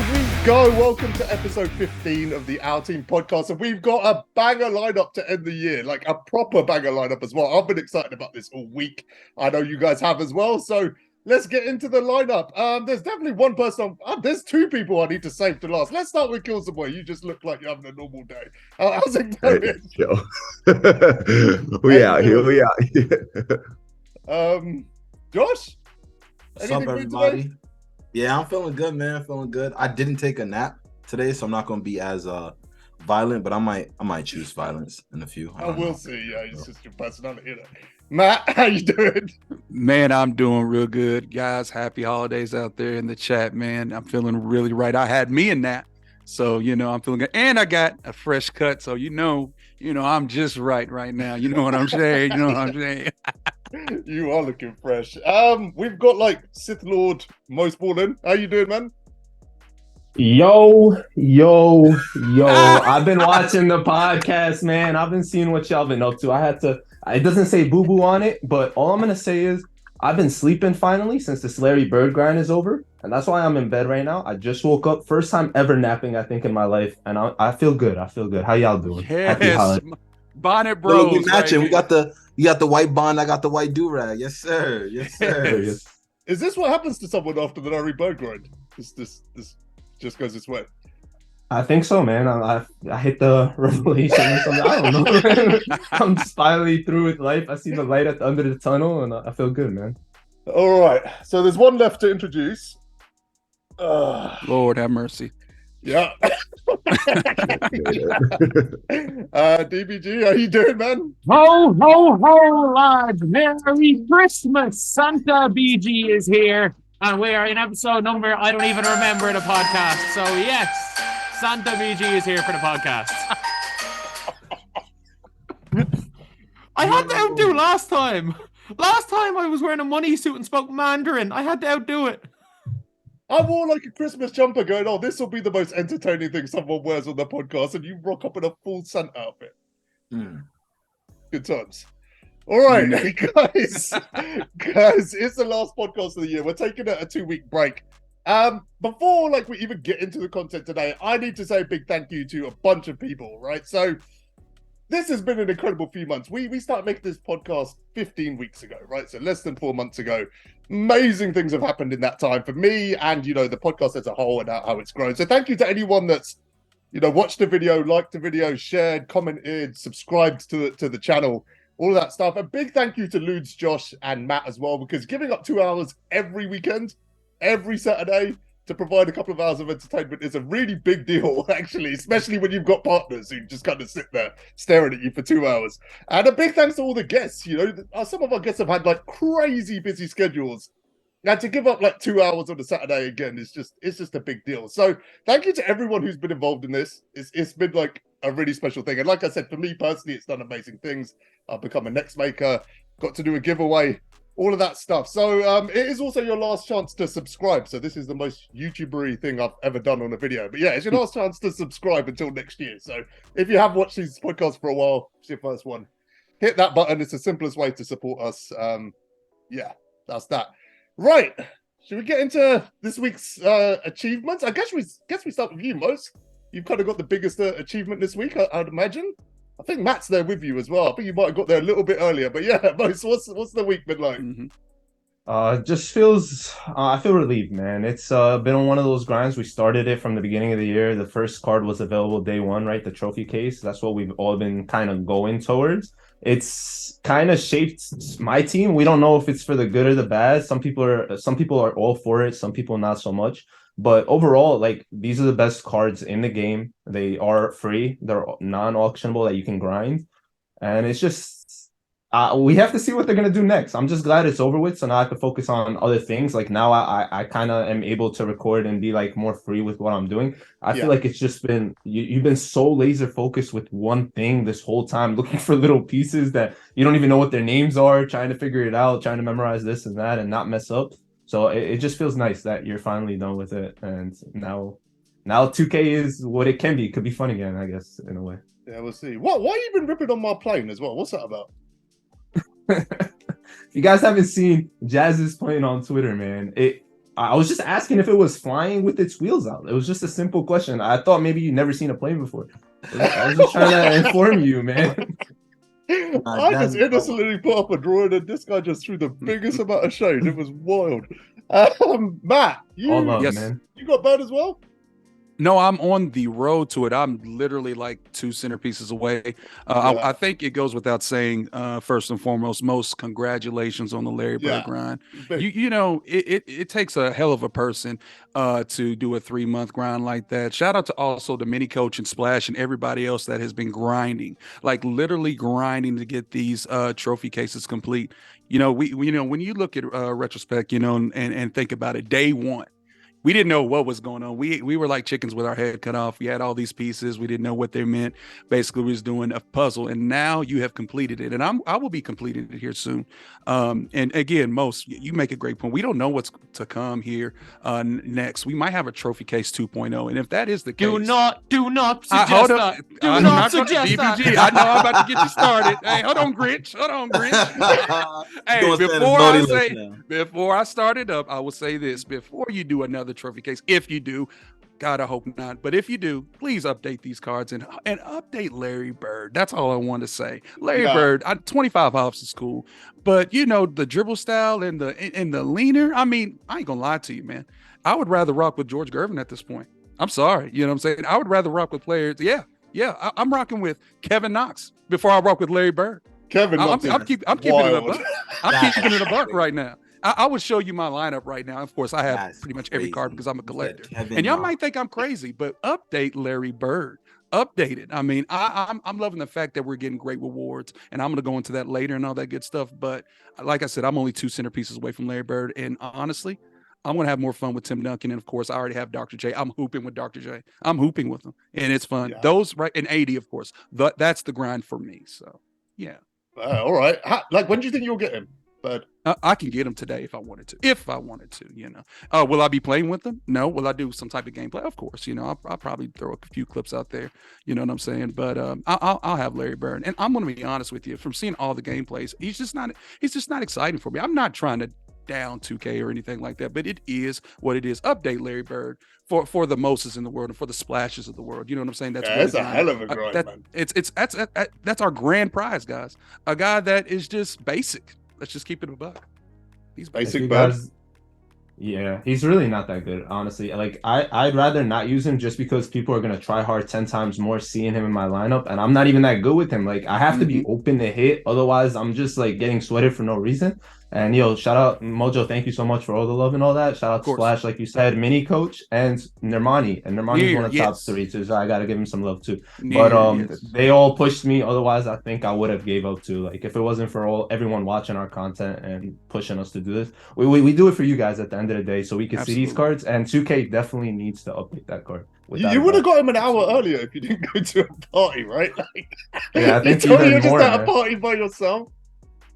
we go. Welcome to episode 15 of the OurTeam podcast. And we've got a banger lineup to end the year, like a proper banger lineup as well. I've been excited about this all week. I know you guys have as well. So let's get into the lineup. There's definitely one person. There's two people I need to save to last. Let's start with Killzamoi. You just look like you're having a normal day. How's it going? We out here. Josh? What's up, everybody? Yeah, I'm feeling good, man. Feeling good. I didn't take a nap today, so I'm not going to be as violent, but I might choose violence in a few. We'll see. Yeah, it's just your personality. Matt, how you doing? Man, I'm doing real good, guys. Happy holidays out there in the chat, man. I'm feeling really right. I had me a nap, so I'm feeling good, and I got a fresh cut, so I'm just right now. You know what I'm saying? You are looking fresh. We've got like Sith Lord Mosballin. How you doing, man? Yo. I've been watching the podcast, man. I've been seeing what y'all been up to. It doesn't say boo-boo on it, but all I'm going to say is I've been sleeping finally since this Larry Bird grind is over. And that's why I'm in bed right now. I just woke up. First time ever napping, I think, in my life. And I feel good. How y'all doing? Yes. Happy holiday. Bonnet bros. We matching. Right, you got the white bond. I got the white do-rag. Yes, sir. Yes. Is this what happens to someone after the Larry Bird grind? This just goes this way. I think so, man. I hit the revelation or something. I don't know. I'm just finally through with life. I see the light at the under the tunnel, and I feel good, man. All right. So there's one left to introduce. Lord have mercy. Yeah. DBG, how you doing, man? Ho, ho, ho, lads. Merry Christmas. Santa BG is here. And we are in episode number, I don't even remember the podcast. So yes, Santa BG is here for the podcast. I had to outdo last time. Last time I was wearing a money suit and spoke Mandarin. I had to outdo it. I wore like a Christmas jumper going, oh, this will be the most entertaining thing someone wears on the podcast, and you rock up in a full Santa outfit. Good times. All right, guys, it's the last podcast of the year. We're taking a 2-week break. Before we even get into the content today, I need to say a big thank you to a bunch of people, right? So this has been an incredible few months. We started making this podcast 15 weeks ago, right? So less than 4 months ago. Amazing things have happened in that time for me and, the podcast as a whole and how it's grown. So thank you to anyone that's, watched the video, liked the video, shared, commented, subscribed to the channel, all of that stuff. A big thank you to Ludes, Josh, and Matt as well, because giving up 2 hours every weekend, every Saturday, to provide a couple of hours of entertainment is a really big deal, actually, especially when you've got partners who just kind of sit there staring at you for 2 hours. And a big thanks to all the guests. Some of our guests have had crazy busy schedules. And to give up 2 hours on a Saturday again it's just a big deal. So thank you to everyone who's been involved in this. It's been a really special thing. And like I said, for me personally, it's done amazing things. I've become a next maker, got to do a giveaway, all of that stuff. So it is also your last chance to subscribe. So this is the most YouTuber-y thing I've ever done on a video. But yeah, it's your last chance to subscribe until next year. So if you have watched these podcasts for a while, it's your first one. Hit that button. It's the simplest way to support us. Yeah, that's that. Right. Should we get into this week's achievements? I guess we start with you, Mos. You've kind of got the biggest achievement this week, I'd imagine. I think Matt's there with you as well. I think you might have got there a little bit earlier, but yeah, Mos, what's the week been like? Just feels, I feel relieved, man. It's been one of those grinds. We started it from the beginning of the year. The first card was available day one, right? The trophy case. That's what we've all been kind of going towards. It's kind of shaped my team. We don't know if it's for the good or the bad. Some people are all for it. Some people not so much. But overall, these are the best cards in the game. They are free. They're non-auctionable that you can grind. And it's just, we have to see what they're going to do next. I'm just glad it's over with. So now I can focus on other things. Now I kind of am able to record and be more free with what I'm doing. I feel like it's just been, you've been so laser focused with one thing this whole time, looking for little pieces that you don't even know what their names are, trying to figure it out, trying to memorize this and that and not mess up. So it just feels nice that you're finally done with it. And now 2K is what it can be. It could be fun again, I guess, in a way. Yeah, we'll see. Why you been ripping on my plane as well? What's that about? If you guys haven't seen Jazz is playing on Twitter, man, I was just asking if it was flying with its wheels out. It was just a simple question. I thought maybe you'd never seen a plane before. I was just trying to inform you, man. I just innocently put up a drawing and this guy just threw the biggest amount of shade. It was wild. Matt, All love, Yes. man. you got bird as well? No, I'm on the road to it. I'm literally like 2 centerpieces away. I think it goes without saying, first and foremost, most congratulations on the Larry Bird Yeah. grind. Big. You know, it takes a hell of a person to do a 3-month grind like that. Shout out to also the mini coach and Splash and everybody else that has been grinding, like literally grinding to get these trophy cases complete. You know, we you know, when you look at retrospect, you know, and think about it, day one. We didn't know what was going on. We were like chickens with our head cut off. We had all these pieces. We didn't know what they meant. Basically, we was doing a puzzle, and now you have completed it. And I will be completing it here soon. And again, you make a great point. We don't know what's to come here next. We might have a trophy case 2.0, and if that is the case, Do not suggest hold that. up. Do I'm not gonna- suggest that. DBG, I know I'm about to get you started. Hey, hold on, Grinch. Hey, Gonna stay on his before naughty I list say, now. before I start it up, I will say this: before you do another trophy case, if you do, God, I hope not, but if you do, please update these cards and update Larry Bird. That's all I want to say. Larry Bird, 25 hops is cool, but you know the dribble style and the leaner. I mean, I ain't gonna lie to you, man. I would rather rock with George Gervin at this point. I'm sorry, you know what I'm saying. I would rather rock with players. Yeah, I'm rocking with Kevin Knox before I rock with Larry Bird. Kevin, I'm keeping it a buck. I'm That's keeping it a buck right now. I would show you my lineup right now. Of course, I have That's pretty much every card crazy. because I'm a You said collector. Kevin And y'all Knox. might think I'm crazy, but update Larry Bird. Update it. I mean, I'm loving the fact that we're getting great rewards, and I'm going to go into that later and all that good stuff. But like I said, I'm only 2 centerpieces away from Larry Bird, and honestly, I'm going to have more fun with Tim Duncan. And of course, I already have Dr. J. I'm hooping with Dr. J. I'm hooping with him, and it's fun. Yeah. Those right and 80, of course. That's the grind for me. So yeah. All right. Like, when do you think you'll get him? But I can get him today if I wanted to. If I wanted to, you know. Will I be playing with them? No. Will I do some type of gameplay? Of course. You know, I'll probably throw a few clips out there. You know what I'm saying? But I'll have Larry Bird, and I'm going to be honest with you. From seeing all the gameplays, he's just not exciting for me. I'm not trying to down 2K or anything like that, but it is what it is. Update Larry Bird for the Moses in the world and for the Splashes of the world. You know what I'm saying? that's a hell of a grind, man. That's our grand prize, guys. A guy that is just basic. Let's just keep it a buck. He's Basic You bird. guys- Yeah, he's really not that good, honestly. Like I'd rather not use him just because people are gonna try hard 10 times more seeing him in my lineup, and I'm not even that good with him. Like I have to be open to hit, otherwise I'm just like getting sweated for no reason. And shout out Mojo, thank you so much for all the love and all that. Shout out to Splash, like you said, Mini Coach and Nirmani. And Nirmani's one of the top 3 too, so I gotta give him some love too. But they all pushed me, otherwise I think I would have gave up too. Like if it wasn't for everyone watching our content and pushing us to do this, we do it for you guys at the end of the day, so we can see these cards. And 2K definitely needs to update that card. You would have got him an hour earlier if you didn't go to a party, right? Like, yeah, I think you told me you're even just more, at a man. party by yourself.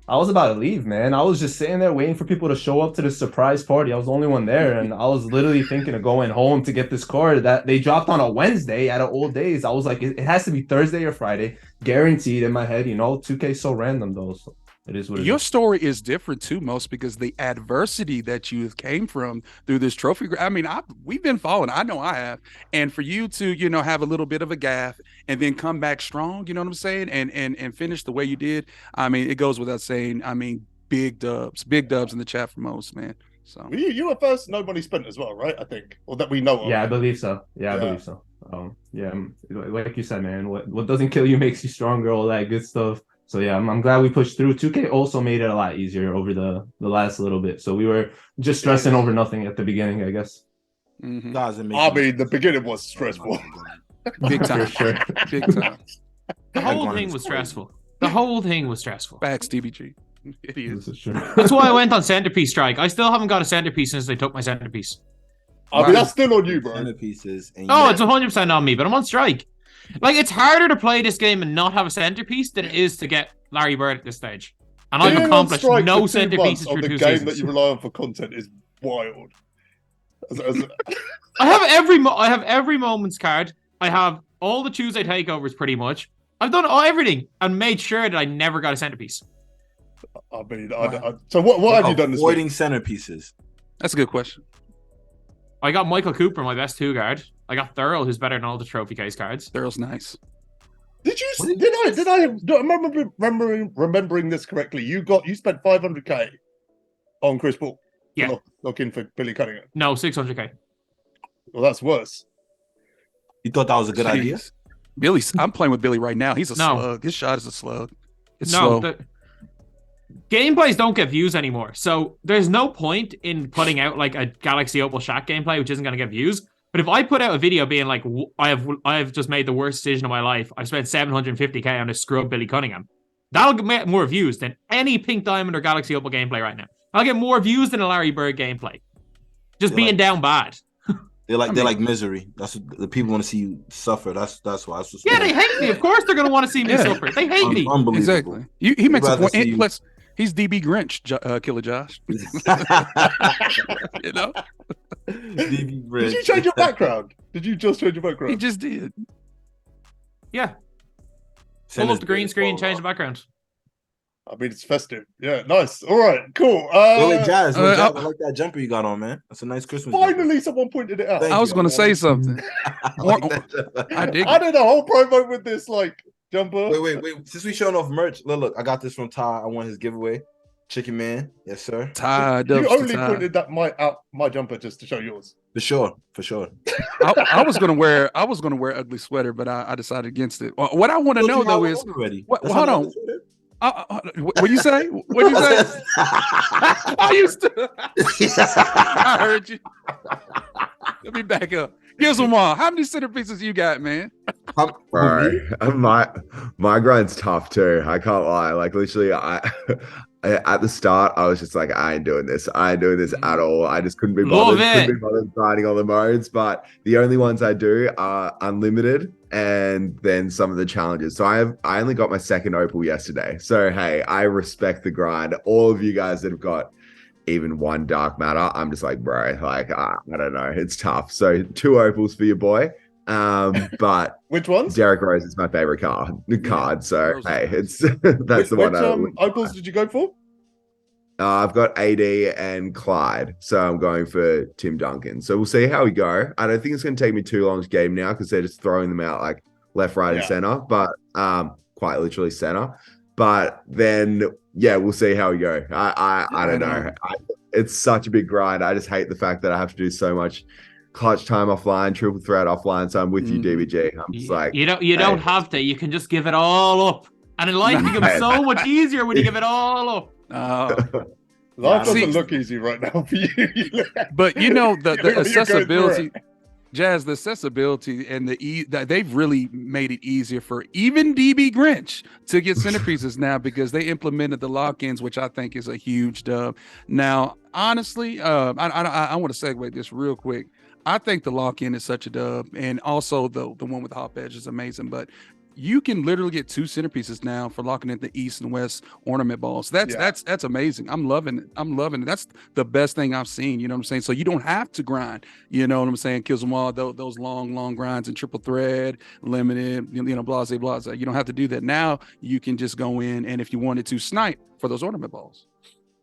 I was about to leave, man. I was just sitting there waiting for people to show up to the surprise party. I was the only one there, and I was literally thinking of going home to get this card that they dropped on a Wednesday at an old days. I was like, it has to be Thursday or Friday, guaranteed in my head. 2K so random though. So it is what it Your is. story is different too, most because the adversity that you came from through this trophy. I mean, we've been following. I know I have, and for you to have a little bit of a gaffe and then come back strong. You know what I'm saying? And finish the way you did. I mean, it goes without saying. I mean, big dubs in the chat for most, man. So you were first no money spent as well, right? I think, or that we know of. Yeah, I believe so. I believe so. Like you said, man, what doesn't kill you makes you stronger. All that good stuff. So yeah, I'm glad we pushed through. 2K also made it a lot easier over the last little bit. So we were just stressing over nothing at the beginning, I guess. I mean, the beginning was stressful. Big time, For sure. Big time. The whole thing was stressful. The whole thing was stressful. Facts, DBG. It is. This is true. That's why I went on centerpiece strike. I still haven't got a centerpiece since they took my centerpiece. I mean, that's still on you, bro. Centerpieces. Oh, it's 100% on me, but I'm on strike. Like, it's harder to play this game and not have a centerpiece than it is to get Larry Bird at this stage. And I've Being on accomplished strike no for 2 months centerpieces on for the 2 game seasons. that you rely on for content is wild. I have every moment's card. I have all the Tuesday takeovers pretty much. I've done everything and made sure that I never got a centerpiece. I mean, so what have you done this week? Avoiding centerpieces. That's a good question. I got Michael Cooper, my best 2 guard. I got Thurl, who's better than all the trophy case cards. Thurl's nice. Did I remembering this correctly? You spent 500k on Chris Paul. Yeah. Lock in for Billy Cunningham. No, 600k. Well, that's worse. You thought that was a good idea? I'm playing with Billy right now. He's a slug. His shot is a slug. It's no, slow. Gameplays don't get views anymore, so there's no point in putting out like a Galaxy Opal Shaq gameplay, which isn't going to get views. But if I put out a video being like, I have just made the worst decision of my life, I spent 750k on a scrub Billy Cunningham, that'll get more views than any Pink Diamond or Galaxy Opal gameplay right now. I'll get more views than a Larry Bird gameplay. Just they're being down bad. They're like misery. That's what the people want to see you suffer. That's why. Yeah, they hate me. Of course, they're going to want to see me suffer. They hate me. Unbelievable. Exactly. He makes a point. Plus, he's DB Grinch, KillaJosh. You know. DB Grinch. Did you change your background? Did you just change your background? He just did. Yeah. Pull up the green screen, change the background. I mean, it's festive. Yeah, nice. All right, cool. Wait, Jazz. I like that jumper you got on, man. That's a nice Christmas Finally, jumper. someone pointed it out. I was going to say something. I did a whole promo with this like jumper. Wait. Since we showing off merch, look, I got this from Ty. I won his giveaway. Chicken Man, yes sir. Ty, you only pointed that my jumper just to show yours. For sure. I was gonna wear ugly sweater, but I decided against it. What I want to know though is, hold on. What you say? What you say? I used to. I heard you. Let me back up. Killzamoi, how many centerpieces you got, man? Bro, my grind's tough too. I can't lie. Like literally, at the start, I was just like, I ain't doing this at all. I just couldn't be bothered grinding all the modes. But the only ones I do are unlimited and then some of the challenges. So I only got my second opal yesterday. So hey, I respect the grind. All of you guys that have got even one dark matter, I'm just like, bro, like I don't know, it's tough. So 2 opals for your boy. But which ones? Derrick Rose is my favorite card. So hey, it's that's the one. Which opals did you go for? I've got AD and Clyde, so I'm going for Tim Duncan. So we'll see how we go. I don't think it's going to take me too long to game now because they're just throwing them out like left, right, and center, but quite literally center. But then we'll see how we go. I don't know. It's such a big grind. I just hate the fact that I have to do so much clutch time offline, triple threat offline. So I'm with you, DBG. I'm just like, you don't have to. You can just give it all up, and in life becomes so much easier when you give it all up. Life doesn't look easy right now for you. But you know the accessibility. Jazz, the accessibility and they've really made it easier for even DB Grinch to get centerpieces now because they implemented the lock-ins, which I think is a huge dub. Now, honestly, I want to segue this real quick. I think the lock-in is such a dub, and also the one with the hop edge is amazing. But you can literally get 2 centerpieces now for locking in the East and West ornament balls. That's amazing. I'm loving it. That's the best thing I've seen. You know what I'm saying? So you don't have to grind. You know what I'm saying? Killzamoi, those long grinds and triple thread, limited, blase. You don't have to do that. Now you can just go in and if you wanted to snipe for those ornament balls.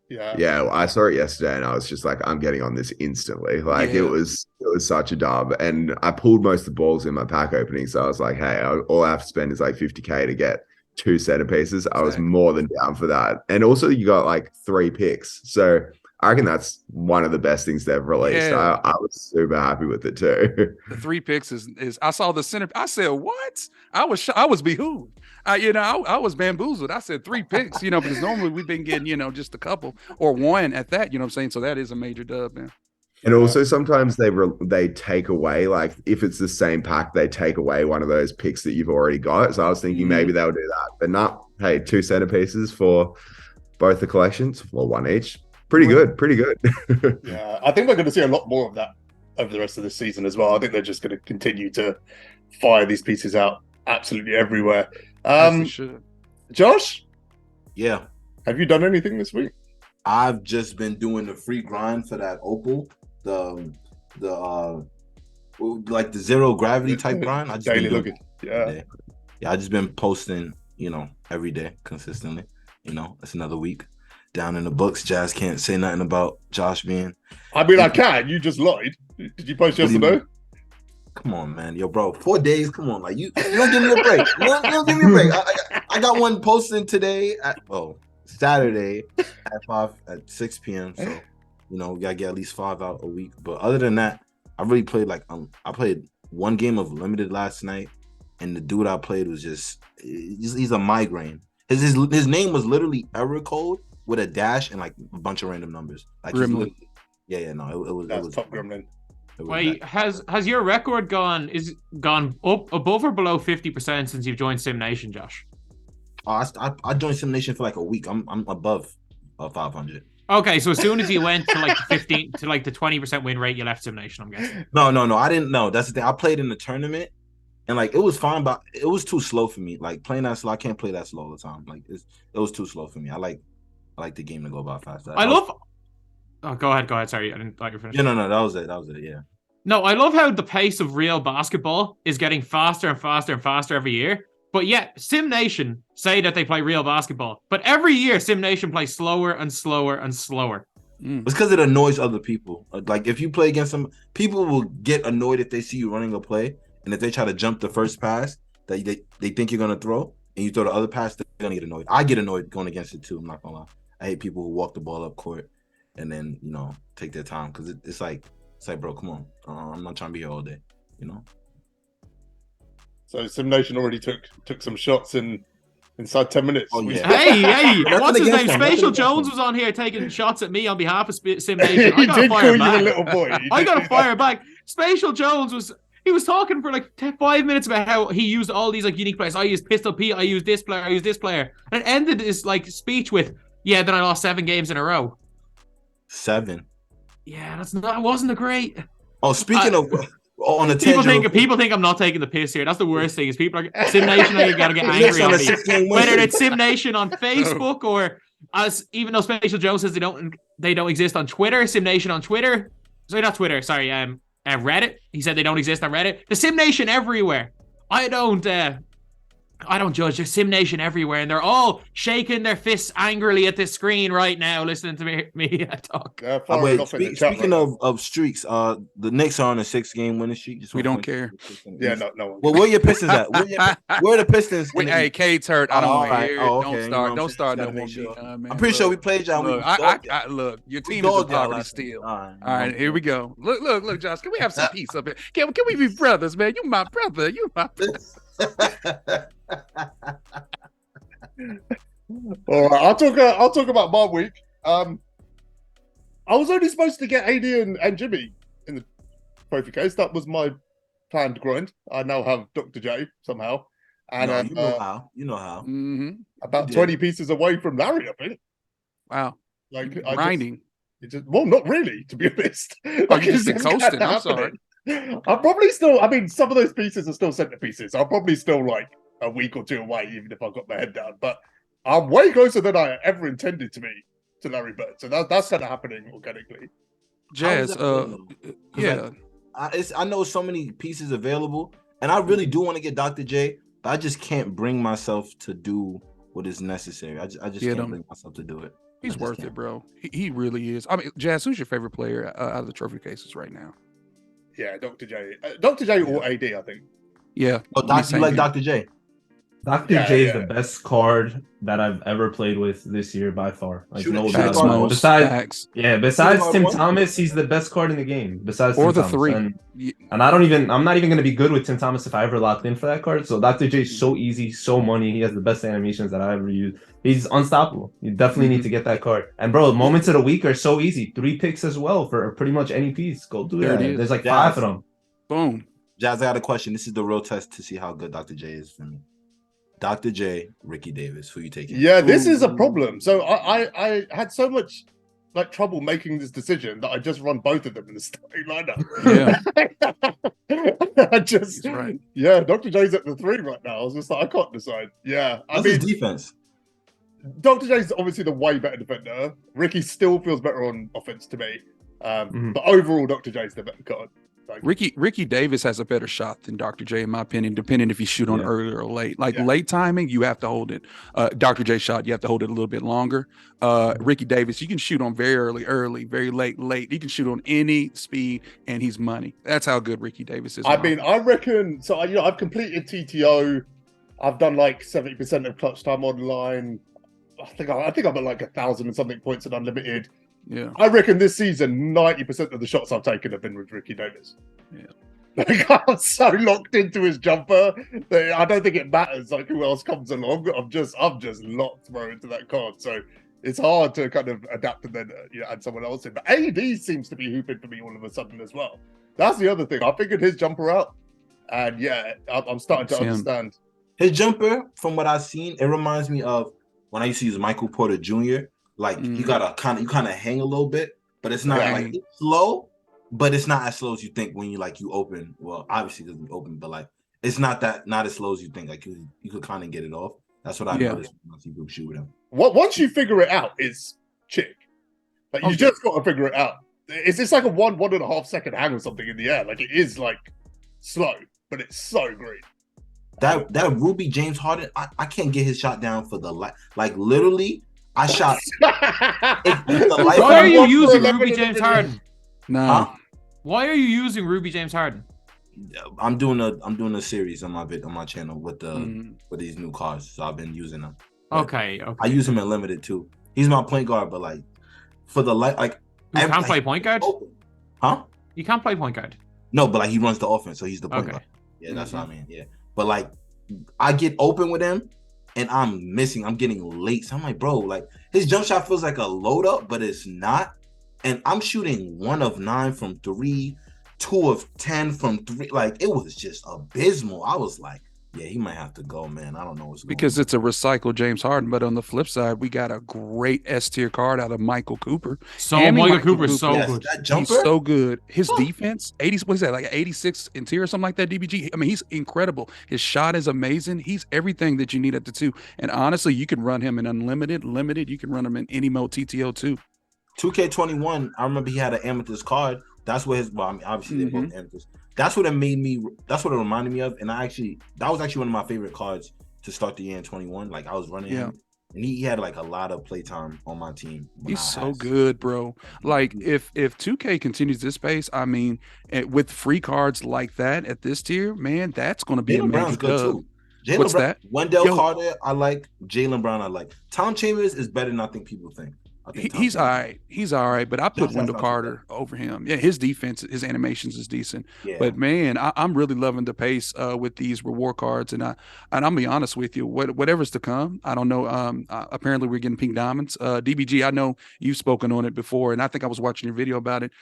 Yeah, I saw it yesterday and I was just like, I'm getting on this instantly. Like it was such a dub. And I pulled most of the balls in my pack opening. So I was like, hey, all I have to spend is like 50k to get 2 centerpieces. I was more than down for that. And also you got like 3 picks. So I reckon that's one of the best things they've released. Yeah. I was super happy with it too. The 3 picks is I saw the center. I said, what? I was behooved. I was bamboozled. I said 3 picks, because normally we've been getting, just a couple or 1 at that, you know what I'm saying? So that is a major dub, man. And also sometimes they take away, like if it's the same pack, they take away one of those picks that you've already got. So I was thinking maybe they'll do that, but not, hey, 2 centerpieces for both the collections, or 1 each. Pretty good. Yeah, I think we're going to see a lot more of that over the rest of the season as well. I think they're just going to continue to fire these pieces out absolutely everywhere. Josh? Yeah. Have you done anything this week? I've just been doing the free grind for that opal, the like the zero gravity type grind. I just daily looking. Yeah, I just been posting, every day consistently. It's another week. down in the books. Jazz can't say nothing about Josh being. I mean, I can. You just lied. Did you post yesterday? Come on, man. Yo, bro, 4 days. Come on. Like, you don't give me a break. You don't give me a break. I got one posting today Saturday at 6 p.m. So, we gotta get at least 5 out a week. But other than that, I really played I played one game of Limited last night, and the dude I played was he's a migraine. His name was literally error code with a dash and like a bunch of random numbers. Like, it was top gremlin. Wait, has your record gone up above or below 50% since you've joined Sim Nation, Josh? I joined Sim Nation for like a week. I'm above 500. Okay, so as soon as you went to like 15 to like the 20% win rate, you left Sim Nation, I'm guessing. No, I didn't know. That's the thing. I played in the tournament, and like it was fine, but it was too slow for me. Like playing that slow, I can't play that slow all the time. Like it was too slow for me. I like the game to go by faster. Oh, go ahead. Sorry, I didn't thought you were finished. No, that was it. Yeah. No, I love how the pace of real basketball is getting faster and faster and faster every year. But yet, Sim Nation say that they play real basketball. But every year, Sim Nation plays slower and slower and slower. It's because it annoys other people. Like, if you play against them, people will get annoyed if they see you running a play. And if they try to jump the first pass that they think you're going to throw, and you throw the other pass, they're going to get annoyed. I get annoyed going against it, too. I'm not going to lie. I hate people who walk the ball up court and then, take their time. Because it's like, bro, come on. I'm not trying to be here all day, So Sim Nation already took some shots inside 10 minutes. Oh, yeah. Hey, what's his name? Spatial Jones was on here taking shots at me on behalf of Sim Nation. I gotta fire back. You a little boy. I gotta fire back. Spatial Jones was talking for like 5 minutes about how he used all these like unique players. I used Pistol Pete, I used this player. And it ended his like speech with, then I lost 7 games in a row. 7. Yeah, that wasn't a great. Oh, speaking of on a tangent, people think I'm not taking the piss here. That's the worst thing is people are Sim Nation. You gotta get angry at me. Whether it's Sim Nation on Facebook or even though Spatial Joe says they don't exist on Twitter. Sim Nation on Twitter. Sorry, not Twitter. Sorry, Reddit. He said they don't exist on Reddit. The Sim Nation everywhere. I don't judge. There's Sim Nation everywhere, and they're all shaking their fists angrily at this screen right now, listening to me talk. Speaking of streaks, the Knicks are on a 6-game winning streak. We don't care. Yeah, no. Well, where are your Pistons at? Where are the Pistons? Hey, Kate's hurt. I don't want to hear it. Okay. Don't start no more. I'm pretty sure we played y'all. Look, your team is a poverty steal. All right, here we go. Look, Josh. Can we have some peace up here? Can we be brothers, man? You my brother. All right, I'll talk about my week. I was only supposed to get AD and Jimmy in the trophy case. That was my planned grind. I now have Dr. J somehow, and you know how. Mm-hmm. About 20 pieces away from Larry, I think. Wow, like grinding. Well, not really, to be honest. Like you just been coasting. I'm sorry. I'm probably still. I mean, some of those pieces are still centerpieces. I'm probably still like a week or 2 away, even if I got my head down. But I'm way closer than I ever intended to be to Larry Bird. So that's kind of happening organically. Jazz, yeah. I know so many pieces available, and I really do want to get Dr. J, but I just can't bring myself to do what is necessary. I just can't bring myself to do it. He's worth it, bro. He really is. I mean, Jazz, who's your favorite player out of the trophy cases right now? Yeah, Dr. J. Dr. J or AD, I think. Yeah. Oh, you like Dr. J? Dr. J is the best card that I've ever played with this year by far. Like besides Tim Thomas, he's the best card in the game. Besides or Tim the Thomas. 3. And I'm not even gonna be good with Tim Thomas if I ever locked in for that card. So Dr. J is so easy, so money. He has the best animations that I ever used. He's unstoppable. You definitely need to get that card. And bro, moments of the week are so easy. 3 picks as well for pretty much any piece. Go do that. There's like 5 of them. Boom. Jazz, I got a question. This is the real test to see how good Dr. J is for me. Dr. J, Ricky Davis, who you taking? Yeah, this is a problem. So I had so much like trouble making this decision that I just run both of them in the starting lineup. Yeah. Dr. J's at the 3 right now. I was just like, I can't decide. Yeah. How's his defense? Dr. J's obviously the way better defender. Ricky still feels better on offense to me. But overall, Dr. J's the better card. Ricky Davis has a better shot than Dr. J, in my opinion, depending if you shoot on early or late. Late timing, you have to hold it. Dr. J shot, you have to hold it a little bit longer. Ricky Davis, you can shoot on very early, very late. He can shoot on any speed, and he's money. That's how good Ricky Davis is. I reckon. So I've completed TTO. I've done like 70% of clutch time online. I think I'm at like 1,000 and something points in unlimited. Yeah, I reckon this season 90% of the shots I've taken have been with Ricky Davis. Yeah, like I'm so locked into his jumper that I don't think it matters like who else comes along. I'm just locked, bro, into that card. So it's hard to kind of adapt and then add someone else in. But AD seems to be hooping for me all of a sudden as well. That's the other thing. I figured his jumper out, and I'm starting to understand his jumper. From what I've seen, it reminds me of when I used to use Michael Porter Jr. Like you kind of hang a little bit, but it's not like it's slow, but it's not as slow as you think when you open. Well, obviously it doesn't open, but like it's not as slow as you think. Like you could kind of get it off. That's what I noticed when I see people shoot with him. Once you figure it out, it's chick. Like you just got to figure it out. Is this like a 1.5 second hang or something in the air? Like it is like slow, but it's so great. That Ruby James Harden, I can't get his shot down for the like literally. I shot. Why are you using Ruby James Harden? No. Huh? Why are you using Ruby James Harden? I'm doing a series on my channel with with these new cards, so I've been using them. Okay. I use him in limited too. He's my point guard, but like for the you can't play point guard. Huh? You can't play point guard. No, but like he runs the offense, so he's the point guard. Yeah, that's what I mean. Yeah, but like I get open with him. And I'm missing. I'm getting late. So I'm like, bro, like his jump shot feels like a load up, but it's not. And I'm shooting 1 of 9 from 3, 2 of 10 from 3. Like it was just abysmal. I was like, yeah, he might have to go, man. I don't know what's going on. Because it's a recycled James Harden. But on the flip side, we got a great S tier card out of Michael Cooper. Michael Cooper's so good. That jumper? He's so good. His defense, 80, what is that, like 86 interior or something like that, DBG? I mean, he's incredible. His shot is amazing. He's everything that you need at the 2. And honestly, you can run him in unlimited, limited. You can run him in any mode, TTO too. 2K21, I remember he had an amethyst card. That's what obviously they're both amethyst. That's what it reminded me of. And that was actually one of my favorite cards to start the year in 21. Like I was running him, and he had like a lot of playtime on my team. He's so good, bro. Like if 2K continues this pace, I mean, with free cards like that at this tier, man, that's going to be a major dub. What's that? Wendell Carter, I like. Jaylen Brown, I like. Tom Chambers is better than I think people think. He's all right. He's all right, but I put Wendell Carter over him. Yeah, his defense, his animations is decent. Yeah. But man, I'm really loving the pace with these reward cards, and I'll be honest with you, whatever's to come, I don't know. Apparently, we're getting pink diamonds. DBG, I know you've spoken on it before, and I think I was watching your video about it.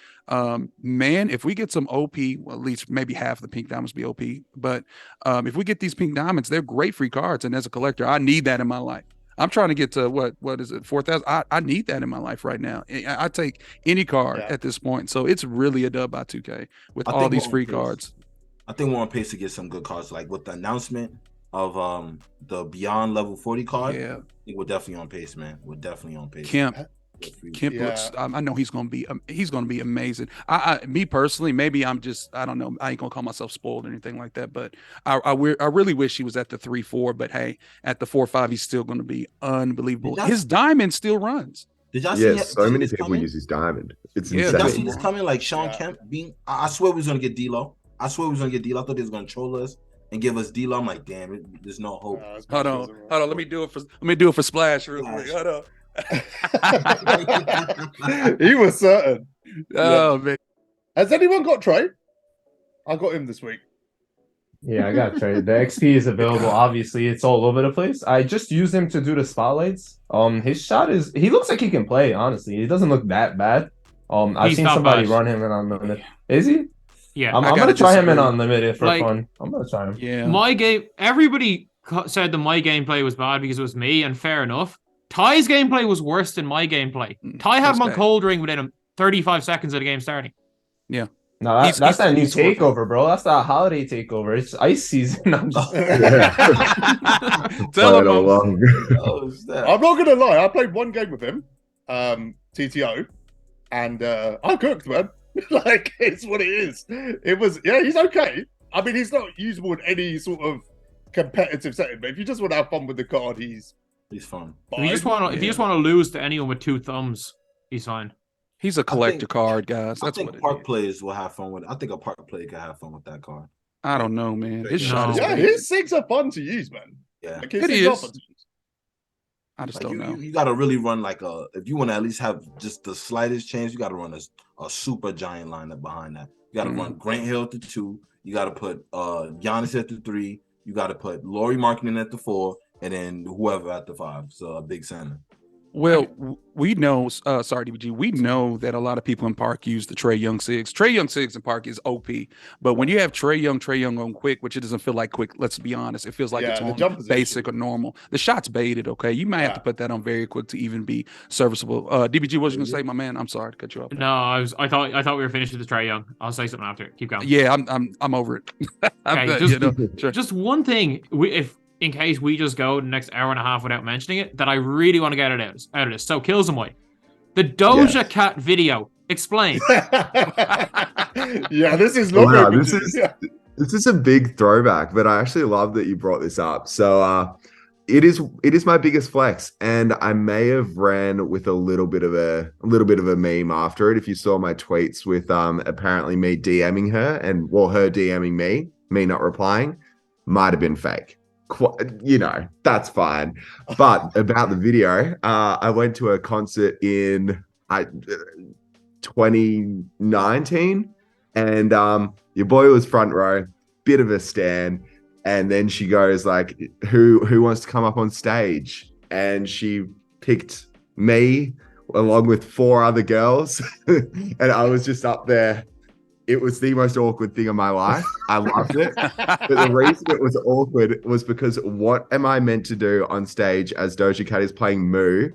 Man, if we get some OP, well, at least maybe half of the pink diamonds be OP. But if we get these pink diamonds, they're great free cards, and as a collector, I need that in my life. I'm trying to get to what is it, 4,000? I need that in my life right now. I take any card at this point. So it's really a dub by 2K with all these free cards. I think we're on pace to get some good cards. Like with the announcement of the Beyond Level 40 card, I think we're definitely on pace, man. We're definitely on pace. Kemp looks. I know he's gonna be amazing. Me personally, maybe I don't know. I ain't gonna call myself spoiled or anything like that. But I really wish he was at the 3-4. But hey, at the 4-5, he's still gonna be unbelievable. His diamond still runs. Did y'all see? So many people use his diamond. It's insane. Did y'all see this coming? Like Sean Kemp being. I swear we was gonna get D-Lo. I thought they was gonna troll us and give us D-Lo. I'm like, damn, there's no hope. Hold on. Let me do it for Splash real quick. Hold on. He was certain. Oh man, has anyone got Trey? I got him this week. Yeah, I got Trey. The XP is available. Obviously, it's all over the place. I just used him to do the spotlights. His shot he looks like he can play. Honestly, he doesn't look that bad. I've seen somebody run him in unlimited. Is he? Yeah, I'm gonna try him in unlimited for fun. I'm gonna try him. Yeah, my game. Everybody said that my gameplay was bad because it was me, and fair enough. Ty's gameplay was worse than my gameplay. Ty had him on cold ring within 35 seconds of the game starting. Yeah. No, that's that new takeover, bro. That's that holiday takeover. It's ice season. I'm just Tell him I'm not gonna lie. I played one game with him, TTO, and I cooked, man. Like, it's what it is. It was, yeah, he's okay. I mean, he's not usable in any sort of competitive setting, but if you just want to have fun with the card, he's fun. fine. If you just want to lose to anyone with 2 thumbs, he's fine. He's a collector card, guys. That's I think what park players will have fun with it. I think a park player can have fun with that card. I don't know, man. His No. shot is Yeah, big. his SIGs are fun to use, man. Yeah. Like, his It SIGs is. are fun to use. I just Like don't know. you got to really run like if you want to at least have just the slightest chance, you got to run a super giant lineup behind that. You got to run Grant Hill at the 2. You got to put Giannis at the 3. You got to put Lauri Markkinen at the 4, and then whoever at the 5. So a big center. Well, we know, sorry, DBG, we know that a lot of people in Park use the Trae Young SIGs. Trae Young SIGs in Park is OP. But when you have Trae Young on quick, which it doesn't feel like quick, let's be honest. It feels like it's on basic or normal. The shot's baited, okay? You might have to put that on very quick to even be serviceable. DBG, what was you going to say, my man? I'm sorry to cut you off. No, I thought we were finished with the Trae Young. I'll say something after. Keep going. Yeah, I'm over it. Okay, just one thing. In case we just go the next hour and a half without mentioning it, that I really want to get out of this. So, Killzamoi, the Doja Cat video. Explain. Yeah, this is this is a big throwback, but I actually love that you brought this up. So it is my biggest flex, and I may have ran with a little bit of a meme after it. If you saw my tweets with apparently me DMing her and her DMing me not replying, might have been fake. You know, that's fine. But about the video, I went to a concert in 2019, and your boy was front row, bit of a stan, and then she goes like, who wants to come up on stage? And she picked me along with 4 other girls, and I was just up there. It was the most awkward thing of my life. I loved it. But the reason it was awkward was because what am I meant to do on stage as Doja Cat is playing Moo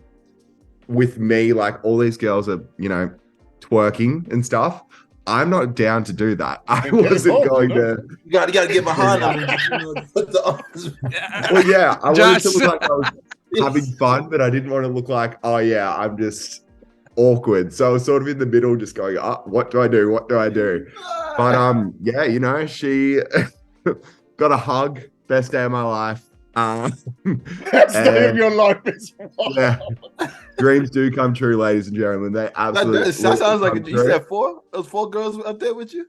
with me? Like, all these girls are, you know, twerking and stuff. I'm not down to do that. I wasn't going to. You gotta get behind them. Put the arms. Well, yeah, I wanted to look like I was having fun, but I didn't want to look like, oh yeah, I'm just awkward. So I was sort of in the middle, just going, what do I do? What do I do? But yeah, you know, she got a hug. Best day of my life. Best day of your life is yeah. Dreams do come true, ladies and gentlemen. They absolutely. That sounds like you said 4. Those 4 girls up there with you.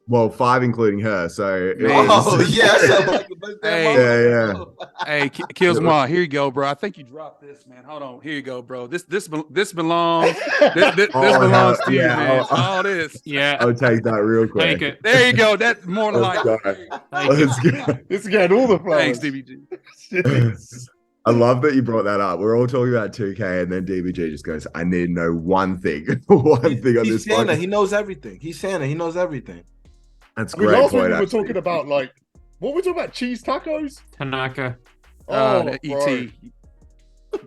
Well, 5 including her. So yeah. Yeah. Hey, Killzamoi, here you go, bro. I think you dropped this, man. Hold on, here you go, bro. This belongs. This belongs to you, man. All this. Yeah. I'll take that real quick. Take it. There you go. That's more like. Let's go. This is getting all the flowers. Thanks, DBG. I love that you brought that up. We're all talking about 2K, and then DBG just goes, I need to know one thing. One thing on this Santa. He knows everything. He's Santa. He knows everything. That's I mean, great. last week point, we were actually. talking about, like, what were we talking about? Cheese tacos? Tanaka. The ET.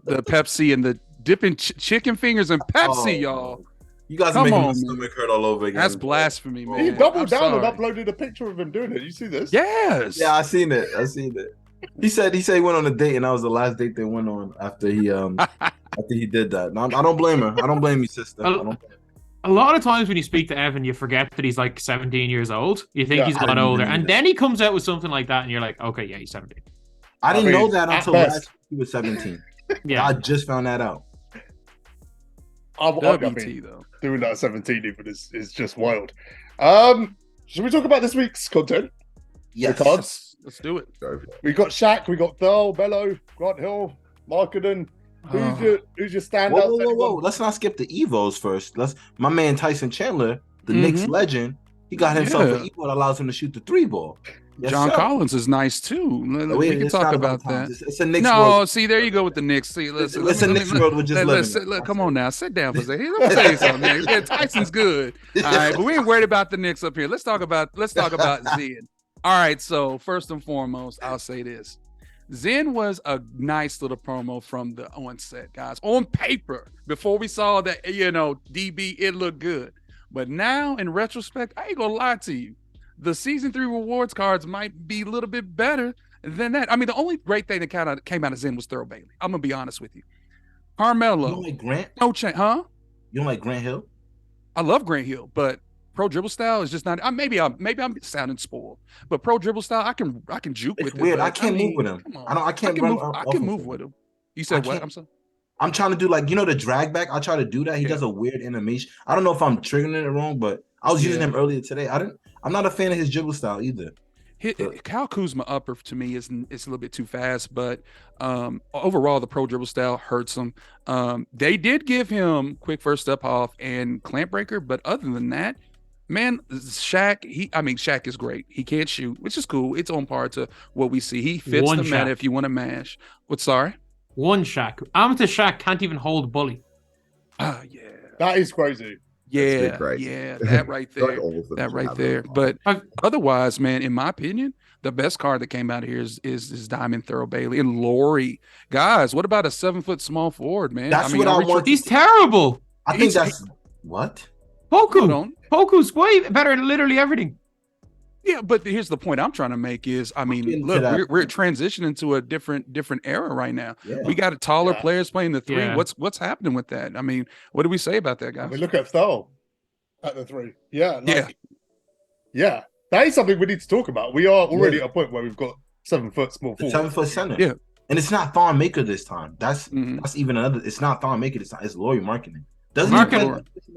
The Pepsi and the dipping chicken fingers in Pepsi, y'all. You guys are making my stomach hurt all over again. That's blasphemy, man. He doubled I'm down and sorry. uploaded a picture of him doing it. You see this? Yes. Yeah, I seen it. He said he went on a date, and that was the last date they went on after he did that. No, I don't blame her. I don't blame you, sister. A lot of times when you speak to Evan, you forget that he's like 17 years old. You think he's a lot older, and then he comes out with something like that, and you're like, okay, yeah, he's 17. I didn't know that until best. last week he was 17. Yeah, I just found that out. I WT mean, though. doing that at 17 even is just wild. Should we talk about this week's content? Yes. The cards? Let's do it. We got Shaq, we got Thurl, Bello, Grant Hill, Markkinen. Who's your standout? Whoa. Let's not skip the Evos first. My man Tyson Chandler, the Knicks legend, he got himself an Evo that allows him to shoot the 3 ball. Yes, John sir. Collins is nice too. We can talk about that. It's a Knicks No, world. see, there you go with the Knicks. See, listen, It's a Knicks world with just look, come on now, sit down for a second. Let me tell you something. Man. Yeah, Tyson's good. All right, but we ain't worried about the Knicks up here. Let's talk about Zen. All right, so first and foremost, I'll say this. Zen was a nice little promo from the onset, guys. On paper, before we saw that, DB, it looked good. But now, in retrospect, I ain't gonna lie to you. The season 3 rewards cards might be a little bit better than that. I mean, the only great thing that came out of Zen was Thurl Bailey. I'm gonna be honest with you. Carmelo. You don't like Grant? No change, huh? You don't like Grant Hill? I love Grant Hill, but Pro dribble style is just not. Maybe I'm sounding spoiled, but pro dribble style, I can juke It's with weird. it. I can't move with him. I can't run. I can move with him. You said what? I'm sorry. I'm trying to do like the drag back. I try to do that. He does a weird animation. I don't know if I'm triggering it wrong, but I was using him earlier today. I'm not a fan of his dribble style either. Kyle Kuzma upper to me is a little bit too fast, but overall the pro dribble style hurts him. They did give him quick first step off and clamp breaker, but other than that, man, Shaq is great. He can't shoot, which is cool. It's on par to what we see. He fits the meta if you want to mash. Sorry? One Shaq. Amateur Shaq can't even hold bully. Yeah. That is crazy. Yeah, that right there. That right there. But otherwise, man, in my opinion, the best card that came out of here is Diamond Thurl Bailey and Laurie. Guys, what about a 7 foot small forward, man? That's what I want. He's terrible. I think that's what? Poku's way better at literally everything. Yeah, but here's the point I'm trying to make is, I mean, look, we're transitioning to a different era right now. Yeah. We got taller players playing the three. Yeah. What's happening with that? I mean, what do we say about that, guys? I mean, look at Thurl at the three. Yeah. Yeah. That is something we need to talk about. We are already at a point where we've got 7 foot small forward. 7 foot center. Yeah. And it's not Thon Maker this time. That's even another. It's not Thon Maker this time. It's Laurie marketing.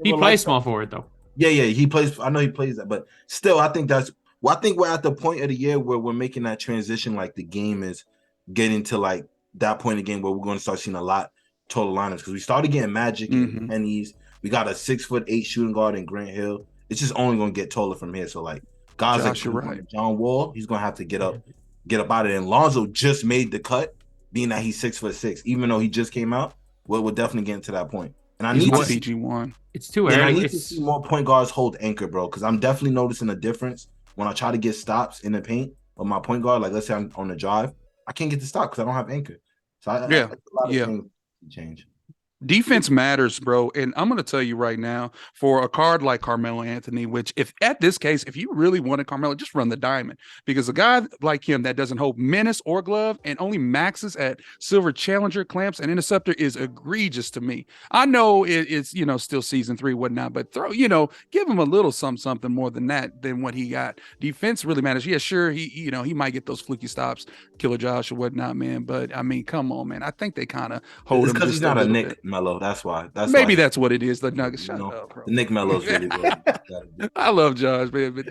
He plays small forward though. Yeah, he plays. I know he plays that, but still, I think I think we're at the point of the year where we're making that transition. Like the game is getting to like that point of the game where we're going to start seeing a lot taller lineups because we started getting Magic and Pennies. We got a 6'8" shooting guard in Grant Hill. It's just only going to get taller from here. So like guys like John Wall, he's going to have to get up out of it. And Lonzo just made the cut, being that he's 6'6", even though he just came out. We're definitely getting to that point. And I need PG1. It's too early. I need to see more point guards hold anchor, bro, because I'm definitely noticing a difference when I try to get stops in the paint of my point guard. Like let's say I'm on the drive, I can't get the stop because I don't have anchor. So a lot of things change. Defense matters, bro. And I'm going to tell you right now, for a card like Carmelo Anthony, which if you really wanted Carmelo, just run the diamond. Because a guy like him that doesn't hold menace or glove and only maxes at silver challenger, clamps, and interceptor is egregious to me. I know it's, still season 3, whatnot, but give him a little something more than that, than what he got. Defense really matters. Yeah, sure, he might get those fluky stops, KillaJosh or whatnot, man. But I mean, come on, man. I think they kind of hold him. Because he's not a Nick Mello, that's why. That's what it is. The Nuggets. Shut up, bro. Nick Mello's really good. I love Josh, man. But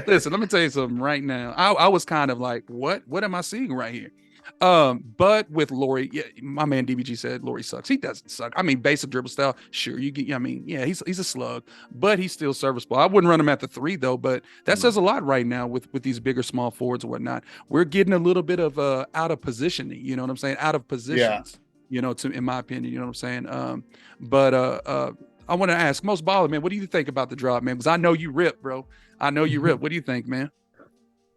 listen, let me tell you something right now. I was kind of like, what am I seeing right here? But with Laurie, my man DBG said Laurie sucks. He doesn't suck. I mean, basic dribble style, sure. He's a slug, but he's still serviceable. I wouldn't run him at the 3 though, but that says a lot right now with these bigger small forwards and whatnot. We're getting a little bit of out of positioning, you know what I'm saying? Out of positions. In my opinion, you know what I'm saying? But I want to ask Mosballin, man, what do you think about the drop, man? Because I know you rip, bro. I know you rip. What do you think, man?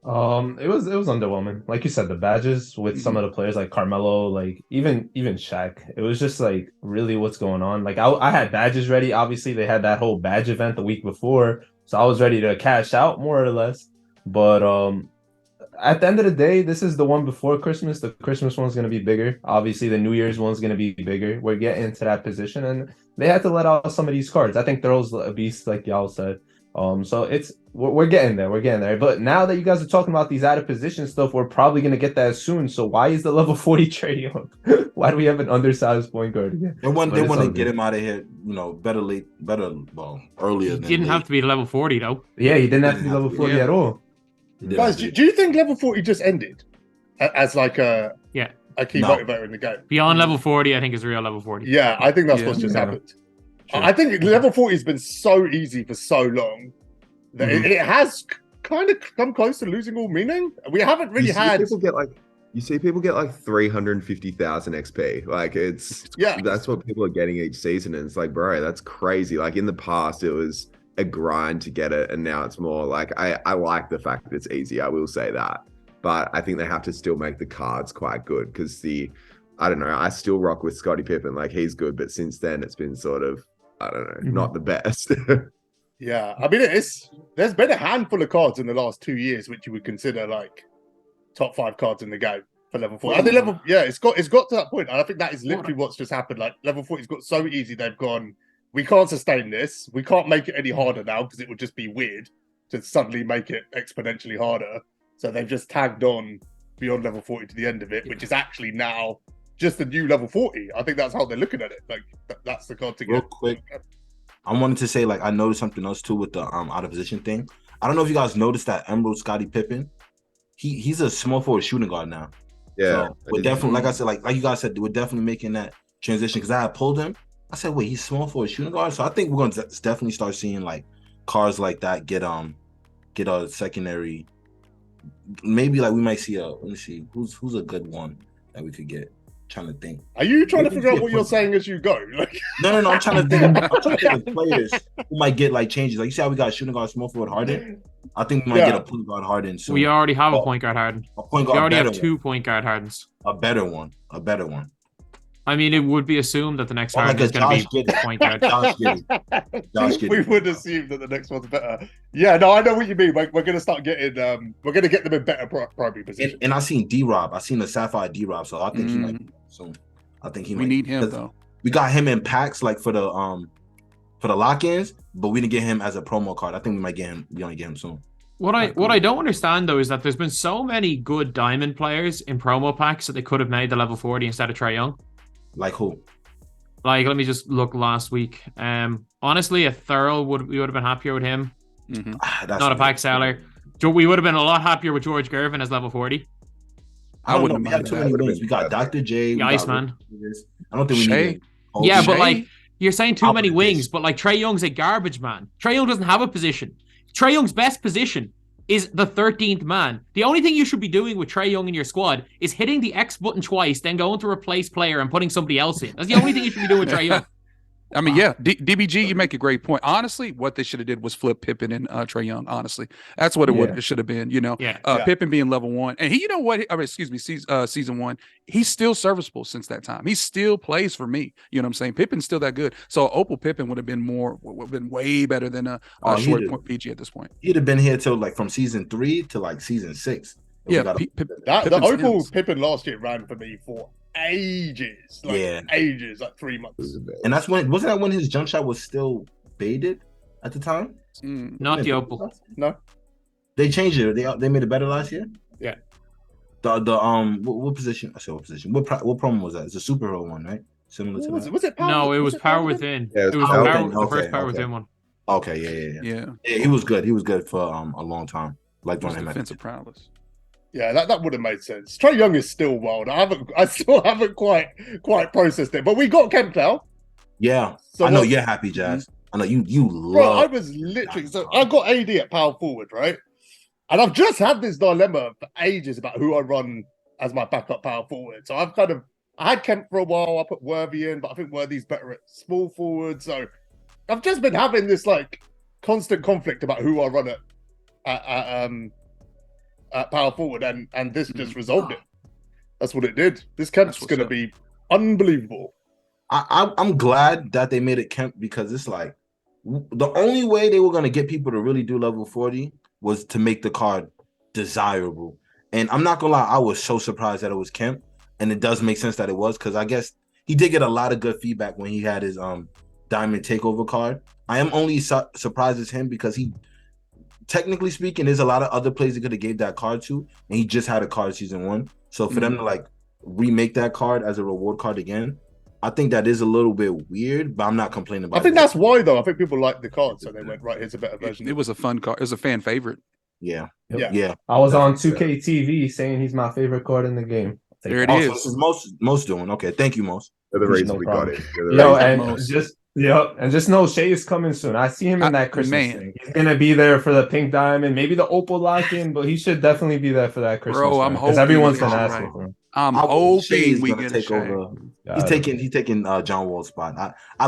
It was underwhelming. Like you said, the badges with some of the players like Carmelo, like even Shaq. It was just like really what's going on. Like I had badges ready. Obviously, they had that whole badge event the week before, so I was ready to cash out more or less. But at the end of the day, this is the one before Christmas. The Christmas one's going to be bigger. Obviously, the New Year's one's going to be bigger. We're getting to that position, and they had to let out some of these cards. I think Thurl's a beast, like y'all said. So we're getting there. We're getting there. But now that you guys are talking about these out of position stuff, we're probably going to get that soon. So why is the level 40 Trae Young? Why do we have an undersized point guard again? They want to get him out of here, earlier. He didn't have to be level 40 though. Yeah, he didn't have to be level 40 at all. Guys, do you think level 40 just ended as like a key motivator in the game? Beyond level 40, I think is real level 40. Yeah, I think that's what's just happened. Sure. I think level 40 has been so easy for so long that it has kind of come close to losing all meaning. We haven't really had. You see people get like 350,000 XP. Like that's what people are getting each season, and it's like, bro, that's crazy. Like in the past, it was a grind to get it, and now it's more like I like the fact that it's easy. I will say that, but I think they have to still make the cards quite good because I don't know. I still rock with Scottie Pippen. Like he's good, but since then it's been sort of, I don't know, not the best. Yeah, I mean there's been a handful of cards in the last 2 years which you would consider like top 5 cards in the game for level 40. I think it's got to that point. And I think that is literally what's just happened. Like level 40's got so easy, they've gone, we can't sustain this. We can't make it any harder now because it would just be weird to suddenly make it exponentially harder. So they've just tagged on beyond level 40 to the end of it, which is actually now just a new level 40. I think that's how they're looking at it. Like that's the card to get. Real quick, I wanted to say, like, I noticed something else too with the out of position thing. I don't know if you guys noticed that Emerald Scottie Pippen, he's a small forward shooting guard now. Yeah, so we're definitely, like I said, like you guys said, we're definitely making that transition because I had pulled him. I said, wait, he's small forward shooting guard. So I think we're going to definitely start seeing like cards like that get a secondary. Maybe like we might see let me see who's a good one that we could get. Trying to think. Are you trying to figure out what you're saying as you go? Like... No. I'm trying to think. I'm trying to think of players who might get like changes. Like you see how we got shooting guard, small forward Harden. I think we might get a point guard Harden soon. We already have a point guard Harden. A point guard. We already have 2 point guard Hardens. A better one. I mean, it would be assumed that the next Harden is going to be point guard. Josh Giddey. We would assume that the next one's better. Yeah, no, I know what you mean. We're going to start getting, we're going to get them in better primary position. And I seen D-Rob. I seen the Sapphire D-Rob, so I think he might be soon. I think he might. We need him though. We got him in packs like for the lock-ins, but we didn't get him as a promo card. I think we might get him. We only get him soon. What I don't understand though is that there's been so many good diamond players in promo packs that they could have made the level 40 instead of Trae Young. Like who? Like, let me just look last week. Honestly, a Thurl we would have been happier with him. Mm-hmm. Not a pack seller. We would have been a lot happier with George Gervin as level 40. I don't know. We had too many wins. We got Dr. J. The Iceman. I don't think we need Yeah, but like, you're saying too many wings, but like Trae Young's a garbage man. Trae Young doesn't have a position. Trae Young's best position is the 13th man. The only thing you should be doing with Trae Young in your squad is hitting the X button twice, then going to replace player and putting somebody else in. That's the only thing you should be doing with Trae Young. I mean, yeah, DBG, you make a great point. Honestly, what they should have did was flip Pippen and Trae Young. Honestly, that's what it should have been. You know, Pippen being level 1, and he, you know what? I mean, excuse me, season 1, he's still serviceable since that time. He still plays for me. You know what I'm saying? Pippen's still that good. So Opal Pippen would have been way better than a short point PG at this point. He'd have been here till like from season 3 to like season 6. Yeah, the Opal Pippen last year ran for me for ages, ages, like 3 months. And that's when, wasn't that when his jump shot was still baited at the time? Not the Opal. No, they changed it. They made it better last year. Yeah. What position? I said what position. What promo was that? It's a superhero one, right? Similar to that. Was it Power? No, it was Power Within. Yeah, it was the first Power Within one. Okay, yeah. He was good. He was good for a long time. Like one defensive prowess. Yeah, that would have made sense. Trae Young is still wild. I still haven't quite processed it, but we got Kemp now. Yeah, so I know you're happy, Jazz. I know you love. Bro, I was literally I got AD at power forward, right? And I've just had this dilemma for ages about who I run as my backup power forward. So I had Kemp for a while. I put Worthy in, but I think Worthy's better at small forward. So I've just been having this like constant conflict about who I run at power forward, and this just resolved it. That's what it did. This Kemp's going to be unbelievable. I'm glad that they made it Kemp because it's like the only way they were going to get people to really do level 40 was to make the card desirable. And I'm not going to lie, I was so surprised that it was Kemp, and it does make sense that it was because I guess he did get a lot of good feedback when he had his Diamond Takeover card. I am only surprised as him because he, technically speaking, there's a lot of other players he could have gave that card to, and he just had a card season 1. So for them to like remake that card as a reward card again, I think that is a little bit weird, but I'm not complaining about it. I think that's why though. I think people liked the card, so they went, right, here's a better version. It was a fun card. It was a fan favorite. Yeah. I was on 2K TV saying he's my favorite card in the game. There it is. So this is Most doing. Okay, thank you, Most. For the reason we got it. And just know Shay is coming soon. I see him in that Christmas thing. He's gonna be there for the pink diamond, maybe the opal lock-in, but he should definitely be there for that Christmas. Bro, I'm hoping because everyone's been asking for him. I'm hoping we get take over. He's taking John Wall's spot. I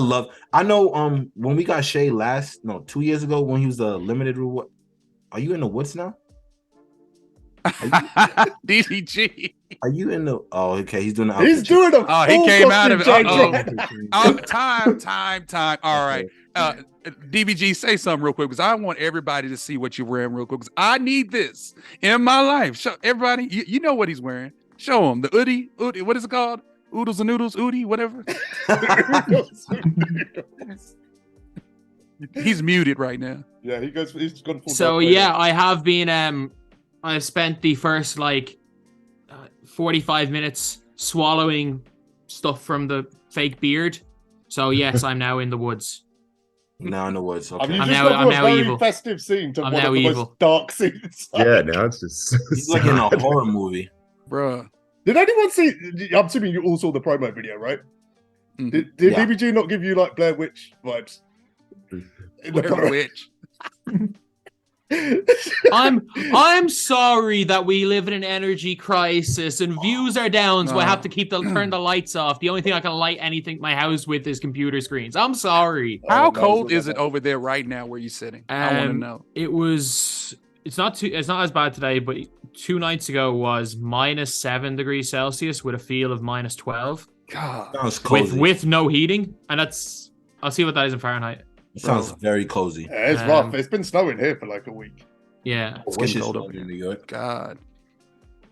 know when we got Shay 2 years ago when he was the limited reward. Are you in the woods now? DBG. Are you in the? Oh, okay. He's doing the. He's doing the. Oh, he came out of it. Time. All right. DBG, say something real quick because I want everybody to see what you're wearing real quick because I need this in my life. Show everybody. You know what he's wearing. Show him the Oodie. What is it called? Oodles and noodles. Oodie. Whatever. He's muted right now. Yeah, he's gone full. So yeah, I have been. I've spent the first 45 minutes swallowing stuff from the fake beard. So yes, I'm now in the woods. Now in the woods. Okay. I'm I'm now very evil. festive scene to I'm one now of the evil. most dark scenes. Yeah, now it's just. He's like in a horror movie. Bruh. Did anyone see? I'm assuming you all saw the promo video, right? Did Yeah. DBG not give you like Blair Witch vibes? Blair Witch. I'm sorry that we live in an energy crisis and views are down, so I have to turn the lights off. The only thing I can light my house with is computer screens. I'm sorry. How cold is it over there right now where you're sitting? I want to know. It's not as bad today, but 2 nights ago was -7 degrees Celsius with a feel of -12. God. Sounds cozy. With no heating, and I'll see what that is in Fahrenheit. It sounds very cozy. Yeah, it's rough. It's been snowing here for like a week. Yeah. I wish it cold snowed over in here. New York. God.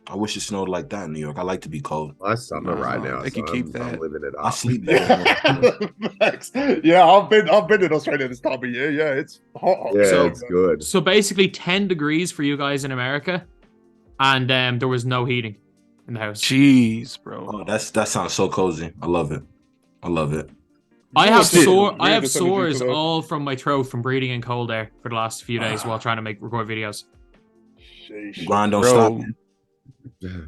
I wish it snowed like that in New York. I like to be cold. My summer right now. They can so keep I'm that. living it I up. sleep there. Facts. Yeah, I've been in Australia this time of year. Yeah, it's hot. Yeah, So- it's good. So basically 10 degrees for you guys in America, and there was no heating in the house. Jeez, bro. Oh, that sounds so cozy. I love it. I love it. I have Shit. sores Weirdest energy to the- all from my throat from breathing in cold air for the last few days while trying to record videos. Sheesh. Grind don't Bro. stop. Man.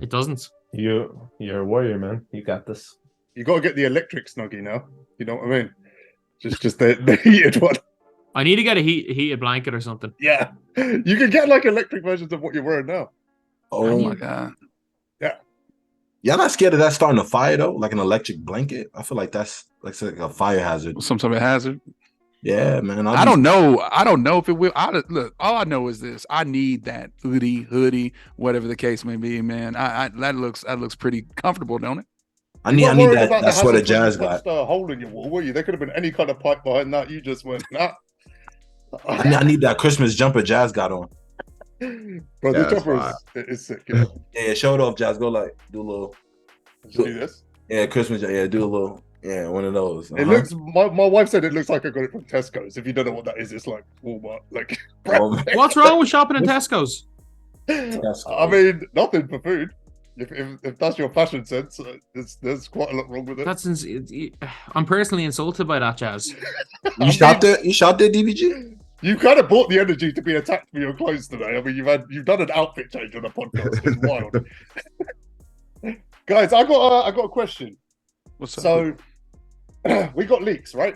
It doesn't. You're a warrior, man. You got this. You got to get the electric snuggie now. You know what I mean? Just the heated one. I need to get a heated blanket or something. Yeah, you can get like electric versions of what you're wearing now. Oh my Oh, God. y'all not scared of that starting a fire though? Like an electric blanket? I feel like that's like a fire hazard. Some type of hazard. Yeah, man. I don't know. I don't know if it will. Look, all I know is this. I need that hoodie, whatever the case may be, man. That looks pretty comfortable, don't it? I You need weren't worried that. about the That's what a hazard when you jazz got. punched a hole in your wall, were you? There could have been any kind of pipe behind that. You just went, nah. I need that Christmas jumper Jazz got on. Bro, Yeah, the that's jumper fire. is sick. You know? Yeah, show it off, Jazz. Go like do a little. Just do this. Yeah, Christmas. Yeah, do a little. Yeah, one of those. It looks. My wife said it looks like I got it from Tesco's. If you don't know what that is, it's like Walmart. Like, Oh, What's wrong with shopping in Tesco's? I mean, nothing for food. If that's your fashion sense, there's quite a lot wrong with it. I'm personally insulted by that, Jazz. You shot there? You shot there, DBG? You kind of bought the energy to be attacked for your clothes today. I mean, you've done an outfit change on a podcast. It's wild. Guys, I got a question. What's up? So we got leaks, right?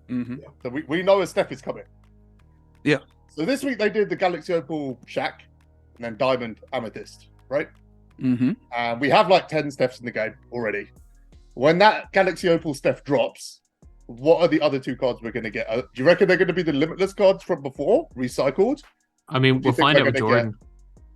Mhm. So we know a Steph is coming. Yeah. So this week they did the Galaxy Opal Shack and then Diamond Amethyst, right? Mm-hmm. And we have like 10 Stephs in the game already. When that Galaxy Opal Steph drops, what are the other 2 cards we're going to get? Do you reckon they're going to be the Limitless cards from before, recycled? I mean, we'll think find they're out with gonna Jordan.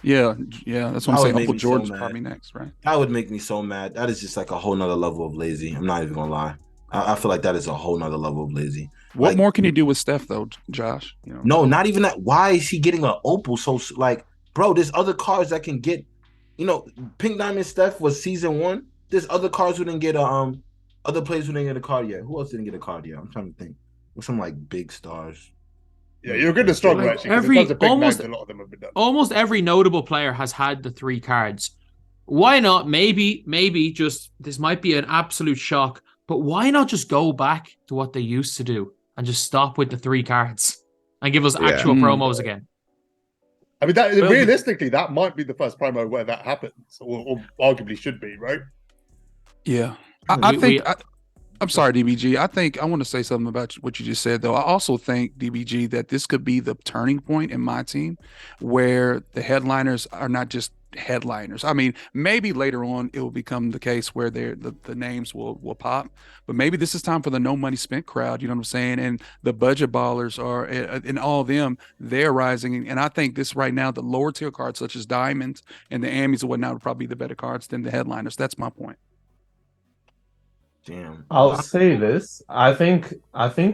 Yeah, that's what I'm That would saying. make Uncle me so Jordan's mad. probably next, right? That would make me so mad. That is just like a whole nother level of lazy. I'm not even gonna lie. I feel like that is a whole nother level of lazy. What Like- more can you do with Steph though, Josh? You know, No, not even that. Why is he getting an opal? So like, bro, there's other cards that can get. You know, Pink Diamond Steph was season 1. There's other cards who didn't get other players who didn't get a card yet. Who else didn't get a card yet? I'm trying to think. With some like big stars. Yeah, you're going to struggle Like, actually. 'Cause in terms of big almost- names, a lot of them have been done. Almost every notable player has had the 3 cards. Why not? Maybe just this might be an absolute shock, but why not just go back to what they used to do and just stop with the 3 cards and give us Yeah. actual Mm. promos again? I mean, Well, realistically, that might be the first promo where that happens, or arguably should be, right? yeah. I We- think. we- I'm sorry, DBG. I want to say something about what you just said, though. I also think, DBG, that this could be the turning point in my team where the headliners are not just headliners. I mean, maybe later on it will become the case where the names will pop, but maybe this is time for the no money spent crowd. You know what I'm saying? And the budget ballers are, and all of them, they're rising. And I think this right now, the lower tier cards such as Diamonds and the Amis and whatnot would probably be the better cards than the headliners. That's my point. Damn. I'll say this. I think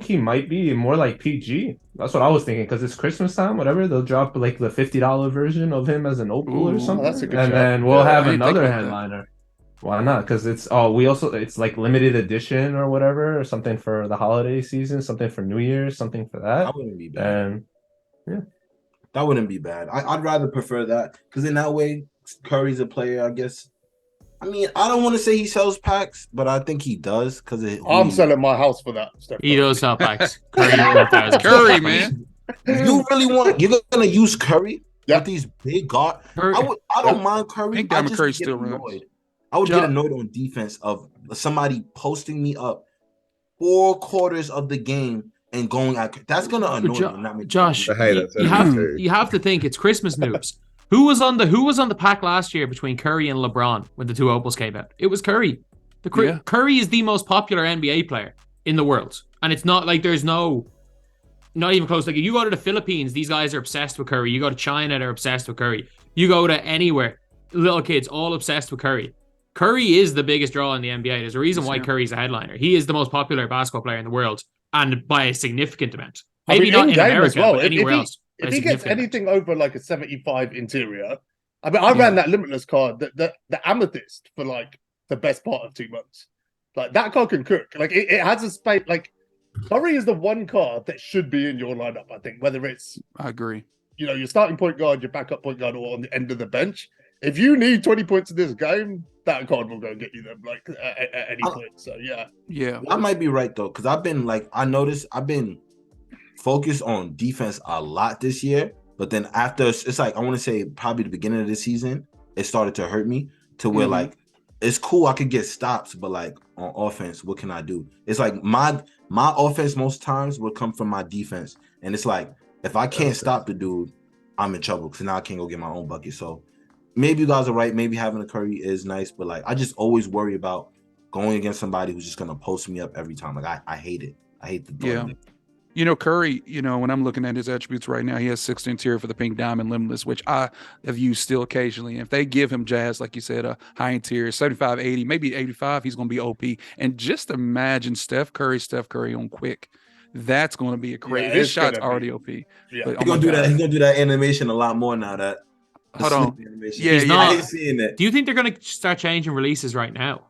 he might be more like PG. That's what I was thinking because it's Christmas time. Whatever, they'll drop like the $50 version of him as an opal Ooh, or something, that's a good and shout. then we'll Yeah, have I didn't think another about that. headliner. Why not? Because it's like limited edition or whatever, or something for the holiday season, something for New Year's, something for that. That wouldn't be bad. And yeah, that wouldn't be bad. I'd rather prefer that because in that way, Curry's a player. I guess. I mean, I don't want to say he sells packs, but I think he does because I'm selling my house for that. Steph He Curry. does sell packs. Curry, Curry, man. You really want? You're gonna use Curry Yep. with these big guard? Curry. I don't mind Curry. Pink I Diamond just Curry get still annoyed. runs. I would Ja- get annoyed on defense of somebody posting me up 4 quarters of the game and going at. That's gonna annoy me. and not make me Josh, happy. Hey, that's you have to think it's Christmas news. Who was on the pack last year between Curry and LeBron when the two opals came out? It was Curry. Yeah. Curry is the most popular NBA player in the world, and it's not like there's not even close. Like if you go to the Philippines, these guys are obsessed with Curry. You go to China, they're obsessed with Curry. You go to anywhere, little kids all obsessed with Curry. Curry is the biggest draw in the NBA. There's a reason why Curry's a headliner. He is the most popular basketball player in the world, and by a significant amount. Maybe not in America, as well. but anywhere else. If he gets anything over like a 75 interior, I mean, I ran that Limitless card, the Amethyst, for like the best part of 2 months. Like that card can cook. Like it has a space. Like Curry is the one card that should be in your lineup. I think whether it's I agree. Your starting point guard, your backup point guard, or on the end of the bench. If you need 20 points in this game, that card will go and get you them like at any point. So yeah. I might be right though, because I've been focused on defense a lot this year, but then after it's like I want to say probably the beginning of the season, it started to hurt me to where like it's cool I could get stops, but like on offense, what can I do? It's like my offense most times would come from my defense, and it's like if I can't stop the dude, I'm in trouble because now I can't go get my own bucket. So maybe you guys are right. Maybe having a Curry is nice, but like I just always worry about going against somebody who's just gonna post me up every time. Like I hate it. I hate the Yeah. Curry, when I'm looking at his attributes right now, he has 6 interior for the Pink Diamond Limitless, which I have used still occasionally. And if they give him Jazz, like you said, a high interior, 75, 80, maybe 85, he's going to be OP. And just imagine Steph Curry on quick. That's going to be a crazy. His shot's already OP. Yeah. He's gonna do that. He's gonna do that animation a lot more now. That Hold on. animation. Yeah, I hate seeing it. Do you think they're going to start changing releases right now?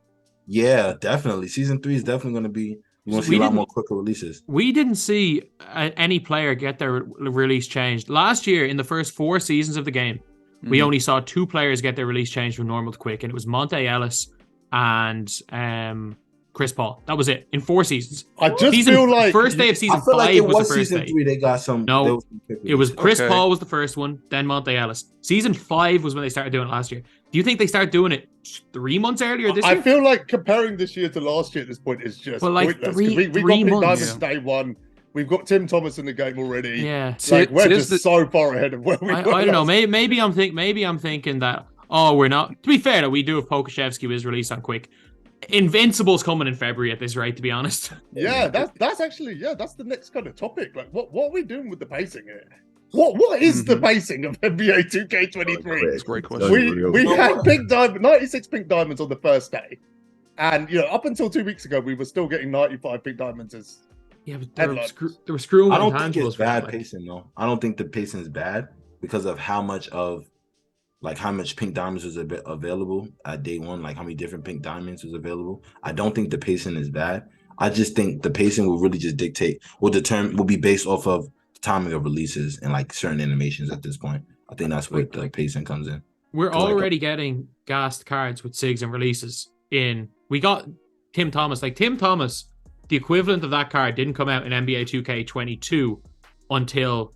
Yeah, definitely. Season 3 is definitely gonna be. We're going to see a lot more quicker releases. We didn't see any player get their release changed. Last year, in the first 4 seasons of the game, we only saw 2 players get their release changed from normal to quick, and it was Monte Ellis and Chris Paul. That was it in 4 seasons. I just feel like first day of season 5 like it was the first season day. 3 they got some. No, it was Chris Okay. Paul was the first one, then Monte Ellis. Season 5 was when they started doing it last year. Do you think they started doing it 3 months earlier this year? I feel like comparing this year to last year at this point is just pointless. three We got Pink months. Diamond day 1. We've got Tim Thomas in the game already. Yeah. Like we're just so far ahead of where we were. I don't know. Maybe I'm thinking that. Oh, we're not. To be fair, though, we do have Pokashevsky was released on quick. Invincible's coming in February at this rate, to be honest. Yeah, that's actually that's the next kind of topic. Like, what are we doing with the pacing here? What is the pacing of NBA 2K23? That's a great question. We had 96 pink diamonds on the first day, and up until 2 weeks ago, we were still getting 95 pink diamonds as. Yeah, but they were screwing. I don't think it's bad pacing though. I don't think the pacing is bad because of how much pink diamonds was available at day 1, like how many different pink diamonds was available. I don't think the pacing is bad. I just think the pacing will really just will be based off of the timing of releases and like certain animations at this point. I think that's where the pacing comes in. We're already getting gassed cards with SIGs and releases in. We got Tim Thomas. Like Tim Thomas, the equivalent of that card didn't come out in NBA 2K22 until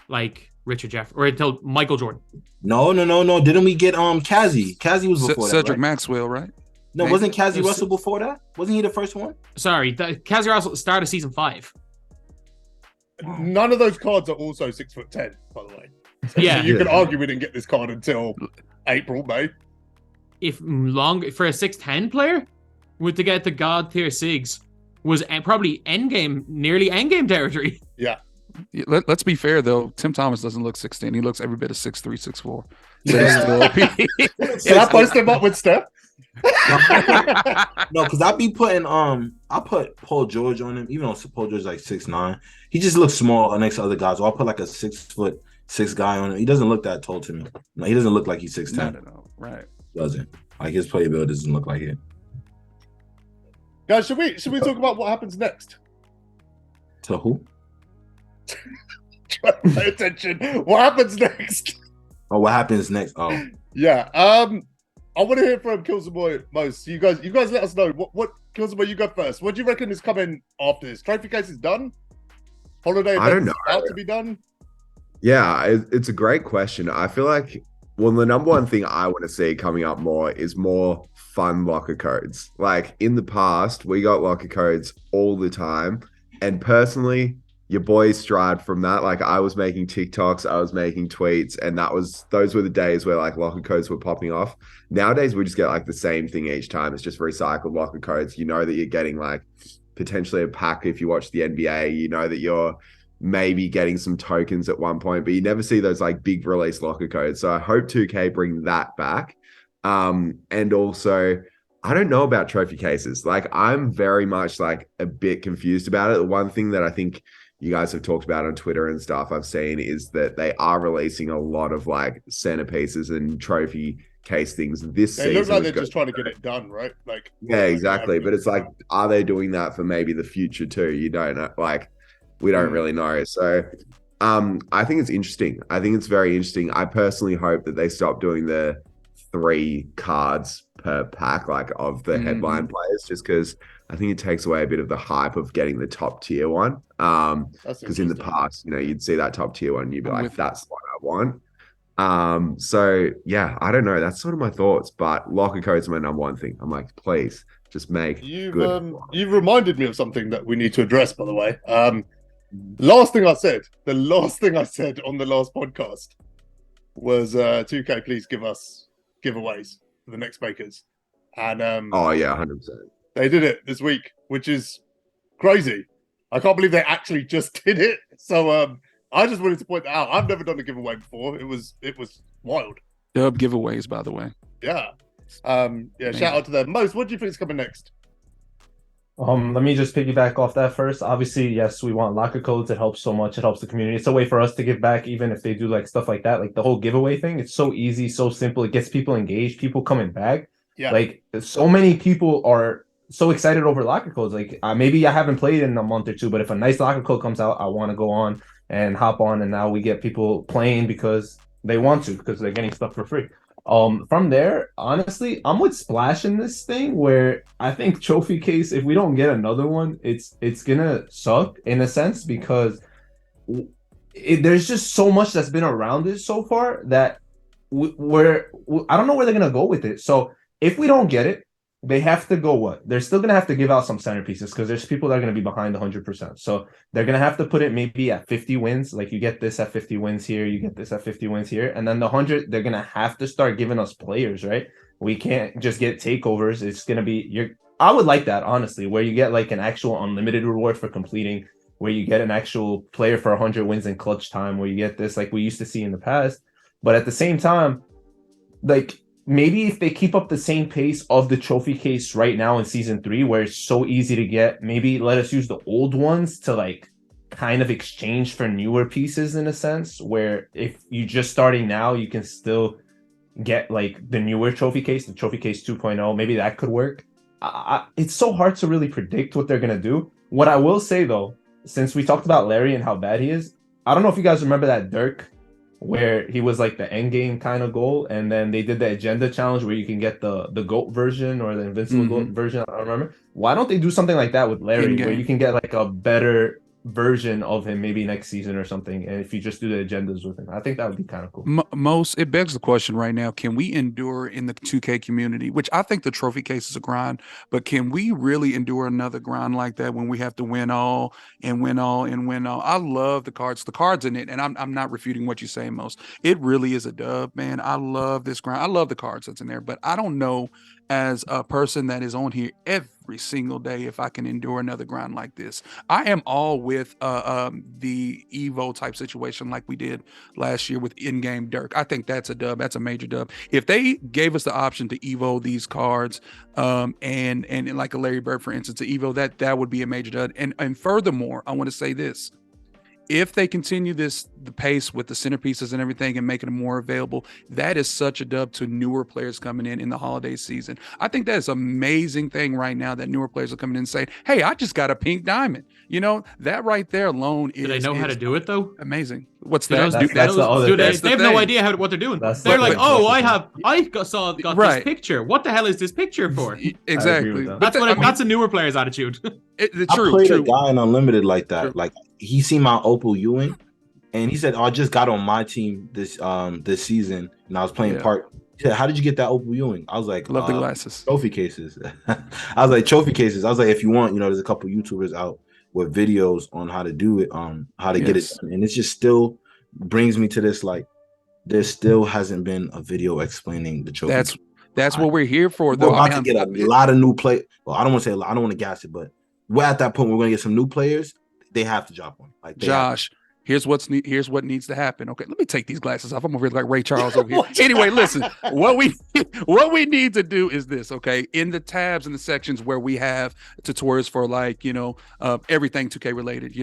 like Richard Jeff or until Michael Jordan. No. Didn't we get Kazi? Kazi was before that, Cedric right? Maxwell, right? No, wasn't Kazi Russell before that? Wasn't he the first one? Sorry, Kazi Russell at the start of season 5. None of those cards are also 6'10", by the way. So Yeah, you could argue we didn't get this card until April, May. If long for a 6'10" player, to get the God tier SIGs was probably nearly endgame territory. Yeah. Let's be fair though. Tim Thomas doesn't look 16. He looks every bit of 6'3", 6'4". So I post him up with Steph. No, because I be putting I put Paul George on him, even though Paul George is like 6'9". He just looks small next to other guys. So I'll put like a 6'6" guy on him. He doesn't look that tall to me. No, he doesn't look like he's 6'10". No. Right. Doesn't. Like his playability doesn't look like it. Guys, should we talk about what happens next? To who? Try to pay attention. What happens next? Oh, what happens next? Oh, Yeah. I want to hear from Killzamoi most. You guys let us know. What Killzamoi, you go first. What do you reckon is coming after this? Trophy case is done? Holiday I don't events about to be done? Yeah, it's a great question. I feel like, well, the number one thing I want to see coming up more is more fun locker codes. Like in the past, we got locker codes all the time. And personally, your boy strayed from that. Like I was making TikToks, I was making tweets, and those were the days where like locker codes were popping off. Nowadays, we just get like the same thing each time. It's just recycled locker codes. You know that you're getting like potentially a pack if you watch the NBA. You know that you're maybe getting some tokens at one point, but you never see those like big release locker codes. So I hope 2K bring that back. And also, I don't know about trophy cases. Like I'm very much like a bit confused about it. The one thing that I think you guys have talked about on Twitter and stuff I've seen is that they are releasing a lot of like centerpieces and trophy case things this season. They look like they're just trying to get it done, right? Like yeah, exactly. But it's like, are they doing that for maybe the future too? You don't know. Like we don't really know. So I think it's interesting. I think it's very interesting. I personally hope that they stop doing the 3 cards per pack, like of the headline players, just because I think it takes away a bit of the hype of getting the top tier one. Because in the past, you know, you'd see that top tier one and you'd be like, that's what I want. So yeah, I don't know. That's sort of my thoughts, but locker codes are my number one thing. I'm like, please just make good. You've reminded me of something that we need to address, by the way. The last thing I said on the last podcast was 2K, please give us giveaways for the next makers. And oh yeah, 100%. They did it this week, which is crazy. I can't believe they actually just did it. So I just wanted to point that out. I've never done a giveaway before. It was wild. Dub giveaways, by the way. Yeah. Shout out to them. Most, what do you think is coming next? Let me just piggyback off that first. Obviously, yes, we want locker codes. It helps so much. It helps the community. It's a way for us to give back, even if they do like stuff like that. Like the whole giveaway thing, it's so easy, so simple. It gets people engaged, people coming back. Yeah. Like so many people are so excited over locker codes. Like maybe I haven't played in a month or two, but if a nice locker code comes out, I want to go on and hop on. And now we get people playing because they want to, because they're getting stuff for free. From there, honestly, I'm with Splash in this thing where I think trophy case, if we don't get another one, it's gonna suck in a sense, because there's just so much that's been around it so far that I don't know where they're gonna go with it. So if we don't get it, they have to go what? They're still going to have to give out some centerpieces, because there's people that are going to be behind 100%. So they're going to have to put it maybe at 50 wins. Like you get this at 50 wins here, you get this at 50 wins here. And then the 100, they're going to have to start giving us players, right? We can't just get takeovers. It's going to be I would like that, honestly, where you get like an actual unlimited reward for completing, where you get an actual player for 100 wins in clutch time, where you get this like we used to see in the past. But at the same time, like, maybe if they keep up the same pace of the trophy case right now in season 3, where it's so easy to get, maybe let us use the old ones to like kind of exchange for newer pieces in a sense, where if you're just starting now, you can still get like the newer trophy case, the trophy case 2.0. Maybe that could work. It's so hard to really predict what they're going to do. What I will say though, since we talked about Larry and how bad he is, I don't know if you guys remember that Dirk where he was like the end game kind of goal, and then they did the agenda challenge where you can get the GOAT version or the invincible GOAT version. I don't remember. Why don't they do something like that with Larry, where you can get like a better version of him maybe next season or something, and if you just do the agendas with him? I think that would be kind of cool. Most, it begs the question right now, can we endure in the 2K community, which I think the trophy case is a grind, but can we really endure another grind like that when we have to win all and win all and win all? I love the cards in it, and I'm not refuting what you say, Most. It really is a dub, man. I love this grind. I love the cards that's in there, but I don't know, as a person that is on here every single day, if I can endure another grind like this. I am all with the Evo type situation like we did last year with in-game Dirk. I think that's a dub. That's a major dub. If they gave us the option to Evo these cards, and like a Larry Bird, for instance, to Evo, that would be a major dub. And furthermore, I want to say this. if they continue the pace with the centerpieces and everything and making them more available, that is such a dub to newer players coming in the holiday season. I think that's an amazing thing right now that newer players are coming in and saying, hey, I just got a pink diamond. You know, that right there alone is. Do they know how to do it though? Amazing. What's Do that? those- That's the other they thing. have no idea what they're doing. That's They're the like, thing. oh, That's the I got Right. this picture. What the hell is this picture for? Exactly. that. That's a newer player's attitude. I played a guy in Unlimited like that. True. Like he seen my Opal Ewing, and he said, "Oh, I just got on my team this season, and I was playing park." He said, "How did you get that Opal Ewing?" I was like, Love the glasses. Trophy cases." I was like, "Trophy cases." I was like, "If you want, there's a couple YouTubers out with videos on how to do it, how to get it done." And it's just still brings me to this, like, there still hasn't been a video explaining the trophy. That's what we're here for, though. We're about to get a lot of new play. Well, I don't want to gas it, but we're at that point. We're going to get some new players. They have to drop one. Like Josh, here's what needs to happen. Okay, let me take these glasses off. I'm over here like Ray Charles over here. Anyway, listen. What we need to do is this. Okay, in the tabs in the sections where we have tutorials for everything 2K related.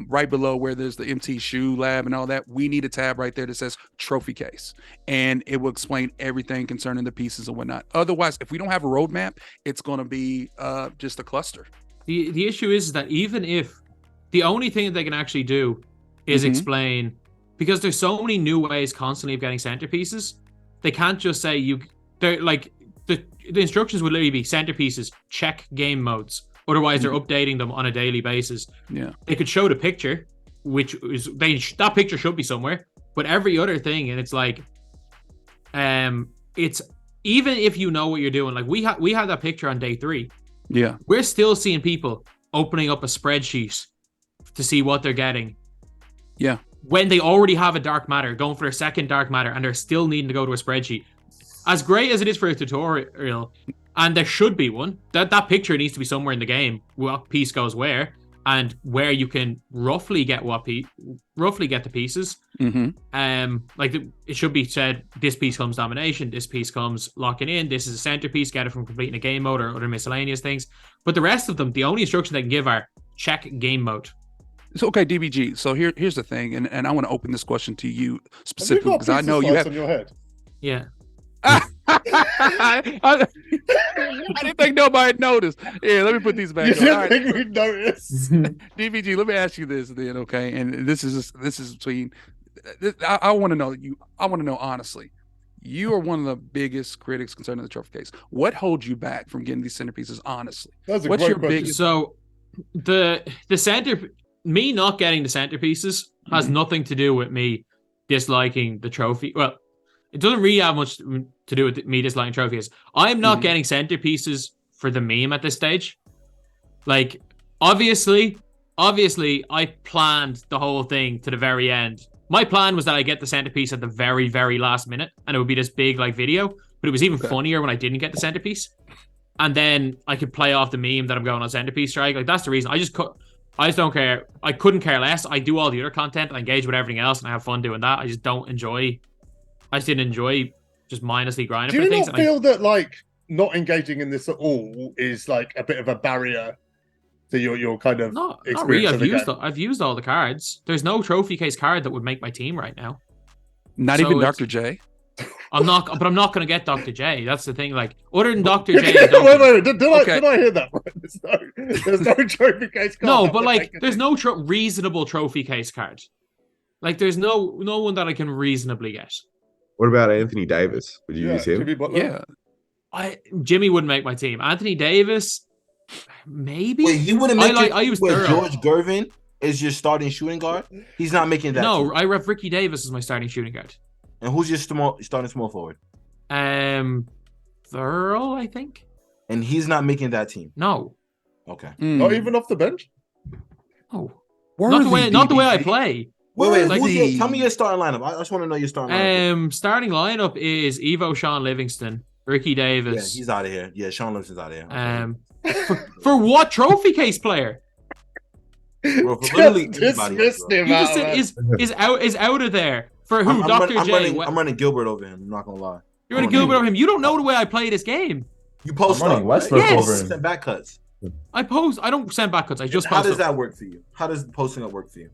Right below where there's the MT shoe lab and all that, we need a tab right there that says trophy case, and it will explain everything concerning the pieces and whatnot. Otherwise, if we don't have a roadmap, it's going to be just a cluster. The issue is that even if the only thing that they can actually do is explain, because there's so many new ways constantly of getting centerpieces, they can't just say they're like the instructions would literally be centerpieces, check game modes. Otherwise, they're updating them on a daily basis. Yeah, they could show the picture, which is that picture should be somewhere. But every other thing, and it's like, it's even if you know what you're doing. Like we had that picture on day 3. Yeah, we're still seeing people opening up a spreadsheet to see what they're getting. Yeah, when they already have a dark matter, going for a second dark matter, and they're still needing to go to a spreadsheet. As great as it is for a tutorial. And there should be one. That picture needs to be somewhere in the game. What piece goes where, and where you can roughly get the pieces. It should be said, this piece comes domination, this piece comes locking in, this is a centerpiece, get it from completing a game mode or other miscellaneous things. But the rest of them, the only instruction they can give are check game mode. So okay, DBG. So here's the thing, and I want to open this question to you specifically because I know you have on your head. Yeah. I didn't think nobody noticed. Yeah, let me put these back. You didn't think we'd notice? DBG, let me ask you this then, okay? And this is between. I want to know you. I want to know honestly. You are one of the biggest critics concerning the trophy case. What holds you back from getting these centerpieces? Honestly, that's a what's great your question. biggest? So the me not getting the centerpieces has nothing to do with me disliking the trophy. Well, it doesn't really have much to do with me disliking trophies. I'm not getting centerpieces for the meme at this stage. Like, obviously, I planned the whole thing to the very end. My plan was that I get the centerpiece at the very, very last minute, and it would be this big video. But it was even funnier when I didn't get the centerpiece, and then I could play off the meme that I'm going on centerpiece strike. Like, that's the reason. I just don't care. I couldn't care less. I do all the other content. I engage with everything else, and I have fun doing that. I just didn't enjoy just mindlessly grinding for things. Do you not feel that, like, not engaging in this at all is, like, a bit of a barrier to your kind of experience? Not really. I've used all the cards. There's no trophy case card that would make my team right now. Not even Dr. J? I'm not going to get Dr. J. That's the thing. Like, other than Dr. J. Wait. Did I hear that? There's no trophy case card. No, but, like, there's no reasonable trophy case card. Like, there's no one that I can reasonably get. What about Anthony Davis? Would you use him? Yeah. Jimmy wouldn't make my team. Anthony Davis, maybe. Wait, he wouldn't make it. I use George Gervin is your starting shooting guard. He's not making that. No, team. I rep Ricky Davis as my starting shooting guard. And who's your starting small forward? Thurl, I think. And he's not making that team. No. Okay. Not even off the bench. Oh, not the way I play. Wait. Tell me your starting lineup. I just want to know your starting lineup. Starting lineup is Evo, Sean Livingston, Ricky Davis. Yeah, he's out of here. Yeah, Sean Livingston's out of here. For what trophy case player? Bro, for literally anybody else, bro. You just said is out of there. For who? Dr. J. I'm running Gilbert over him. I'm not gonna lie. You're running Gilbert over him. You don't know the way I play this game. You post running Westbrook over him. Send back cuts. I don't send back cuts. I just How does that work for you? How does posting up work for you?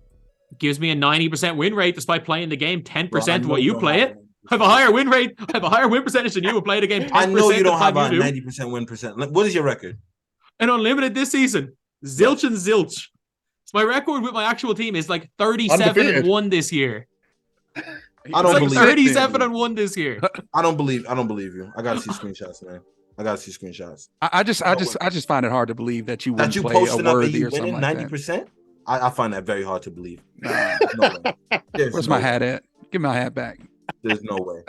gives me a 90% win rate despite playing the game 10% Bro, I know what you don't play have it. a I have a higher win rate. I have a higher win percentage than you who play the game 10% I know you the don't have time a you do. 90% win percent. What is your record? And unlimited this season, zilch and zilch. So my record with my actual team is like 37-1 this year. I don't It's like 37-1 this year. I don't believe you. I gotta see screenshots, man. I gotta see screenshots. I just find it hard to believe that you That wouldn't you play a posting up and worthy you or something winning like 90%. I find that very hard to believe. that. No way. Where's my hat at? Give my hat back. There's no way.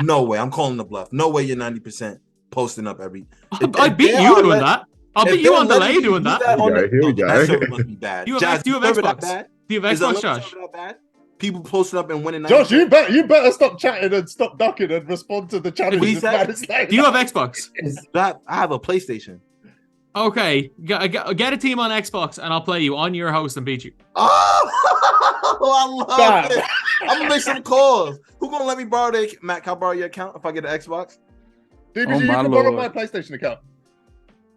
No way. I'm calling the bluff. No way you're 90% posting up every. I beat you doing that. I'll beat you on delay doing that. Here we go. That server must be bad. Do you have Xbox? Do you have Is the Xbox, limit Josh? server that bad? People posting up and winning. Josh, 90%? you better stop chatting and stop ducking and respond to the challenge. What he said? Do you have Xbox? I have a PlayStation. Okay, get a team on Xbox and I'll play you on your host and beat you. Oh, I love it. I'm gonna make some calls. Who gonna let me borrow Matt? Can I borrow your account if I get an Xbox? DBG, you can borrow my PlayStation account.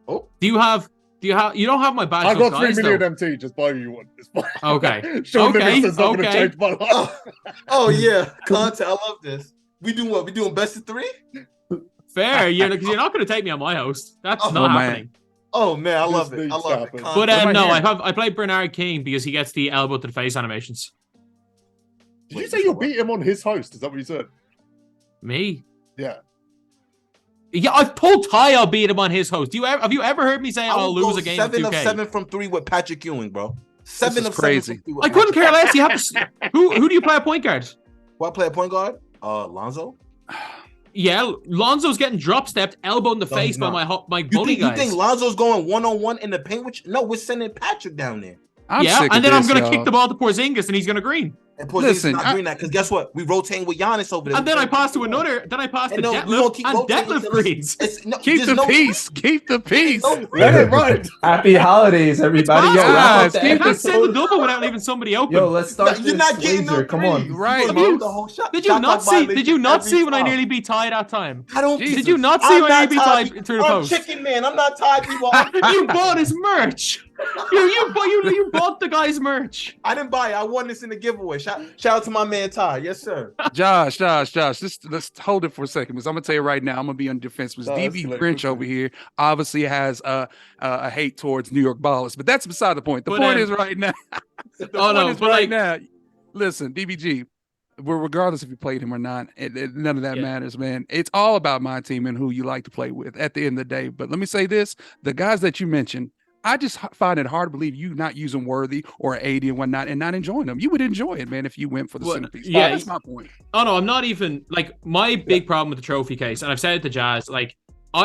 Oh, you don't have my badge. I got 3 guys, million though. MT. Just buy you one. It's fine. Okay. Sean Okay, Livingston's not gonna okay. change my life. Oh yeah, content. I love this. We doing what? We doing best of 3? Fair, because you're not going to take me on my host. That's Oh, not man. happening. Oh man, I love This it. I needs love to it. happen. Content. But no, here? I play Bernard King because he gets the elbow to the face animations. Did you say you'll beat him on his host? Is that what you said? Me? Yeah. Yeah, I've told Ty I'll beat him on his host. Have you ever heard me say I'll will lose go a game 7 in of 2K? 7 from 3 with Patrick Ewing, bro. 7 is of crazy. 7 from 3 with I couldn't Patrick. care less. You have to. Who do you play at point guard? Who I play a point guard? Lonzo. Yeah, Lonzo's getting drop stepped, elbow in the No, face he's by not. my You bully think, you guys. think Lonzo's going 1-on-1 in the paint? No, we're sending Patrick down there. I'm yeah, sick and of then I'm this, gonna y'all. kick the ball to Porzingis and he's gonna green. And Porzingis Listen, is not doing that because guess what? We rotating with Giannis over there. And then I pass to another. Then I pass to And no, we Detlef, gonna keep and rotating Detlef until it's- greens. Keep there's the no- peace. Keep the peace. no- Let it ride. Happy holidays, everybody. Yo, possible. wrap up Guys, the You can't send the episode. double without leaving somebody open. Yo, let's start You're this not getting no wager. Come on. threes. Right, You're Mo. gonna do the whole shot. Did you Shot not clock see? violation Did you not every see when I time. nearly beat Ty that time? I don't. Did you not see I'm when I not beat tied. Ty through the I'm post? chicken man. I'm not tied people. You bought his merch. You bought the guy's merch. I didn't buy it. I won this in the giveaway. Shout out to my man Ty. Yes, sir. Josh, let's hold it for a second because I'm gonna tell you right now, I'm gonna be on defense. Because No, DB that's Grinch over here obviously has a hate towards New York ballers, but that's beside the point. The But, point is right now. the Oh, no, point is but, right like- now. Listen, DBG. Well, regardless if you played him or not, none of that Yeah. matters, man. It's all about my team and who you like to play with at the end of the day. But let me say this: the guys that you mentioned, I just find it hard to believe you not using Worthy or 80 and whatnot and not enjoying them. You would enjoy it, man, if you went for the Well, centerpiece. yeah, That's my point. Oh no, I'm not even like my big problem with the trophy case, and I've said it to Jazz. Like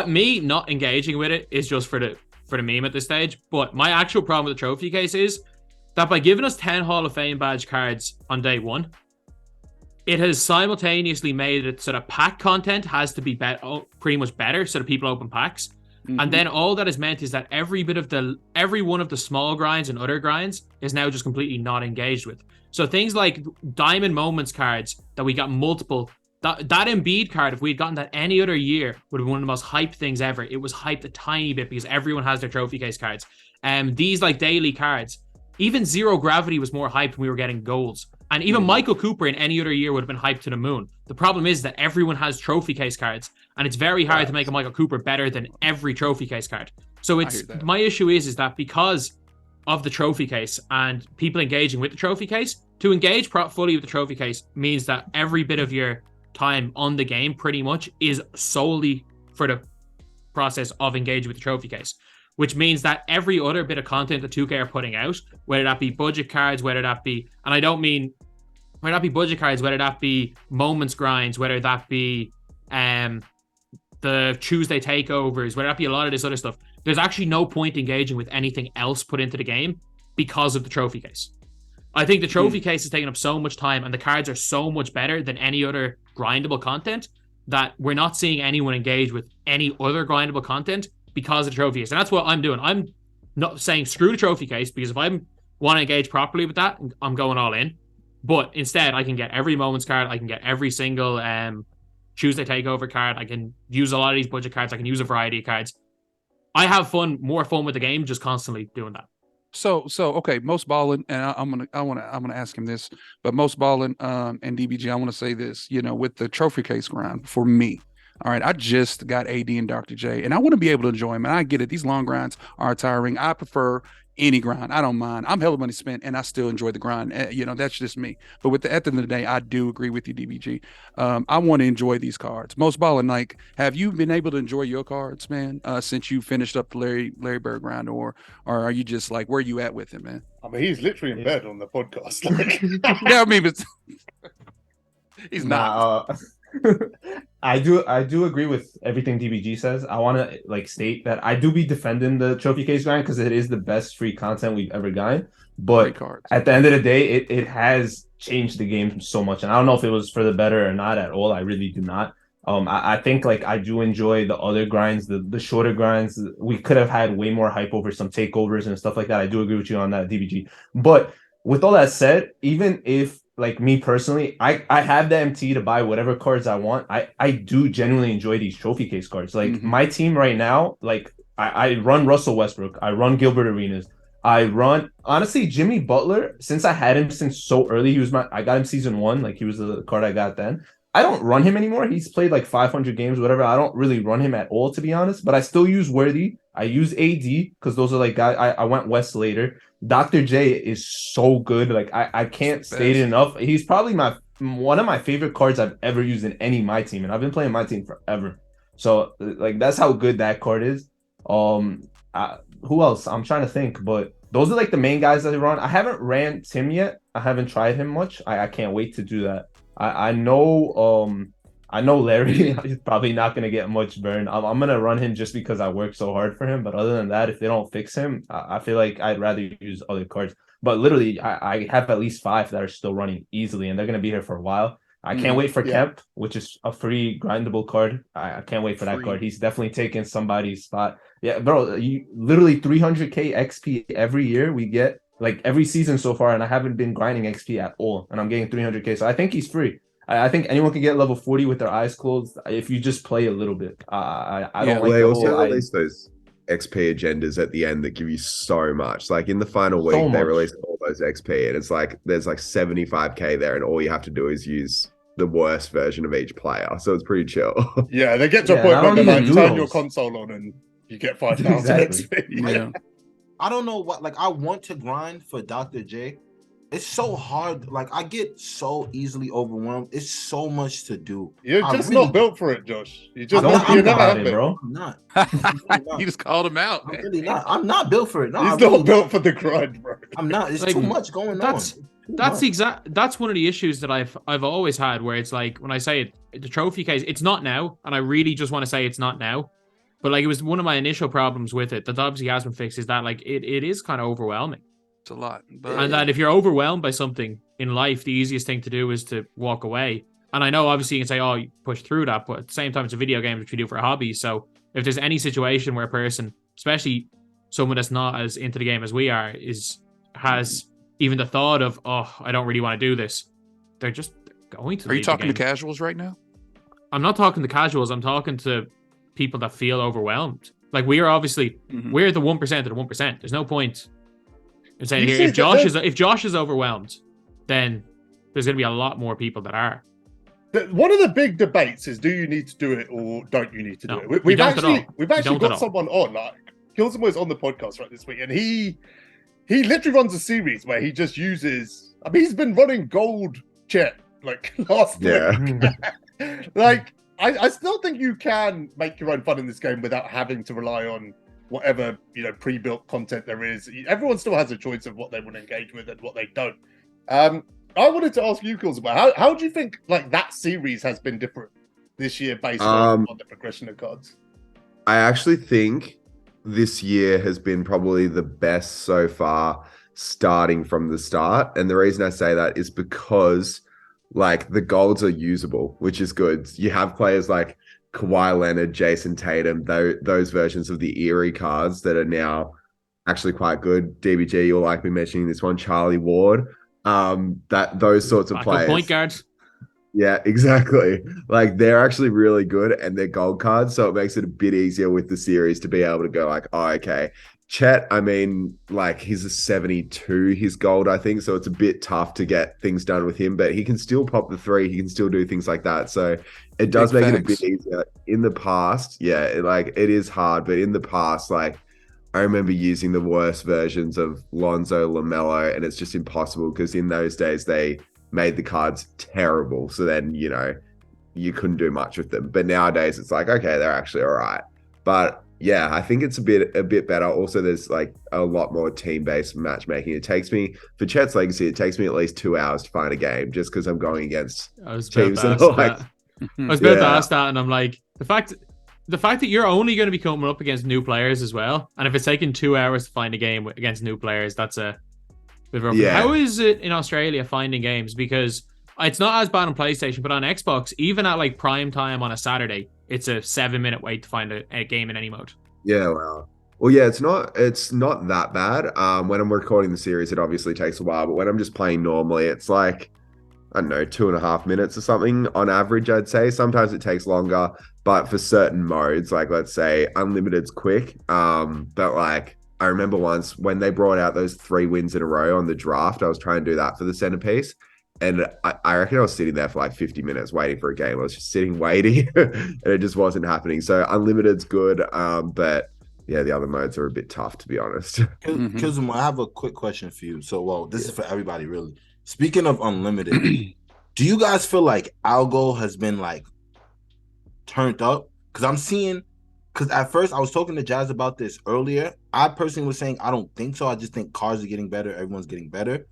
me not engaging with it is just for the meme at this stage. But my actual problem with the trophy case is that by giving us 10 Hall of Fame badge cards on day one, it has simultaneously made it so that pack content has to be pretty much better, so that people open packs. And then all that has meant is that every one of the small grinds and other grinds is now just completely not engaged with. So things like Diamond Moments cards that we got multiple, that Embiid card, if we had gotten that any other year, would have been one of the most hyped things ever. It was hyped a tiny bit because everyone has their trophy case cards. These like daily cards, even Zero Gravity was more hyped when we were getting golds. And even Michael Cooper in any other year would have been hyped to the moon. The problem is that everyone has trophy case cards, and it's very hard to make a Michael Cooper better than every trophy case card. So my issue is that because of the trophy case and people engaging with the trophy case, to engage fully with the trophy case means that every bit of your time on the game pretty much is solely for the process of engaging with the trophy case. Which means that every other bit of content that 2K are putting out, whether that be budget cards, whether that be, and I don't mean, whether that be budget cards, whether that be moments grinds, whether that be the Tuesday takeovers, whether that be a lot of this other stuff, there's actually no point engaging with anything else put into the game because of the trophy case. I think the trophy case is taking up so much time and the cards are so much better than any other grindable content that we're not seeing anyone engage with any other grindable content because of the trophy case. And that's what I'm doing. I'm not saying screw the trophy case, because if I want to engage properly with that, I'm going all in. But instead, I can get every moments card. I can get every single Tuesday takeover card. I can use a lot of these budget cards. I can use a variety of cards. I have more fun with the game, just constantly doing that. So okay, Mosballin, and I want to ask him this, but Mosballin and DBG, I want to say this, with the trophy case grind for me. All right, I just got AD and Dr. J, and I want to be able to enjoy them. And I get it; these long grinds are tiring. I prefer any grind. I don't mind. I'm hella money spent, and I still enjoy the grind. That's just me. But at the end of the day, I do agree with you, DBG. I want to enjoy these cards. Mosballin, like, have you been able to enjoy your cards, man, since you finished up the Larry Bird grind, or are you just like, where you at with it, man? I mean, he's literally in bed on the podcast. Like, Yeah, I mean, but he's not. I do agree with everything DBG says. I want to state that I do be defending the trophy case grind because it is the best free content we've ever gotten. But at the end of the day, it has changed the game so much, and I don't know if it was for the better or not at all. I really do not. I think I do enjoy the other grinds, the shorter grinds. We could have had way more hype over some takeovers and stuff like that. I do agree with you on that, DBG. But with all that said, even if me personally, I have the MT to buy whatever cards I want. I do genuinely enjoy these trophy case cards. My team right now, I run Russell Westbrook, I run Gilbert Arenas, I run honestly Jimmy Butler. Since I had him since so early, I got him season 1, he was the card I got then. I don't run him anymore. He's played 500 games, whatever. I don't really run him at all, to be honest. But I still use Worthy. I use AD because those are guys. I went West later. Dr. J is so good. I can't state it enough. He's probably one of my favorite cards I've ever used in any MyTeam, and I've been playing MyTeam forever. So that's how good that card is. Who else? I'm trying to think, but those are the main guys that I run. I haven't ran Tim yet. I haven't tried him much. I can't wait to do that. I know Larry is probably not gonna get much burn. I'm gonna run him just because I work so hard for him. But other than that, if they don't fix him, I feel like I'd rather use other cards. But literally, I have at least 5 that are still running easily, and they're gonna be here for a while. I can't wait for Kemp, which is a free grindable card. I can't wait for that card. He's definitely taking somebody's spot. Yeah, bro, you literally 300k XP every year we get. Every season so far, and I haven't been grinding XP at all, and I'm getting 300k. So I think he's free. I think anyone can get level 40 with their eyes closed if you just play a little bit. I don't like they the also whole release those XP agendas at the end that give you so much. In the final week, they release all those XP, and it's there's 75k there, and all you have to do is use the worst version of each player. So it's pretty chill. Yeah, they get to a point where they turn your console on and you get 5,000 XP. Yeah. I don't know what I want to grind for Dr. J. It's so hard. I get so easily overwhelmed. It's so much to do. You're just not built for it, Josh. You just don't think about it, bro. I'm not. You just called him out. I'm really not. I'm not built for it. No, he's not built for the grind, bro. I'm not. It's too much going on. That's one of the issues that I've always had, where it's when I say it, the trophy case, it's not now, and I really just want to say it's not now. But it was one of my initial problems with it that obviously has been fixed, is that it is kind of overwhelming. It's a lot. And that if you're overwhelmed by something in life, the easiest thing to do is to walk away. And I know obviously you can say, oh, you push through that, but at the same time, it's a video game, which we do for a hobby. So if there's any situation where a person, especially someone that's not as into the game as we are, has even the thought of, oh, I don't really want to do this, they're just going to. Are you talking to casuals right now? I'm not talking to casuals. I'm talking to people that feel overwhelmed. We are obviously we're the 1% of the 1%. There's no point in saying here, if Josh is overwhelmed, then there's going to be a lot more people that are. One of the big debates is, do you need to do it or don't you need to do it? We've actually got someone on, Killzamoi's on the podcast right this week, and he literally runs a series where he just uses. I mean, he's been running gold chat last week. I still think you can make your own fun in this game without having to rely on whatever pre-built content there is. Everyone still has a choice of what they want to engage with and what they don't. I wanted to ask you, Killzamoi, how do you think that series has been different this year based on the progression of cards? I actually think this year has been probably the best so far, starting from the start. And the reason I say that is because the golds are usable, which is good. You have players like Kawhi Leonard, Jason Tatum, those versions of the Eerie cards that are now actually quite good. DBG, you'll like me mentioning this one, Charlie Ward. Those sorts of players. Point guards. Yeah, exactly. They're actually really good, and they're gold cards, so it makes it a bit easier with the series to be able to go oh, okay, Chet, I mean, like he's a 72, his gold, I think. So it's a bit tough to get things done with him, but he can still pop the three. He can still do things like that. So it does Big make it a facts. bit easier. In the past, yeah, it is hard, but in the past, like I remember using the worst versions of Lonzo, LaMelo, and it's just impossible because in those days they made the cards terrible. So then, you couldn't do much with them. But nowadays it's like, okay, they're actually all right. But yeah, I think it's a bit better. Also, there's like a lot more team-based matchmaking. It takes me, for Chet's Legacy, it takes me at least 2 hours to find a game just because I'm going against I was about teams to that ask are like, that. I was about to ask that, and I'm like, the fact that you're only going to be coming up against new players as well, and if it's taking 2 hours to find a game against new players, that's a bit rough. Yeah. How is it in Australia finding games? Because it's not as bad on PlayStation, but on Xbox, even at like prime time on a Saturday, it's a 7-minute wait to find a game in any mode. Yeah, well, yeah, it's not that bad. When I'm recording the series, it obviously takes a while, but when I'm just playing normally, it's like, I don't know, 2.5 minutes or something on average, I'd say. Sometimes it takes longer, but for certain modes, like let's say Unlimited's quick. But like I remember once when they brought out those 3 wins in a row on the draft, I was trying to do that for the centerpiece. And I reckon I was sitting there for like 50 minutes waiting for a game. I was just sitting waiting and it just wasn't happening. So Unlimited's good. But yeah, the other modes are a bit tough, to be honest. Killzamoi, I have a quick question for you. So, well, this is for everybody, really. Speaking of Unlimited, do you guys feel like algo has been like turned up? Because at first I was talking to Jazz about this earlier. I personally was saying I don't think so. I just think cards are getting better. Everyone's getting better.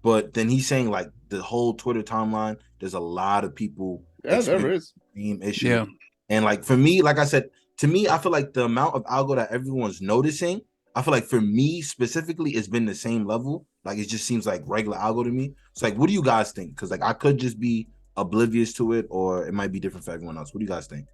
But then he's saying like the whole Twitter timeline, there's a lot of people. Yeah, there is. Same issue. Yeah. And like for me, like I said, to me, I feel like the amount of algo that everyone's noticing, I feel like for me specifically, it's been the same level. Like it just seems like regular algo to me. It's like, what do you guys think? Because like I could just be oblivious to it, or it might be different for everyone else. What do you guys think?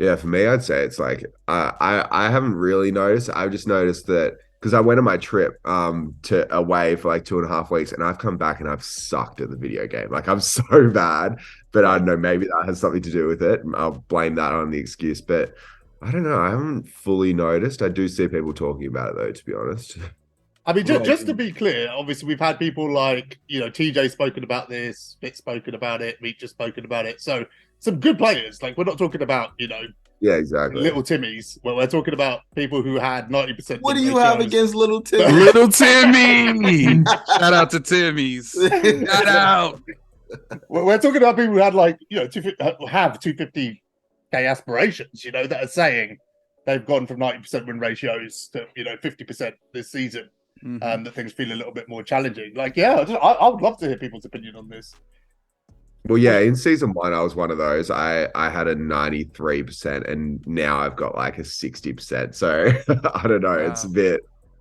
Yeah, for me, I'd say it's like I haven't really noticed. I've just noticed that because I went on my trip to away for like 2.5 weeks, and I've come back and I've sucked at the video game. Like I'm so bad, but I don't know, maybe that has something to do with it. I'll blame that on the excuse, but I don't know. I haven't fully noticed. I do see people talking about it though, to be honest. I mean, just to be clear, obviously we've had people like, TJ spoken about this, Fit spoken about it, Meat just spoken about it. So some good players. Like we're not talking about, Yeah, exactly. little Timmies. Well, we're talking about people who had 90%. What do you have against little Timmy? Little Timmy. Shout out to Timmy's. Shout out. We're talking about people who had like, have 250k aspirations, that are saying they've gone from 90% win ratios to, 50% this season. That things feel a little bit more challenging. Like, yeah, I would love to hear people's opinion on this. Well, yeah, in season 1, I was one of those. I had a 93%, and now I've got like a 60%. So I don't know. Wow. It's a bit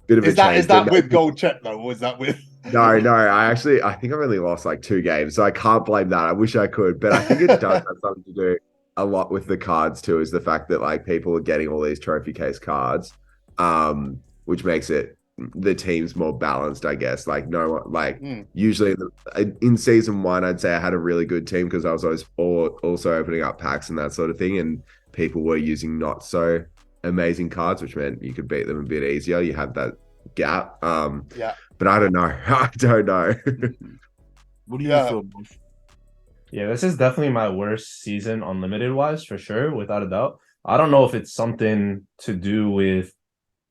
of a change. Is that with gold check though, or is that with? No. I think I've only lost like 2 games, so I can't blame that. I wish I could, but I think it does have something to do a lot with the cards too. Is the fact that like people are getting all these trophy case cards, which makes the team's more balanced, I guess. Like usually in season 1, I'd say I had a really good team because I was always also opening up packs and that sort of thing, and people were using not so amazing cards, which meant you could beat them a bit easier. You had that gap. Yeah. But I don't know. I don't know. What do you feel? Yeah, this is definitely my worst season unlimited wise, for sure, without a doubt. I don't know if it's something to do with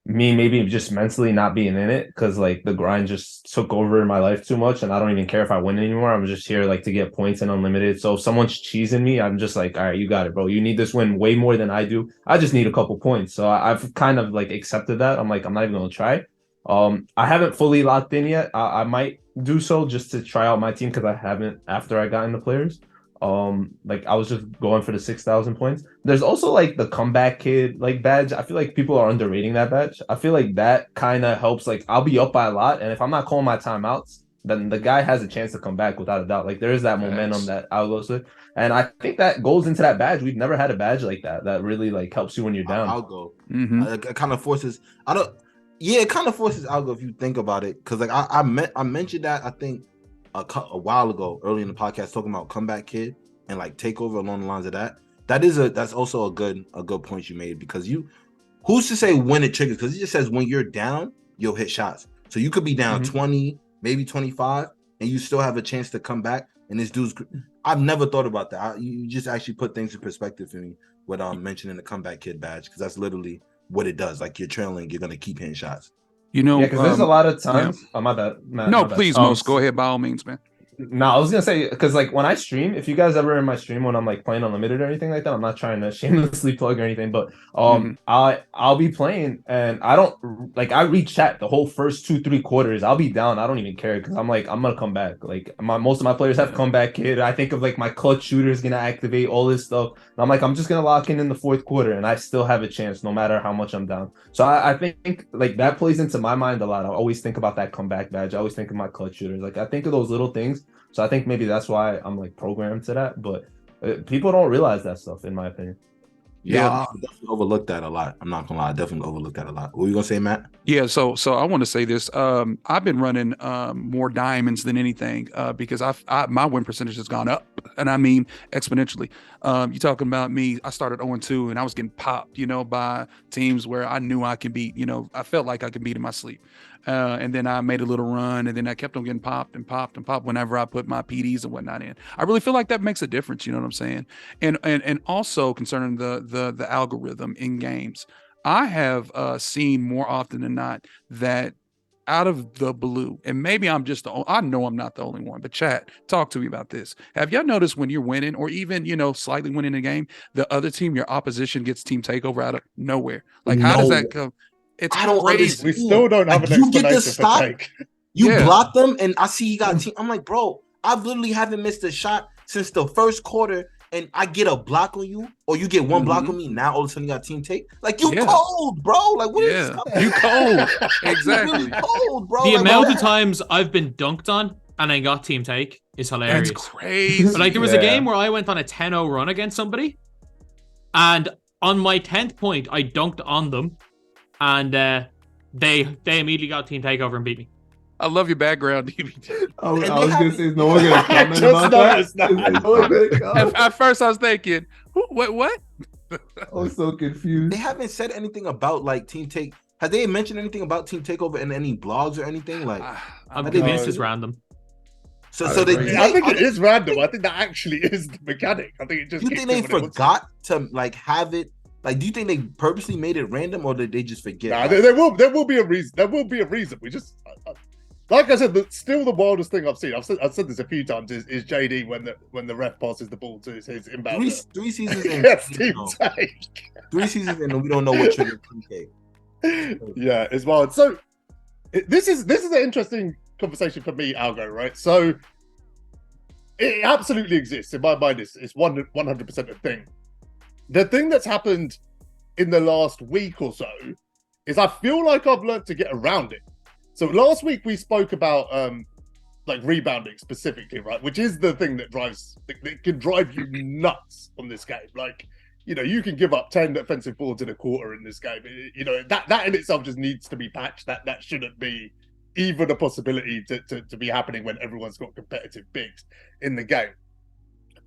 me maybe just mentally not being in it, because like the grind just took over in my life too much, and I don't even care if I win anymore. I'm just here like to get points in unlimited. So if someone's cheesing me, I'm just like, all right, you got it, bro. You need this win way more than I do. I just need a couple points. So I've kind of like accepted that. I'm like, I'm not even gonna try. I haven't fully locked in yet. I might do so just to try out my team, because I haven't after I got into players. Like I was just going for the 6,000 points. There's also like the comeback kid like badge. I feel like people are underrating that badge. I feel like that kind of helps. Like I'll be up by a lot, and if I'm not calling my timeouts, then the guy has a chance to come back without a doubt. Like there is that momentum that Algo's with, and I think that goes into that badge. We've never had a badge like that really like helps you when you're down. Algo. It kind of forces. It kind of forces Algo if you think about it, because like I mentioned that I think a while ago early in the podcast talking about comeback kid and like takeover along the lines of that. That's also a good point you made, because who's to say when it triggers? Because it just says when you're down, you'll hit shots. So you could be down 20, maybe 25, and you still have a chance to come back. And this dude's, I've never thought about that. You just actually put things in perspective for me with mentioning the comeback kid badge, because that's literally what it does. Like, you're trailing, you're gonna keep hitting shots. You know, because there's a lot of times. Oh, my bad. No, please, Mos, go ahead by all means, man. No, I was gonna say, because like when I stream, if you guys ever in my stream when I'm like playing unlimited or anything like that, I'm not trying to shamelessly plug or anything, but I'll be playing and I don't like, I read chat the whole first 2-3 quarters. I'll be down, I don't even care, because I'm like, I'm gonna come back. Like most of my players have comeback kid. I think of like my clutch shooter is gonna activate all this stuff. And I'm like, I'm just gonna lock in the fourth quarter and I still have a chance no matter how much I'm down. So I think like that plays into my mind a lot. I always think about that comeback badge. I always think of my clutch shooters. Like I think of those little things. So I think maybe that's why I'm like programmed to that, but people don't realize that stuff, in my opinion. Yeah, I definitely overlooked that a lot. I'm not gonna lie, I definitely overlooked that a lot. What were you gonna say, Matt? Yeah, so I want to say this. I've been running more diamonds than anything because my win percentage has gone up, and I mean exponentially. You talking about me? I started 0-2, and I was getting popped, by teams where I knew I could beat. I felt like I could beat in my sleep. And then I made a little run, and then I kept on getting popped and popped and popped whenever I put my PDs and whatnot in. I really feel like that makes a difference. You know what I'm saying? And also concerning the algorithm in games, I have seen more often than not that out of the blue, and maybe I'm just I know I'm not the only one, but chat, talk to me about this. Have y'all noticed when you're winning, or even slightly winning a game, the other team, your opposition, gets team takeover out of nowhere? Like, how does that come? It's I don't crazy. understand. We still don't have an You get the explanation for stop, take. you block them, and I see he got team. I'm like, bro, I've literally haven't missed a shot since the first quarter, and I get a block on you, or you get one block on me. Now all of a sudden you got team take. Like, you cold, bro. Like, what is this? You cold. Exactly. Really cold, bro. The like, amount of times I've been dunked on and I got team take is hilarious. That's crazy. But like, there was a game where I went on a 10-0 run against somebody, and on my 10th point, I dunked on them, and they immediately got team takeover and beat me. I love your background, DBG. I was gonna say, is no one gonna comment about that? At first, I was thinking, what? I was so confused. They haven't said anything about like team take. Have they mentioned anything about team takeover in any blogs or anything? Like, I'm convinced it's random. So I think it is random. I think that actually is the mechanic. I think it just. Do you think they forgot to like have it? Like, do you think they purposely made it random, or did they just forget? Nah, there will be a reason. There will be a reason. We just, like I said, still the wildest thing I've seen. I've said this a few times. Is JD when the ref passes the ball to his inbound. Three seasons in. Yes, team take. 3 seasons in, and we don't know what triggered team take. Yeah, it's wild. So this is an interesting conversation for me, Algo. Right. So it absolutely exists in my mind. It's 100% a thing. The thing that's happened in the last week or so is I feel like I've learned to get around it. So last week we spoke about like rebounding specifically, right? Which is the thing that can drive you nuts on this game. Like, you can give up 10 offensive boards in a quarter in this game. That in itself just needs to be patched. That shouldn't be even a possibility to be happening when everyone's got competitive bigs in the game.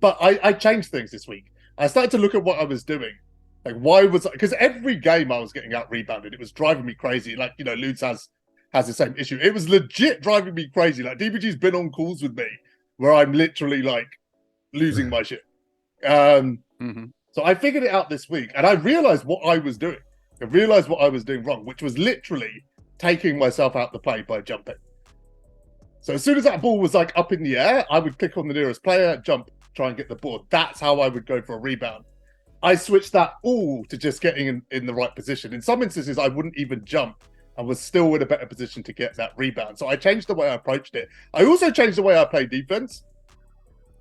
But I changed things this week. I started to look at what I was doing. Like, why was because every game I was getting out rebounded. It was driving me crazy. Like, Lutz has the same issue. It was legit driving me crazy. Like, DBG's been on calls with me where I'm literally like losing my shit. So I figured it out this week, and I realized what I was doing. I realized what I was doing wrong, which was literally taking myself out the play by jumping. So as soon as that ball was like up in the air, I would click on the nearest player, jump, try and get the board. That's how I would go for a rebound. I switched that all to just getting in the right position. In some instances, I wouldn't even jump. I was still in a better position to get that rebound. So I changed the way I approached it. I also changed the way I play defense.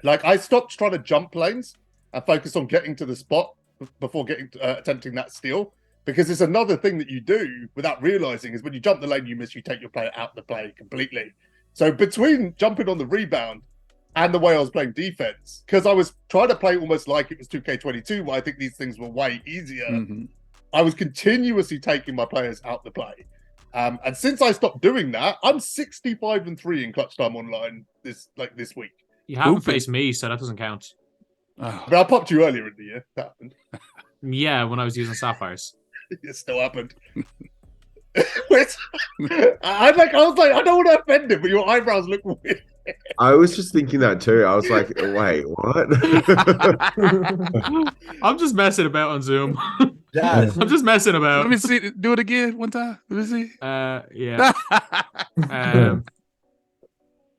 Like, I stopped trying to jump lanes and focus on getting to the spot before attempting that steal. Because it's another thing that you do without realizing is when you jump the lane you miss, you take your player out the play completely. So between jumping on the rebound and the way I was playing defense, because I was trying to play almost like it was 2K22, where I think these things were way easier, I was continuously taking my players out the play. And since I stopped doing that, I'm 65-3 in clutch time online this week. You haven't faced me, so that doesn't count. But I popped you earlier in the year. That happened. Yeah, when I was using Sapphires. It still happened. Which, I was like, I don't want to offend him, but your eyebrows look weird. I was just thinking that too. I was like, wait, what? I'm just messing about on Zoom. Jazz. I'm just messing about. Let me see. Do it again one time. Let me see. Yeah.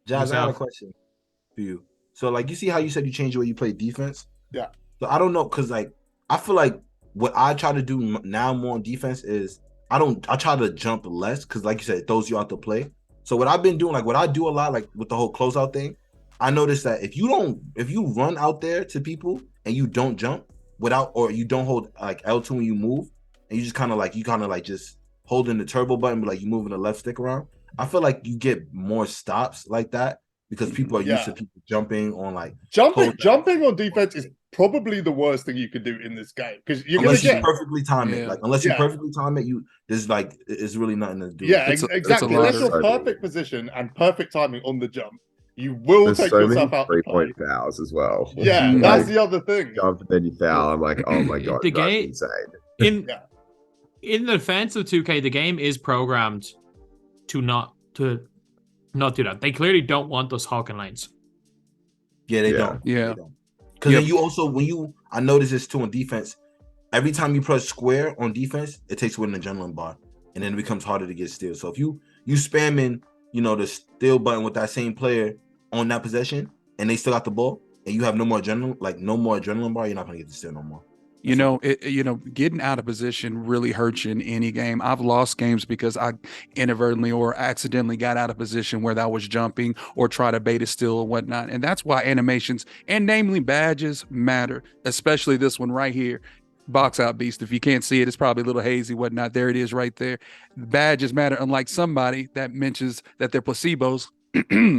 Jazz, I have a Yourself. question for you. So, like, you see how you said you changed the way you play defense? Yeah. So I don't know, cause like I feel like what I try to do now more on defense is I try to jump less, cause like you said, it throws you out to play. So what I've been doing, like what I do a lot, like with the whole closeout thing, I noticed that if you run out there to people and you don't jump or you don't hold like L2 when you move, and you just kind of like just holding the turbo button, but like you moving the left stick around, I feel like you get more stops like that because people are used to people jumping on like jumping on defense is probably the worst thing you could do in this game because you're unless gonna you get perfectly time it. Like unless you perfectly time it, there's like it's really nothing to do. Yeah, It's a exactly. lot Unless of- you're perfect position and perfect timing on the jump, you will There's take so many yourself out the play. 3-point fouls as well. Yeah, Mhm. that's Like, the other thing. jump and then you foul. I'm like, oh my god, The that's game- insane. In the defense of 2K, the game is programmed to not do that. They clearly don't want us hawking lanes. Yeah, they Yeah. don't. Yeah. Because Yep. then you also I noticed this too on defense. Every time you press square on defense, it takes away an adrenaline bar, and then it becomes harder to get steal. So if you spamming, the steal button with that same player on that possession, and they still got the ball, and you have no more adrenaline bar, you're not gonna get the steal no more. Getting out of position really hurts you in any game. I've lost games because I inadvertently or accidentally got out of position where that was jumping or try to bait a steal or whatnot. And that's why animations and namely badges matter, especially this one right here. Box out beast. If you can't see it, it's probably a little hazy, whatnot. There it is right there. Badges matter, unlike somebody that mentions that they're placebos. No,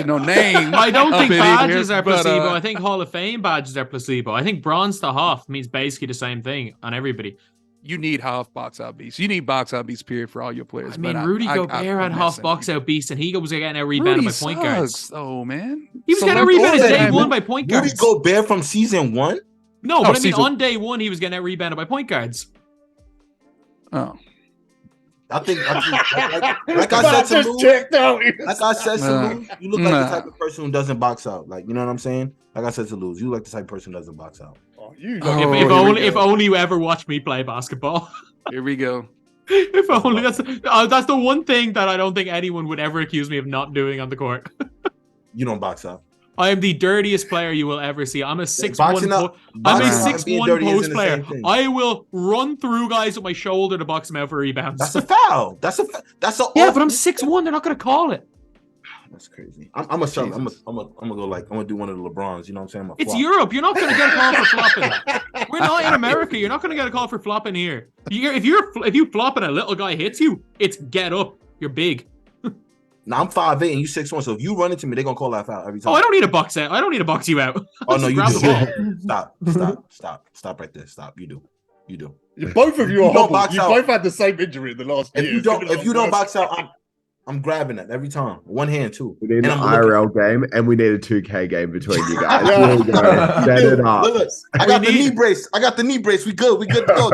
no name. I don't up think in badges here, are but, placebo. I think Hall of Fame badges are placebo. I think bronze to Hoff means basically the same thing on everybody. You need Hoff box out beast. You need box out beast period for all your players. I mean, but Rudy Gobert I'm had Hoff messing box with out beast, and he was getting out you. rebounded Rudy by point guards. sucks, though, man. He was getting out Select rebounded all day that, one man. by point Rudy guards. Gobert from season 1. No, but I mean, season- on day one, he was getting out rebounded by point guards. Oh, I think like Matt I said to just Lou, checked out. like I said to Nah. Lou, you look like the Nah. type of person who doesn't box out. Like, you know what I'm saying? Like I said to Lou, you like the type of person who doesn't box out. Oh, you Oh, look- here we If go. only you ever watched me play basketball. here we go. If only that's the one thing that I don't think anyone would ever accuse me of not doing on the court. You don't box out. I am the dirtiest player you will ever see. I'm a 6'1". Boxing out- I'm a boxing out and being 6'1" dirty isn't post the player. same thing. I will run through guys with my shoulder to box them out for rebounds. That's a foul. That's a yeah, but I'm 6'1". They're not gonna call it. That's crazy. I'm gonna go like I'm gonna do one of the LeBrons. You know what I'm saying? I'm It's Europe. You're not gonna get a call for flopping. We're not in America. You're not gonna get a call for flopping here. If you flop and a little guy hits you, it's get up. You're big. Now I'm 5'8" and you 6'1", so if you run into me, they're gonna call that foul every time. Oh, I don't need a box out. I don't need to box you out. Oh no, Just you grab do. the ball. Stop right there. Stop. You do. Both of you are You don't hobbled. box You out. both had the same injury in the last If year. you It's gonna don't be worse. box out, I'm grabbing that every time. One hand too. We need And an I'm looking- IRL game and we need a 2K game between you guys. Yeah. Here we go. Set it up. Look, I got the knee brace. We good. We good to go.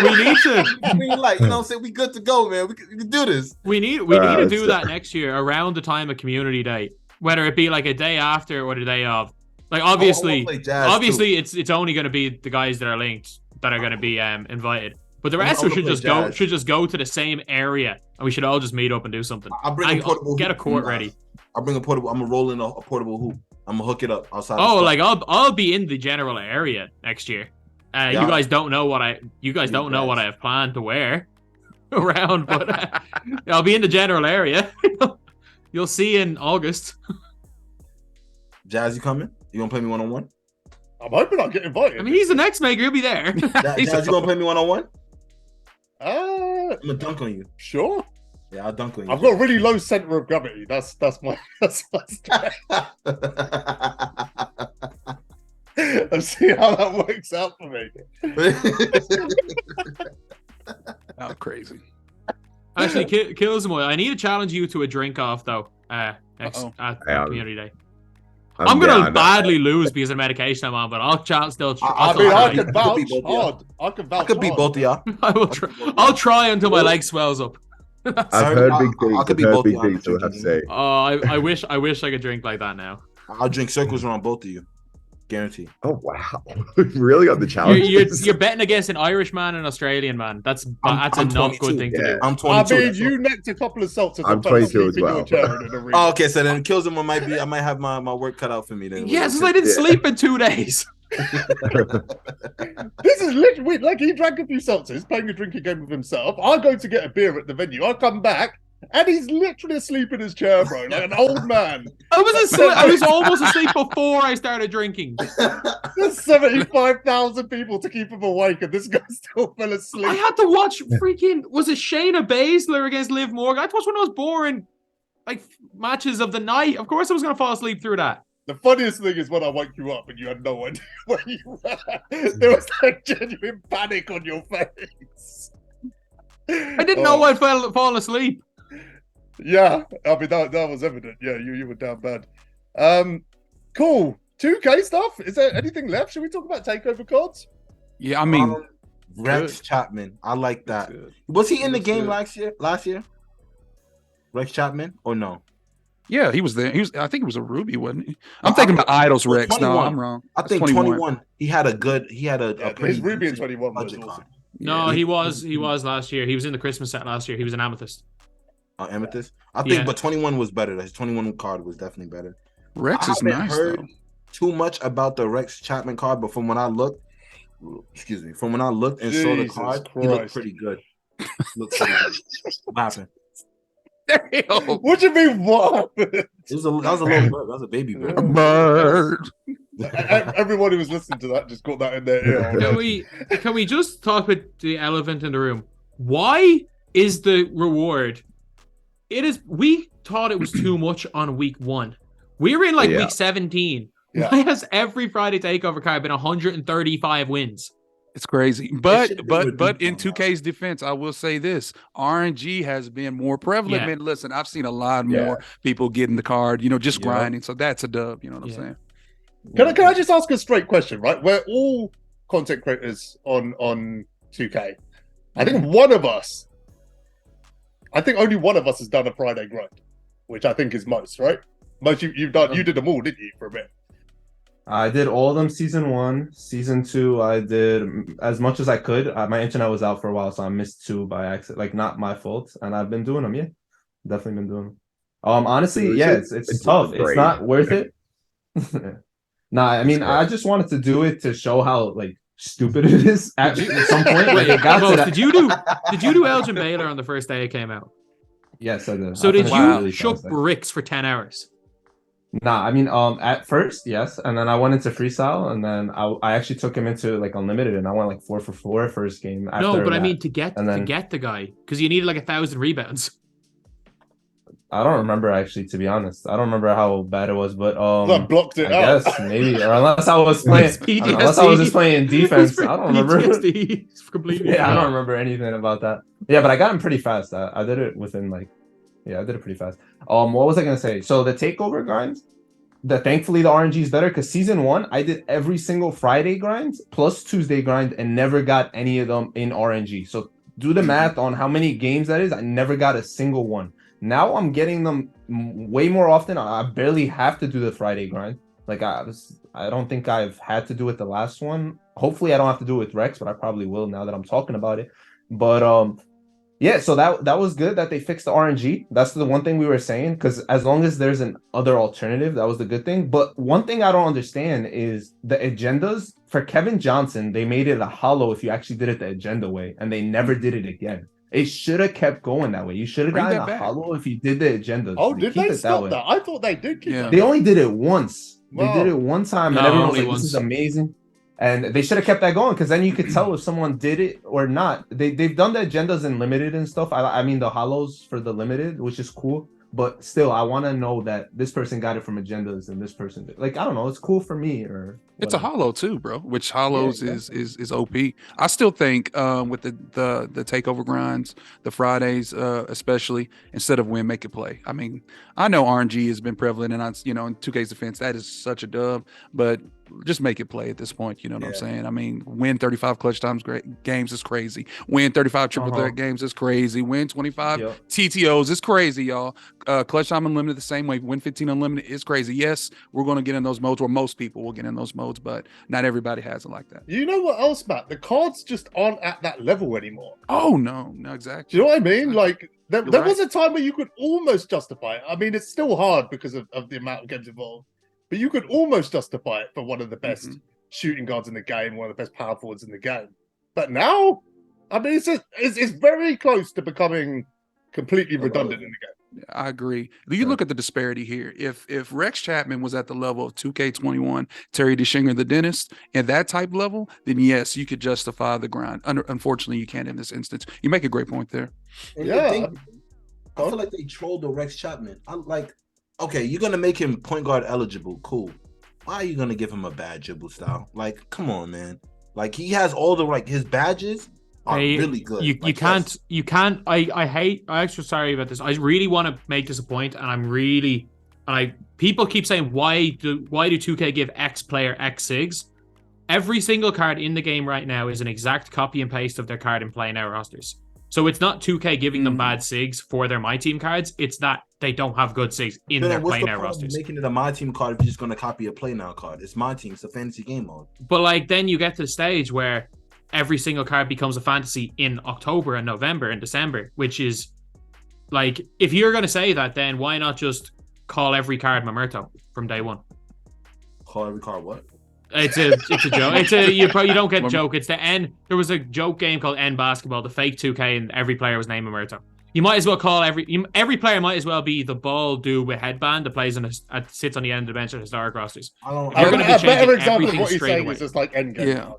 We need to. Green light. You know what I'm saying? We good to go, man. We can do this. We need to do so- that next year around the time of Community Day, whether it be like a day after or the day of. Like I obviously, wanna play jazz, too. it's only going to be the guys that are linked that are going to be invited. But the I rest wanna should play just go to the same area, and we should all just meet up and do something. I'll bring a portable. Get a hoop court from ready. us. I'll bring a portable. I'm gonna roll in a portable hoop. I'm gonna hook it up outside. the Oh, store. like I'll be in the general area next year. Yeah. You guys don't know what I have planned to wear around, but I'll be in the general area. You'll see in August. Jazz, you coming? You gonna play me 1-on-1? I'm hoping I'll get invited. I mean, he's the next maker. He'll be there. Jazz, you gonna play me 1-on-1? Uh, I'm gonna dunk on you. sure. Yeah, I'll dunk on you. I've got a really low center of gravity. That's my strength. I'll see how that works out for me. Oh, crazy. Actually, Killzamoi, I need to challenge you to a drink off though. Next Uh-oh. at Yeah. Community Day. I'm gonna badly lose because of the medication I'm on, but I'll still try. I can vouch hard. I can vouch. I could beat both of y'all. I will try. I'll try until my leg swells up. I've heard big things. I've heard big things. I'll have to say. I wish I could drink like that now. I'll drink circles around both of you. Guarantee. Oh wow! really got the challenge. You're betting against an Irish man and an Australian man. That's a not good thing to do. I'm 22. I mean, you necked a couple of seltzers. I'm 22 as well. Oh, okay, so then Killzamoi I might have my work cut out for me then. Yes, I didn't sleep in 2 days. This is literally like he drank a few seltzers, playing a drinking game with himself. I go to get a beer at the venue. I come back. And he's literally asleep in his chair, bro, like an old man. I was almost asleep before I started drinking. There's 75,000 people to keep him awake, and this guy still fell asleep. I had to watch freaking, was it Shayna Baszler against Liv Morgan? I thought it was one of those boring matches of the night. Of course I was going to fall asleep through that. The funniest thing is when I woke you up and you had no idea where you were. There was like genuine panic on your face. I didn't know I'd fallen asleep. Yeah, I mean that was evident. Yeah, you were down bad. Cool. 2K stuff. Is there anything left? Should we talk about takeover cards? Yeah, I mean, Rex Chapman. I like that. Was he in the game last year? Rex Chapman or no? Yeah, he was there. I think he was a Ruby, wasn't he? I'm thinking about Idols Rex. 21. No, I'm wrong. I think 21. He had a pretty his Ruby in 21 was awesome. No, he was last year. He was in the Christmas set last year. He was an Amethyst. Amethyst. I think, but 21 was better. His 21 card was definitely better. Rex is nice. Heard too much about the Rex Chapman card, but from when I looked, and saw the card, he looked pretty good. What happened? What you mean? What? That was a little bird. That was a baby bird. Bird. Everyone who was listening to that just got that in their ear. Can we just talk about the elephant in the room? Why is the reward? We thought it was too much on week 1. We were in week 17. Yeah. Why has every Friday takeover card been 135 wins? It's crazy. But in 2K's defense, I will say this. RNG has been more prevalent. Man, listen, I've seen a lot more people getting the card, just grinding. So that's a dub, you know what I'm saying? Can I just ask a straight question, right? We're all content creators on 2K. I think only one of us has done a Friday grind, which I think is most, right? Most you've done. You did them all, didn't you, for a bit? I did all of them season 1. Season 2, I did as much as I could. My internet was out for a while, so I missed 2 by accident. Not my fault. And I've been doing them, definitely been doing them. Honestly, it's tough. It's not worth it. Nah, I mean, I just wanted to do it to show how stupid it is at some point. Did you do Elgin Baylor on the first day it came out? Yes, I did. So did you shook bricks for 10 hours? Nah, I mean, at first, yes, and then I went into freestyle, and then I actually took him into unlimited, and I went 4 for 4 first game. No, but I mean to get the guy because you needed 1,000 rebounds. I don't remember actually, to be honest. I don't remember how bad it was, but I blocked it out. Guess maybe, or unless I was playing, unless I was just playing defense. I don't remember. Completely. Yeah, I don't remember anything about that. Yeah, but I got him pretty fast. I did it within I did it pretty fast. What was I gonna say? So the takeover grinds, thankfully the RNG is better because season 1 I did every single Friday grind plus Tuesday grind and never got any of them in RNG. So do the math on how many games that is. I never got a single one. Now I'm getting them way more often. I barely have to do the Friday grind. I don't think I've had to do it the last one. Hopefully I don't have to do it with Rex, but I probably will now that I'm talking about it. But so that was good that they fixed the RNG. That's the one thing we were saying, because as long as there's an other alternative, that was the good thing. But one thing I don't understand is the agendas for Kevin Johnson. They made it a hollow if you actually did it the agenda way, and they never did it again. It should have kept going that way. You should have gotten a hollow if you did the agendas. Oh, did they stop that? I thought they did keep that. They only did it once. Wow. They did it one time, and everyone was like, this is amazing. And they should have kept that going, because then you could tell if someone did it or not. They've done the agendas in limited and stuff. I mean the hollows for the limited, which is cool. but still, I want to know that this person got it from agendas and this person did. Like, I don't know, it's cool for me or It's a whatever. hollow too, bro. Which hollows Yeah, is OP. I still think with the takeover grinds, the Fridays especially, instead of win, make it play. I mean, I know RNG has been prevalent, and in 2K's defense, that is such a dub. But just make it play at this point. You know what I'm saying? I mean, win 35 clutch times games is crazy. Win 35 triple threat games is crazy. Win 25 TTOs is crazy, y'all. Clutch time unlimited the same way. Win 15 unlimited is crazy. Yes, we're going to get in those modes, or most people will get in those modes, but not everybody has it like that. You know what else, Matt? The cards just aren't at that level anymore. Oh no, exactly. Do you know what I mean? Like there right. was a time where you could almost justify it. I mean, it's still hard because of the amount of games involved, but you could almost justify it for one of the best shooting guards in the game, one of the best power forwards in the game. But now, I mean, it's very close to becoming completely redundant in the game. I agree. You look at the disparity here. If Rex Chapman was at the level of 2K21, Terry DeShinger, the dentist, and that type level, then yes, you could justify the grind. Unfortunately, you can't in this instance. You make a great point there. And I feel like they trolled the Rex Chapman. I'm like, okay, you're gonna make him point guard eligible, cool. Why are you gonna give him a bad dribble style? Like, come on, man. Like, he has all the his badges are really good. You can't. I'm extra sorry about this. I really want to make this a point, and people keep saying why do 2K give X player X SIGs? Every single card in the game right now is an exact copy and paste of their card in play now rosters. So it's not 2K giving them bad SIGs for their MyTeam cards. It's that they don't have good SIGs in their play now rosters. Making it a MyTeam card if you're just going to copy a play now card. It's MyTeam. It's a fantasy game mode. But then you get to the stage where every single card becomes a fantasy in October and November and December, which is like, if you're going to say that, then why not just call every card Mamerto from day one? Call every card what? It's a joke. You don't get the joke. It's the N. There was a joke game called N Basketball, the fake 2K, and every player was named Mamerto. You might as well call every player might as well be the bald dude with headband that plays sits on the end of the bench at historic rosters. A better example of what he's saying is just like endgame.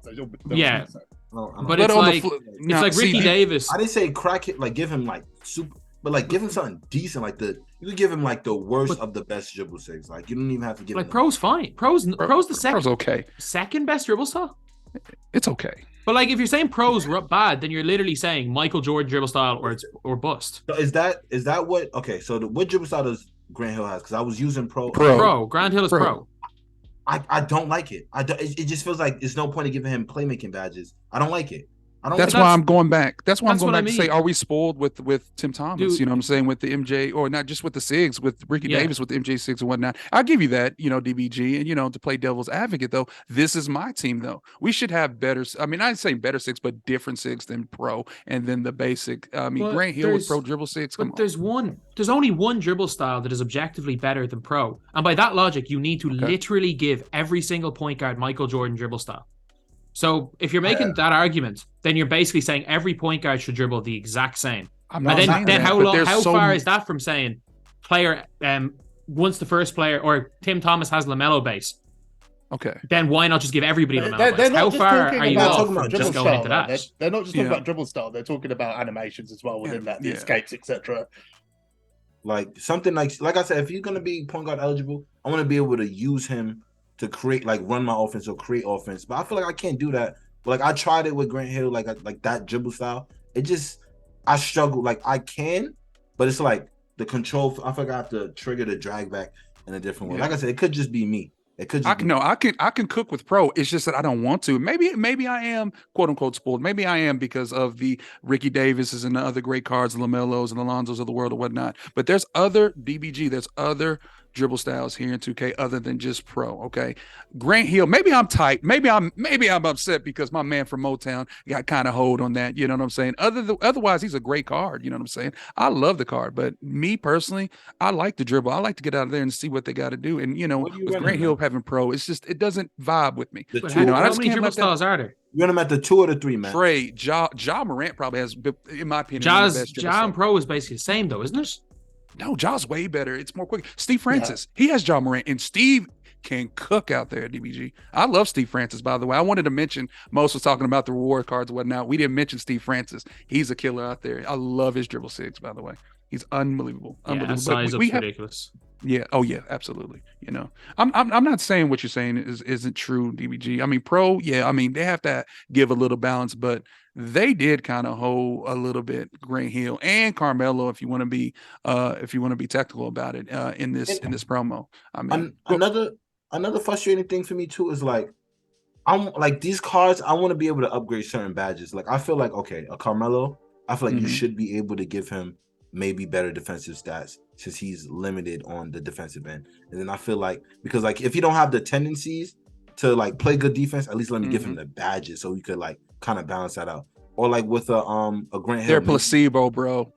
Yeah. But it's like Ricky Davis. I didn't say crack it, like give him like super, but like give him something decent. Like you could give him like the worst of the best dribble SIGs. Like you don't even have to give him Pro's fine. Pro's the second. Pro's okay. Second best dribble style. It's okay. But like if you're saying Pro's bad, then you're literally saying Michael Jordan dribble style or bust. So is that what? Okay, so what dribble style does Grant Hill has? Because I was using Pro. Grant Hill is Pro. I don't like it. It just feels like there's no point in giving him playmaking badges. I don't like it. That's why I'm going back. That's why I'm going back to say, are we spoiled with Tim Thomas? Dude, you know what I'm saying? With the MJ, or not just with the SIGs, with Ricky Davis, with the MJ SIGs and whatnot. I'll give you that, DBG. And, to play devil's advocate, though, this is my team, though. We should have better, I mean, I'm saying better SIGs, but different SIGs than Pro, and then the basic. I mean, Grant Hill with Pro dribble SIGs. But there's only one dribble style that is objectively better than Pro. And by that logic, you need to literally give every single point guard Michael Jordan dribble style. So if you're making that argument, then you're basically saying every point guard should dribble the exact same. Then how far is that from saying player once the first player or Tim Thomas has LaMelo base? Okay. Then why not just give everybody LaMelo base? How far are you off from just going into that? They're not just talking about dribble style. They're talking about animations as well within that, the escapes, etc. Like something like I said, if he's gonna be point guard eligible, I want to be able to use him to create, like run my offense or create offense. But I feel like I can't do that. But like I tried it with Grant Hill, like that dribble style. I struggle. Like I can, but it's like the control. I feel like I have to trigger the drag back in a different way. Like I said, it could just be me. It could just I can cook with Pro. It's just that I don't want to. Maybe I am quote unquote spoiled. Maybe I am because of the Ricky Davises and the other great cards, the LaMelos and Alonzos of the world or whatnot. But there's other DBG, there's other dribble styles here in 2K other than just Pro. Okay, Grant Hill. Maybe I'm tight. Maybe I'm upset because my man from Motown got kind of hold on that. You know what I'm saying? Otherwise, he's a great card. You know what I'm saying? I love the card, but me personally, I like to dribble. I like to get out of there and see what they got to do. And with Grant Hill having Pro, it's just it doesn't vibe with me. How many dribble styles are there? You run them at the 2 or the 3, man. Trey, Ja Morant probably has, in my opinion, Ja and Pro is basically the same though, isn't it? No, Ja's way better. It's more quick. Steve Francis, he has Ja Morant, and Steve can cook out there at DBG. I love Steve Francis, by the way. I wanted to mention, Most was talking about the reward cards and whatnot. We didn't mention Steve Francis. He's a killer out there. I love his dribble SIGs, by the way. He's unbelievable. Yeah, Unbelievable. size we up's have, ridiculous. yeah. Oh yeah, absolutely. You know, I'm not saying what you're saying isn't true, DBG. I mean, Pro, yeah. I mean, they have to give a little balance, but they did kind of hold a little bit Grant Hill and Carmelo, if you want to be technical about it, in this promo. I mean, another frustrating thing for me too is like, I'm like, these cards, I want to be able to upgrade certain badges. Like, I feel like, okay, a Carmelo, I feel like you should be able to give him maybe better defensive stats since he's limited on the defensive end. And then I feel like, because like if you don't have the tendencies to like play good defense, at least let me give him the badges so we could like kind of balance that out. Or like with a Grant Hill, they're placebo, bro.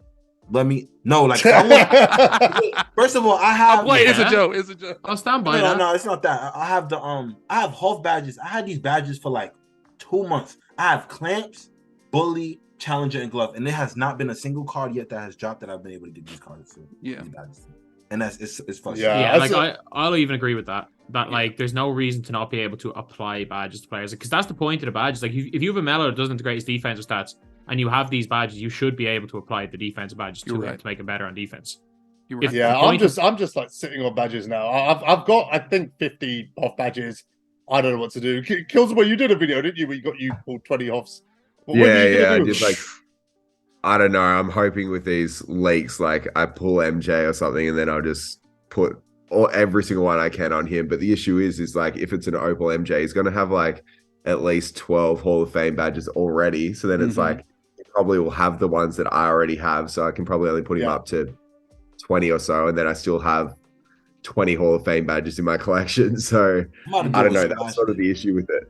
Let me like first of all, I have it's a joke. It's a joke. I'll stand by that. No, it's not that. I have I have Huff badges. I had these badges for like 2 months. I have Clamps, Bully, Challenger, and Glove, and there has not been a single card yet that has dropped that I've been able to get these cards to. Yeah. These badges to. And it's frustrating. Yeah, like I'll even agree with that. That like there's no reason to not be able to apply badges to players, because that's the point of the badges. Like if you have a Melo that doesn't integrate his defensive stats and you have these badges, you should be able to apply the defensive badges to him to make him better on defense. You're right. Yeah, I'm just like sitting on badges now. I've got I think 50 off badges. I don't know what to do. Killzamoi, you did a video, didn't you? Where you pulled 20 offs. I did like. I don't know. I'm hoping with these leaks, like I pull MJ or something, and then I'll just put every single one I can on him. But the issue is like if it's an Opal MJ, he's going to have like at least 12 Hall of Fame badges already. So then it's like he probably will have the ones that I already have. So I can probably only put him up to 20 or so, and then I still have 20 Hall of Fame badges in my collection. So I don't know. That's sort of the issue with it.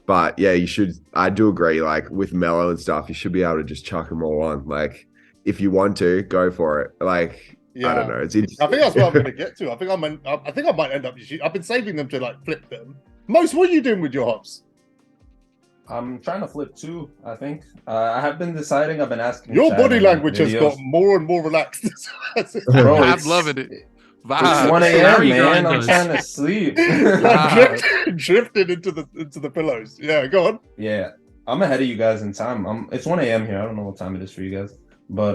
But yeah, you should. I do agree. Like with Melo and stuff, you should be able to just chuck them all on. Like if you want to, go for it. Like I don't know. It's interesting. I think that's what I'm going to get to. I think I might end up. I've been saving them to like flip them. Most, what are you doing with your hops? I'm trying to flip 2. I think I have been deciding. I've been asking. Your body language has got more and more relaxed. Bro, I'm loving it. It's 1 a.m. man. I'm trying to sleep. Drifted into the pillows. Yeah, go on. Yeah, I'm ahead of you guys in time. It's 1 a.m. here. I don't know what time it is for you guys, but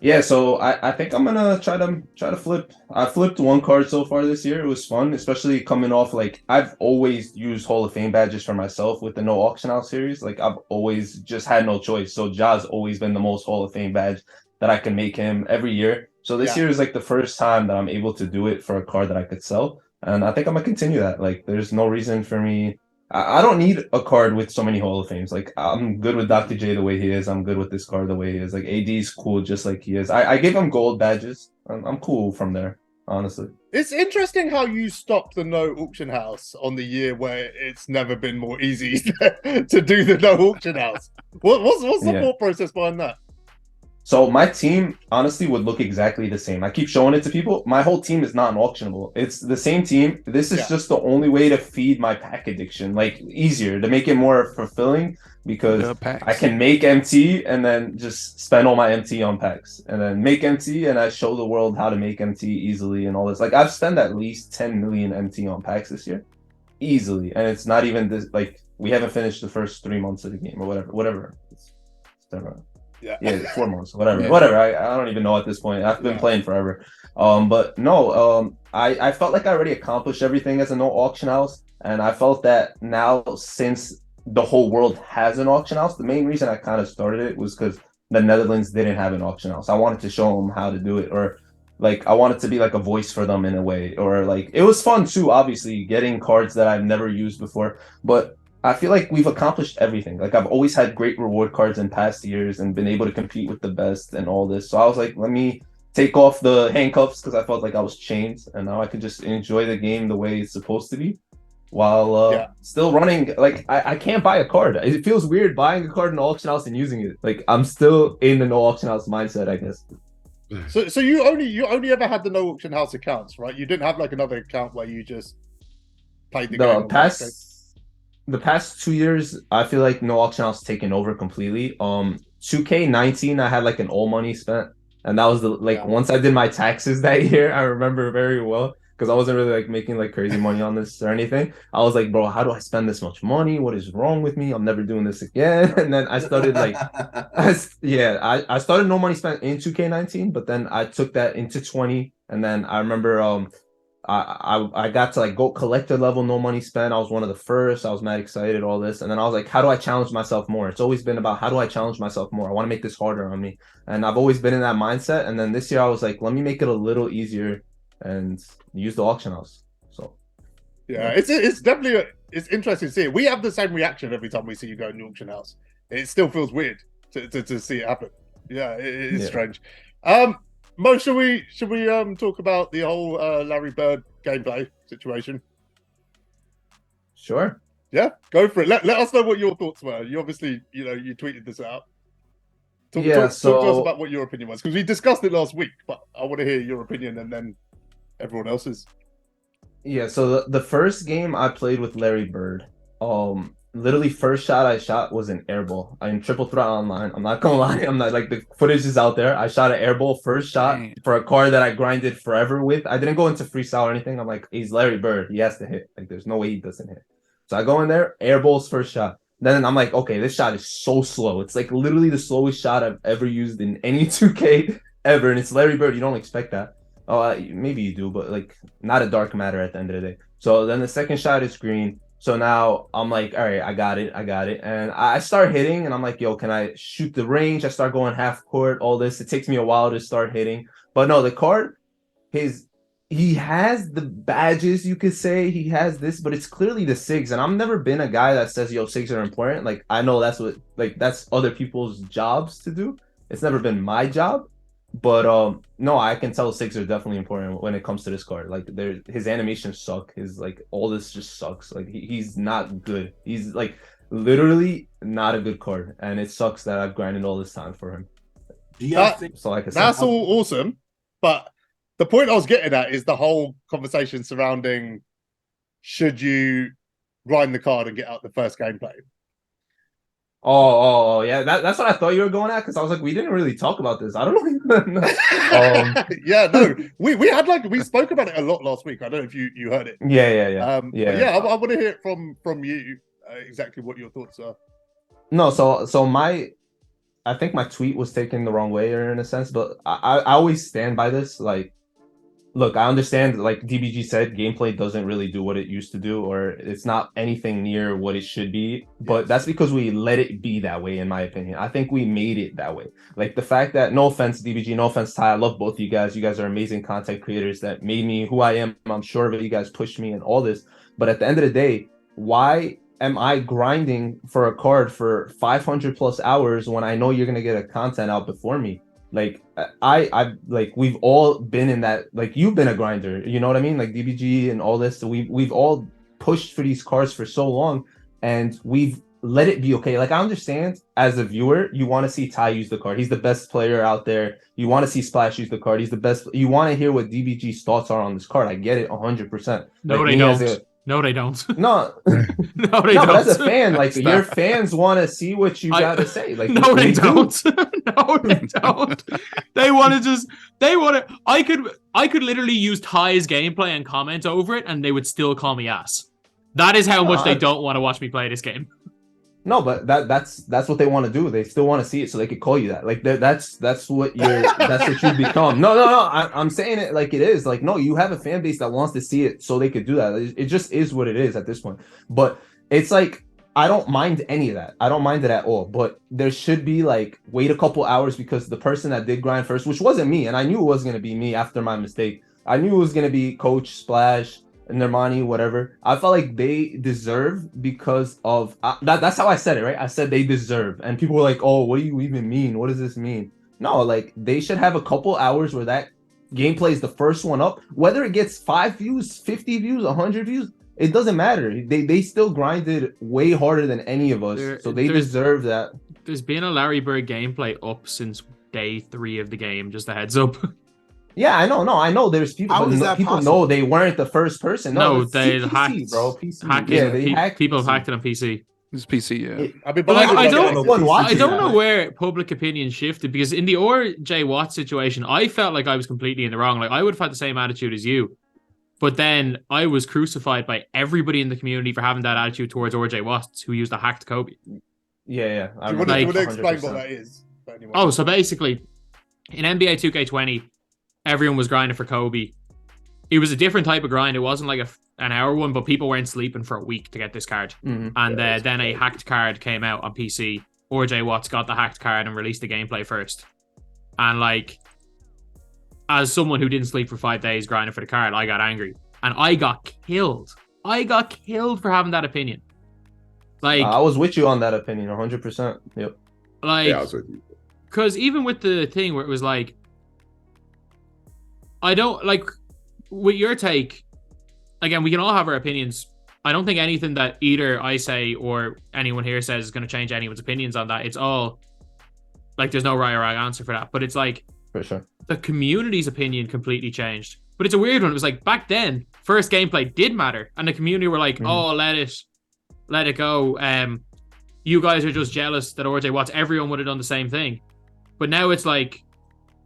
yeah. So I think I'm gonna try to flip. I flipped 1 card so far this year. It was fun, especially coming off like I've always used Hall of Fame badges for myself with the no auction house series. Like I've always just had no choice. So Jaz always been the most Hall of Fame badge that I can make him every year. So this year is like the first time that I'm able to do it for a card that I could sell. And I think I'm going to continue that. Like, there's no reason for me. I don't need a card with so many Hall of Fames. Like, I'm good with Dr. J the way he is. I'm good with this card the way he is. Like, AD's cool just like he is. I gave him gold badges. I'm cool from there, honestly. It's interesting how you stopped the no auction house on the year where it's never been more easy to do the no auction house. What's the thought process behind that? So my team honestly would look exactly the same. I keep showing it to people. My whole team is not auctionable. It's the same team. This is just the only way to feed my pack addiction, like easier to make it more fulfilling, because I can make MT and then just spend all my MT on packs and then make MT, and I show the world how to make MT easily and all this. Like I've spent at least 10 million MT on packs this year easily. And it's not even this, like we haven't finished the first 3 months of the game or whatever. It's 4 months, whatever. I don't even know at this point. I've been playing forever. But no, I felt like I already accomplished everything as a no auction house, and I felt that now, since the whole world has an auction house, the main reason I kind of started it was because the Netherlands didn't have an auction house. I wanted to show them how to do it, or like I wanted to be like a voice for them in a way, or like it was fun too, obviously getting cards that I've never used before, but I feel like we've accomplished everything. Like I've always had great reward cards in past years and been able to compete with the best and all this. So I was like, let me take off the handcuffs, because I felt like I was chained, and now I can just enjoy the game the way it's supposed to be while still running. Like I can't buy a card. It feels weird buying a card in the auction house and using it. Like I'm still in the no auction house mindset, I guess. So you only ever had the no auction house accounts, right? You didn't have like another account where you just played the game. The past 2 years, I feel like no auction house taken over completely. 2K19, I had like an all money spent, and that was once I did my taxes that year, I remember very well. because I wasn't really like making like crazy money on this or anything. I was like, bro, how do I spend this much money? What is wrong with me? I'm never doing this again. And then I started like, I started no money spent in 2K19, but then I took that into 20, and then I remember I got to like go collector level, no money spent. I was one of the first. I was mad excited, all this. And then I was like, how do I challenge myself more? It's always been about how do I challenge myself more? I want to make this harder on me. And I've always been in that mindset. And then this year I was like, let me make it a little easier and use the auction house. So yeah, it's definitely it's interesting to see it. We have the same reaction every time we see you go in the auction house. It still feels weird to see it happen. Yeah, it is strange. Mo, should we talk about the whole Larry Bird gameplay situation? Sure. Yeah, go for it. Let us know what your thoughts were. You obviously, you tweeted this out. Talk to us about what your opinion was, because we discussed it last week, but I want to hear your opinion and then everyone else's. Yeah, so the first game I played with Larry Bird, literally first shot I shot was an airball. I'm triple threat online. I'm not gonna lie. I'm not like the footage is out there. I shot an airball first shot for a card that I grinded forever with. I didn't go into freestyle or anything. I'm like, he's Larry Bird. He has to hit. Like, there's no way he doesn't hit. So I go in there, airballs first shot. Then I'm like, okay, this shot is so slow. It's like literally the slowest shot I've ever used in any 2K ever. And it's Larry Bird. You don't expect that. Oh, maybe you do, but like not a dark matter at the end of the day. So then the second shot is green. So now I'm like, all right, I got it. And I start hitting and I'm like, yo, can I shoot the range? I start going half court, all this. It takes me a while to start hitting. But no, the card, he has the badges, you could say. He has this, but it's clearly the SIGs. And I've never been a guy that says, yo, SIGs are important. Like, I know that's other people's jobs to do. It's never been my job. But no, I can tell SIGs are definitely important when it comes to this card. Like his animations suck. His like all this just sucks. Like he's not good. He's like literally not a good card, and it sucks that I've grinded all this time for him. So like that's all awesome, but the point I was getting at is the whole conversation surrounding should you grind the card and get out the first gameplay. Oh, yeah. That's what I thought you were going at, because I was like, we didn't really talk about this. I don't know. Yeah, no, we had we spoke about it a lot last week. I don't know if you heard it. Yeah. I want to hear it from you exactly what your thoughts are. No, so I think my tweet was taken the wrong way, or in a sense, but I always stand by this. Like, look, I understand, like DBG said, gameplay doesn't really do what it used to do, or it's not anything near what it should be. But that's because we let it be that way, in my opinion. I think we made it that way. Like the fact that, no offense, DBG, no offense, Ty, I love both of you guys. You guys are amazing content creators that made me who I am. I'm sure of it. You guys pushed me and all this. But at the end of the day, why am I grinding for a card for 500 plus hours when I know you're going to get a content out before me? Like I like we've all been in that, like you've been a grinder, you know what I mean? Like DBG and all this. So we've all pushed for these cards for so long, and we've let it be okay. Like I understand as a viewer, you want to see Ty use the card. He's the best player out there. You want to see Splash use the card. He's the best. You want to hear what DBG's thoughts are on this card. I get it 100%. No, they don't. No, they don't. No, no, they don't. But as a fan, like your fans want to see what you got to say. Like no, they don't. No, they don't. They want to. I could literally use Ty's gameplay and comment over it, and they would still call me ass. That is how much they don't want to watch me play this game. No, but that's what they want to do. They still want to see it, so they could call you that. Like that's what you become. No. I'm saying it like it is. Like no, you have a fan base that wants to see it, so they could do that. It just is what it is at this point. But it's like I don't mind any of that. I don't mind it at all. But there should be like wait a couple hours, because the person that did grind first, which wasn't me, and I knew it wasn't gonna be me after my mistake. I knew it was gonna be Coach Splash, Nermani, whatever. I felt like they deserve because of that's how I said it, right? I said they deserve, and people were like, "Oh, what do you even mean? What does this mean?" No, like they should have a couple hours where that gameplay is the first one up. Whether it gets 5 views, 50 views, 100 views, it doesn't matter. They still grinded way harder than any of us, so they deserve that. There's been a Larry Bird gameplay up since day 3 of the game. Just a heads up. Yeah, I know. No, I know. There's people. People know they weren't the first person. No, they hacked, bro. PC. Hacking. Yeah, they hacked. People have hacked it on PC. It's PC, yeah. I mean, But like, I I don't know where public opinion shifted, because in the RJ Watt situation, I felt like I was completely in the wrong. Like I would have had the same attitude as you. But then I was crucified by everybody in the community for having that attitude towards RJ Watts, who used a hacked Kobe. Yeah. Do you want to explain what that is? Oh, so basically, in NBA 2K20, everyone was grinding for Kobe. It was a different type of grind. It wasn't like an hour one, but people weren't sleeping for a week to get this card. Mm-hmm. And then a hacked card came out on PC. RJ Watts got the hacked card and released the gameplay first. And like, as someone who didn't sleep for 5 days grinding for the card, I got angry. And I got killed. I got killed for having that opinion. Like, I was with you on that opinion, 100%. Yep. Like, Yeah, I was with you. Because even with the thing where it was like, I don't like, with your take, again, we can all have our opinions. I don't think anything that either I say or anyone here says is going to change anyone's opinions on that. It's all like, there's no right or wrong answer for that. But it's like, for sure, the community's opinion completely changed. But it's a weird one. It was like, back then, first gameplay did matter. And the community were like, oh, let it go. You guys are just jealous that RJ Watts, everyone would have done the same thing. But now it's like,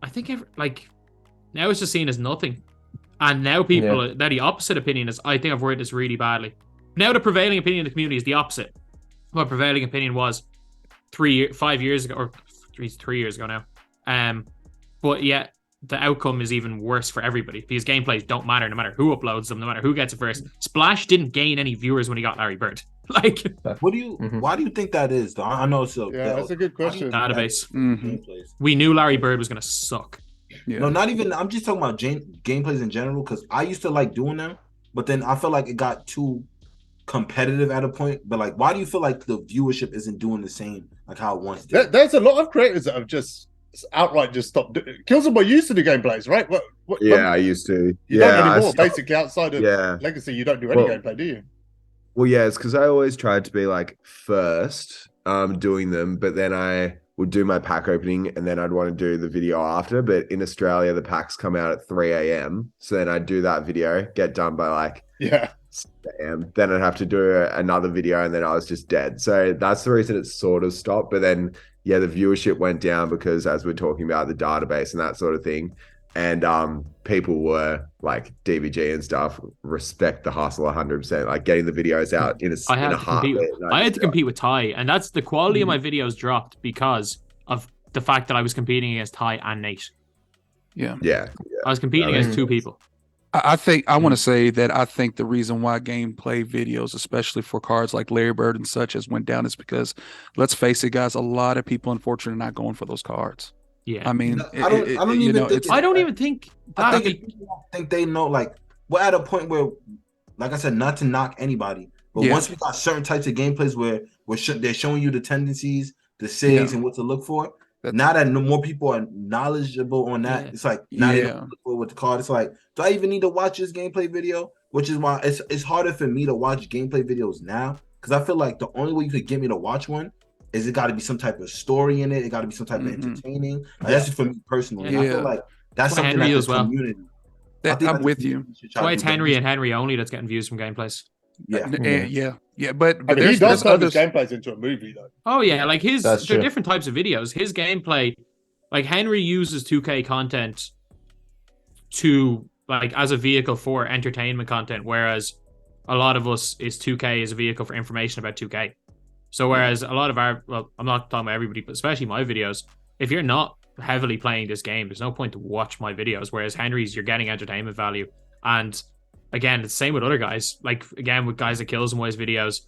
I think now it's just seen as nothing. And now people, now the opposite opinion is, I think I've worded this really badly. Now the prevailing opinion in the community is the opposite. What prevailing opinion was 5 years ago, or 3 years ago now. But yet the outcome is even worse for everybody because gameplays don't matter no matter who uploads them, no matter who gets it first. Splash didn't gain any viewers when he got Larry Bird. Like, what do you? Why do you think that is? Though I know so. Yeah, that's a good question. Database. We knew Larry Bird was gonna suck. Yeah. No, not even. I'm just talking about gameplays in general because I used to like doing them, but then I feel like it got too competitive at a point. But like, why do you feel like the viewership isn't doing the same like how it once did? There's a lot of creators that have just outright just stopped. Killzamoi used to do gameplays, right? I used to. You don't anymore. Basically, outside of Legacy, you don't do any gameplay, do you? Well, yeah, it's because I always tried to be like first doing them, but then I would do my pack opening and then I'd want to do the video after. But in Australia, the packs come out at 3 a.m. So then I'd do that video, get done by like 6 a.m. Then I'd have to do another video and then I was just dead. So that's the reason it sort of stopped. But then, yeah, the viewership went down because as we're talking about the database and that sort of thing, and people were like DBG and stuff respect the hustle 100%, like getting the videos out in a heartbeat. I had to compete with Ty, and that's the quality of my videos dropped because of the fact that I was competing against Ty and Nate. Yeah. I was competing against two people. I think I want to say that I think the reason why gameplay videos, especially for cards like Larry Bird and such, has went down is because, let's face it, guys, a lot of people unfortunately are not going for those cards. Yeah, I mean, I don't even think they know. Like, we're at a point where, like I said, not to knock anybody, but once we got certain types of gameplays where they're showing you the tendencies, the SIGs, and what to look for. Now that more people are knowledgeable on that, it's like now they don't look for with the card. It's like, do I even need to watch this gameplay video? Which is why it's harder for me to watch gameplay videos now because I feel like the only way you could get me to watch one is it got to be some type of story in it. It got to be some type of entertaining. Like, that's just for me personally. I feel like that's something Henry that's the community. I'm with you. That's why it's Henry and Henry only that's getting views from gameplays. Yeah. But I mean, he does turn his gameplays into a movie though. Oh yeah, like there are different types of videos. His gameplay, like Henry uses 2K content to like as a vehicle for entertainment content, whereas a lot of us is 2K as a vehicle for information about 2K. So whereas a lot of I'm not talking about everybody, but especially my videos, if you're not heavily playing this game, there's no point to watch my videos. Whereas Henry's, you're getting entertainment value. And again, it's the same with other guys. Like, again, with guys like Killzamoi's videos,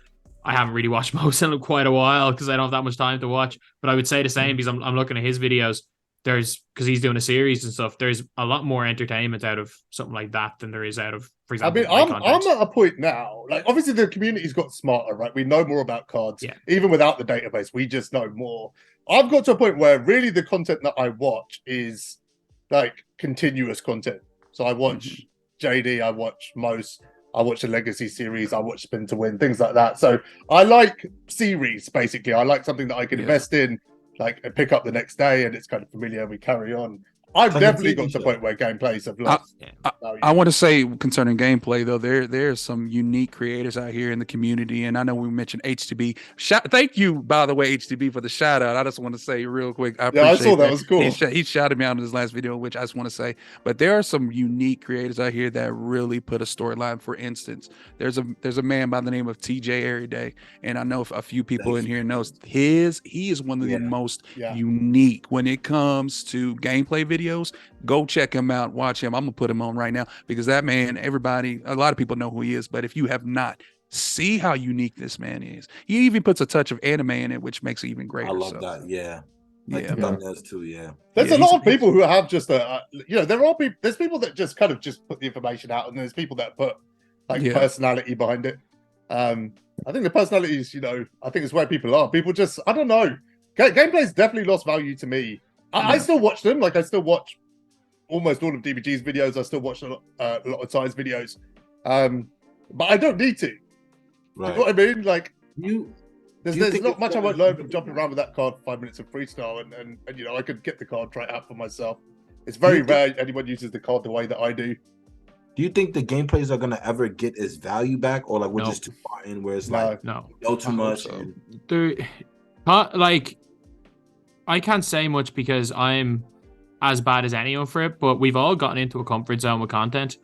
I haven't really watched most of them in quite a while because I don't have that much time to watch. But I would say the same because I'm looking at his videos. Because he's doing a series and stuff, there's a lot more entertainment out of something like that than there is out of, for example, I'm at a point now, like obviously the community's got smarter, right? We know more about cards. Even without the database, we just know more. I've got to a point where really the content that I watch is like continuous content. So I watch JD, I watch Mos, I watch the Legacy series, I watch Spin to Win, things like that. So I like series, basically. I like something that I can invest in, like pick up the next day and it's kind of familiar, we carry on. I've like a definitely TV got to the show. point where gameplays have lost. value. I want to say concerning gameplay though, there's some unique creators out here in the community, and I know we mentioned HTB. Thank you, by the way, HTB, for the shout out. I just want to say real quick, I appreciate I saw that. Was cool. He shouted me out in his last video, which I just want to say. But there are some unique creators out here that really put a storyline. For instance, there's a man by the name of TJ Everyday, and I know a few people in here knows he is one of the most unique when it comes to gameplay videos. Go check him out, watch him. I'm gonna put him on right now because that man, a lot of people know who he is, but if you have not, see how unique this man is. He even puts a touch of anime in it, which makes it even greater. I love that. Yeah. Like the thumbnails too. Yeah. There's a lot of people who have just there's people that just kind of just put the information out, and there's people that put personality behind it. I think the personalities, I think it's where people are. People just, I don't know. Gameplay's definitely lost value to me. I still watch them. Like I still watch almost all of DBG's videos. I still watch a lot of Ty's videos. But I don't need to. Right. Do you know what I mean? Like there's not much I won't learn from jumping around with that card for 5 minutes of freestyle, and I could get the card right out for myself. It's very rare anyone uses the card the way that I do. Do you think the gameplays are gonna ever get its value back, or like we're just too far in where it's like no too much? I can't say much because I'm as bad as anyone for it, but we've all gotten into a comfort zone with content,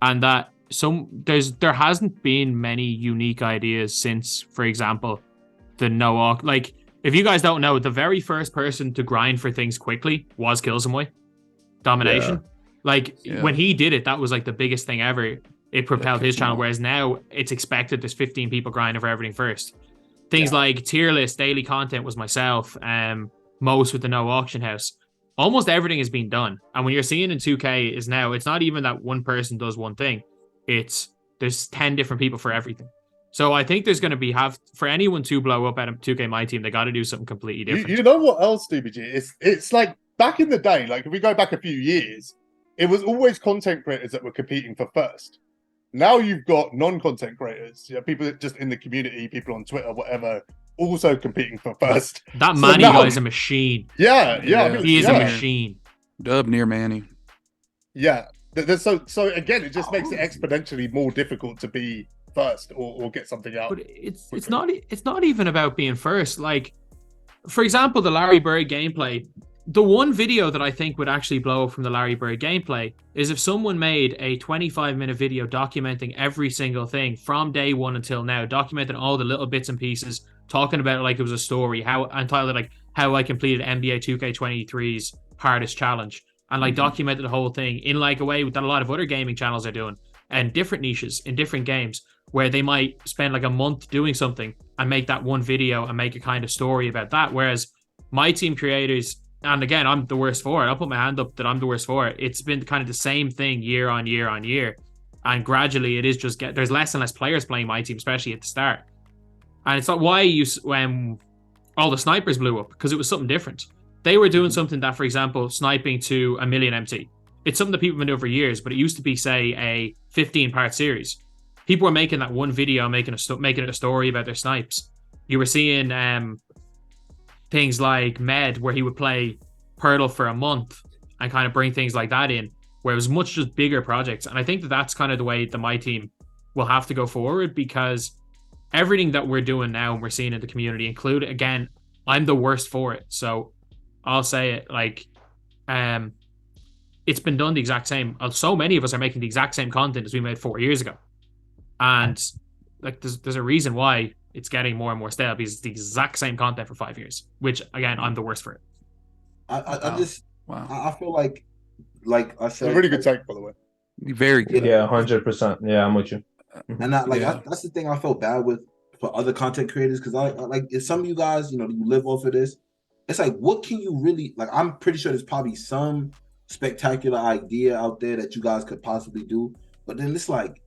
and that there hasn't been many unique ideas since, for example, the no-awk. Like, if you guys don't know, the very first person to grind for things quickly was Killzamoi. Domination. When he did it, that was like the biggest thing ever. It propelled his channel, whereas now it's expected there's 15 people grinding for everything first. Things like tier list, daily content was myself, most with the no auction house. Almost everything has been done. And when you're seeing in 2K is now, it's not even that one person does one thing. There's 10 different people for everything. So I think there's going to for anyone to blow up at a 2K MyTeam, they got to do something completely different. You know what else, DBG? It's like back in the day, like if we go back a few years, it was always content creators that were competing for first. Now you've got non-content creators, people that just in the community, people on Twitter, whatever, also competing for first. That Manny guy's a machine. Yeah. He is a machine. Dub near Manny. Yeah. So again, it just makes it exponentially more difficult to be first or get something out. But it's not even about being first. Like, for example, the Larry Bird gameplay. The one video that I think would actually blow up from the Larry Bird gameplay is if someone made a 25-minute video documenting every single thing from day one until now, documenting all the little bits and pieces, talking about it like it was a story, entitled like how I completed NBA 2K23's hardest challenge, and like documented the whole thing in like a way that a lot of other gaming channels are doing, and different niches in different games where they might spend like a month doing something and make that one video and make a kind of story about that. Whereas MyTeam creators, and again, I'm the worst for it. I'll put my hand up that I'm the worst for it. It's been kind of the same thing year on year on year. And gradually it is just there's less and less players playing MyTeam, especially at the start. And it's not why when all the snipers blew up, because it was something different. They were doing something that, for example, sniping to a million MT. It's something that people have been doing for years, but it used to be, say, a 15-part series. People were making that one video, making it a story about their snipes. You were seeing things like Med, where he would play Purtle for a month and kind of bring things like that in, where it was much just bigger projects. And I think that's kind of the way the MyTeam will have to go forward, because everything that we're doing now and we're seeing in the community, including, again, I'm the worst for it. So I'll say it, like, it's been done the exact same. So many of us are making the exact same content as we made 4 years ago. And like, there's a reason why it's getting more and more stale, because it's the exact same content for 5 years, which, again, I'm the worst for it. I feel like I said, a really good take, by the way. Very good. Yeah, 100%. Yeah, I'm with you. And that's the thing I felt bad with for other content creators, because I like, if some of you guys, you live off of this, it's like, what can you really, like, I'm pretty sure there's probably some spectacular idea out there that you guys could possibly do, but then it's like,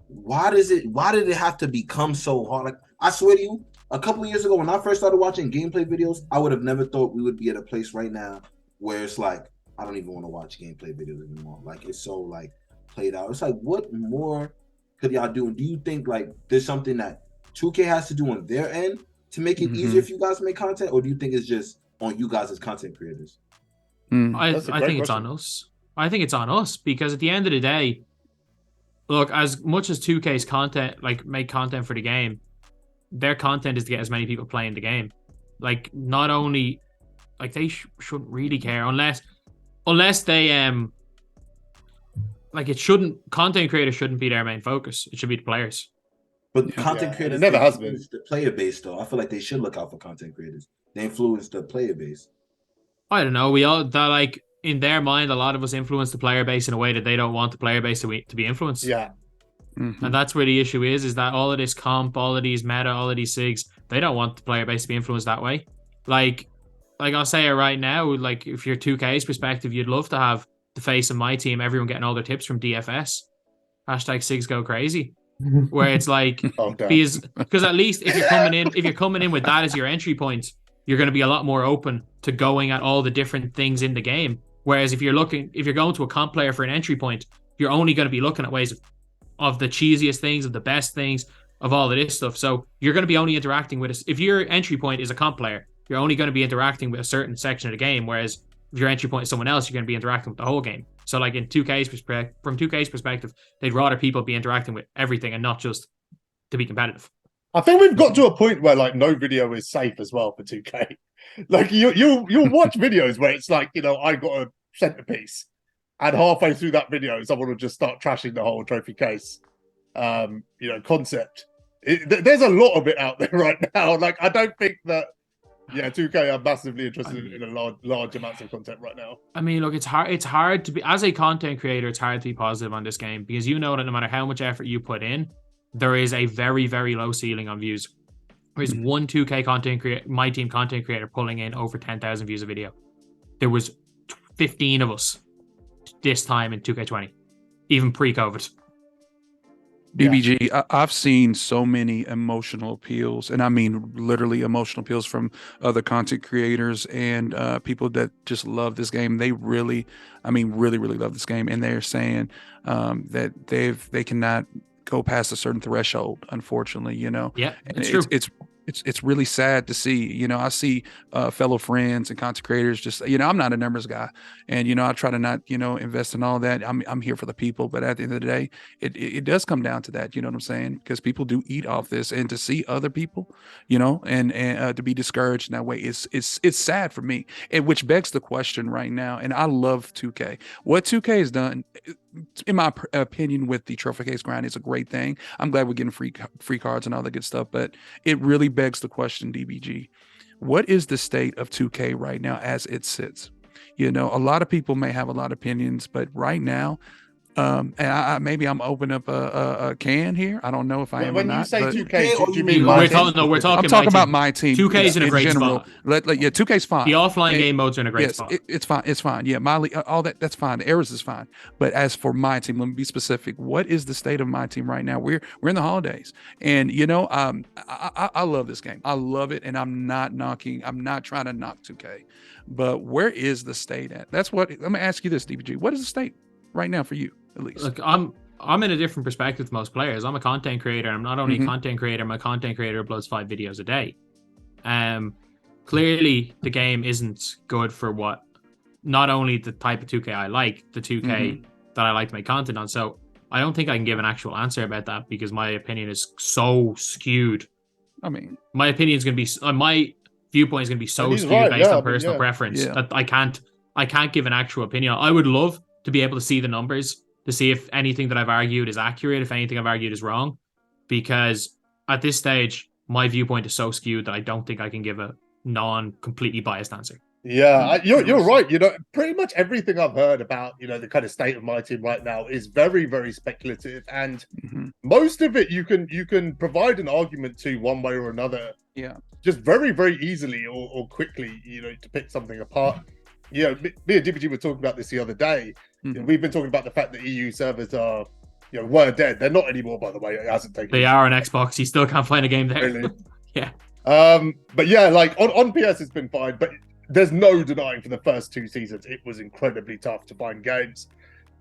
why did it have to become so hard? Like, I swear to you, a couple of years ago when I first started watching gameplay videos, I would have never thought we would be at a place right now where it's like, I don't even want to watch gameplay videos anymore. Like, it's so like played out. It's like, what more could y'all do? And do you think like there's something that 2K has to do on their end to make it easier for you guys to make content, or do you think it's just on you guys as content creators? I think it's on us. I think it's on us because at the end of the day, look, as much as 2K's content, like make content for the game, their content is to get as many people playing the game. Like, not only, like, they shouldn't really care unless they like, content creators shouldn't be their main focus. It should be the players. But content creators never has been the player base, though. I feel like they should look out for content creators. They influence the player base. I don't know. Like, in their mind, a lot of us influence the player base in a way that they don't want the player base to be influenced. Yeah. And that's where the issue is that all of this comp, all of these meta, all of these SIGs, they don't want the player base to be influenced that way. Like I'll say it right now, like, if you're 2K's perspective, you'd love to have the face of MyTeam, everyone getting all their tips from DFS. Hashtag SIGs go crazy. Where it's like, because at least if you're coming in with that as your entry point, you're going to be a lot more open to going at all the different things in the game. Whereas if you're going to a comp player for an entry point, you're only going to be looking at ways of the cheesiest things, of the best things, of all of this stuff. So you're going to be only interacting with if your entry point is a comp player, you're only going to be interacting with a certain section of the game. Whereas if your entry point is someone else, you're going to be interacting with the whole game. So like from 2K's perspective, they'd rather people be interacting with everything and not just to be competitive. I think we've got to a point where, like, no video is safe as well for 2K. Like, you'll watch videos where it's like, I got a centerpiece, and halfway through that video, someone will just start trashing the whole trophy case, concept. There's a lot of it out there right now. Like, I don't think that, 2K are massively interested in a large amounts of content right now. I mean, look, it's hard to be, as a content creator, it's hard to be positive on this game because that no matter how much effort you put in, there is a very, very low ceiling on views. There's one 2K content creator, MyTeam content creator, pulling in over 10,000 views a video. There was 15 of us this time in 2K20, even pre-COVID. DBG, I've seen so many emotional appeals, and I mean literally emotional appeals from other content creators and people that just love this game. They really love this game, and they're saying that they cannot go past a certain threshold, unfortunately. Yeah, and it's true. It's really sad to see. I see fellow friends and content creators just, I'm not a numbers guy, and I try to not, invest in all that. I'm here for the people, but at the end of the day, it does come down to that. You know what I'm saying? Because people do eat off this, and to see other people, and to be discouraged in that way, it's sad for me. And which begs the question right now. And I love 2K. What 2K has done, in my opinion, with the trophy case grind is a great thing. I'm glad we're getting free cards and all that good stuff, but it really begs the question, DBG, what is the state of 2K right now as it sits? A lot of people may have a lot of opinions, but right now, and maybe I'm opening up a can here. I don't know if I am or not. When you say 2K, do you mean we're talking I'm talking about MyTeam. 2K's in a great general spot. 2K's fine. The offline game modes are in a great spot. It's fine. It's fine. Yeah, all that's fine. The errors is fine. But as for MyTeam, let me be specific. What is the state of MyTeam right now? We're in the holidays, and I love this game. I love it, and I'm not trying to knock 2K, but where is the state at? That's what. Let me ask you this, DBG. What is the state right now for you, at least? Look, I'm in a different perspective to most players. I'm a content creator. I'm not only a content creator, I'm a content creator who uploads 5 videos a day. Clearly the game isn't good for what, not only the type of 2K I like, the 2K that I like to make content on. So I don't think I can give an actual answer about that because my opinion is so skewed. I mean, my opinion is going to be, my viewpoint is going to be so skewed based on personal preference that I can't give an actual opinion. I would love to be able to see the numbers, to see if anything that I've argued is accurate, if anything I've argued is wrong, because at this stage, my viewpoint is so skewed that I don't think I can give a non-completely biased answer. Yeah, you're right. Pretty much everything I've heard about, the kind of state of MyTeam right now is very, very speculative, and most of it you can provide an argument to one way or another. Yeah, just very, very easily or quickly, to pick something apart. Me and DBG were talking about this the other day. We've been talking about the fact that EU servers are, were dead. They're not anymore, by the way. It hasn't taken. They are on Xbox. You still can't find a game there. Really? Yeah. But yeah, like on PS, it's been fine. But there's no denying for the first 2 seasons, it was incredibly tough to find games.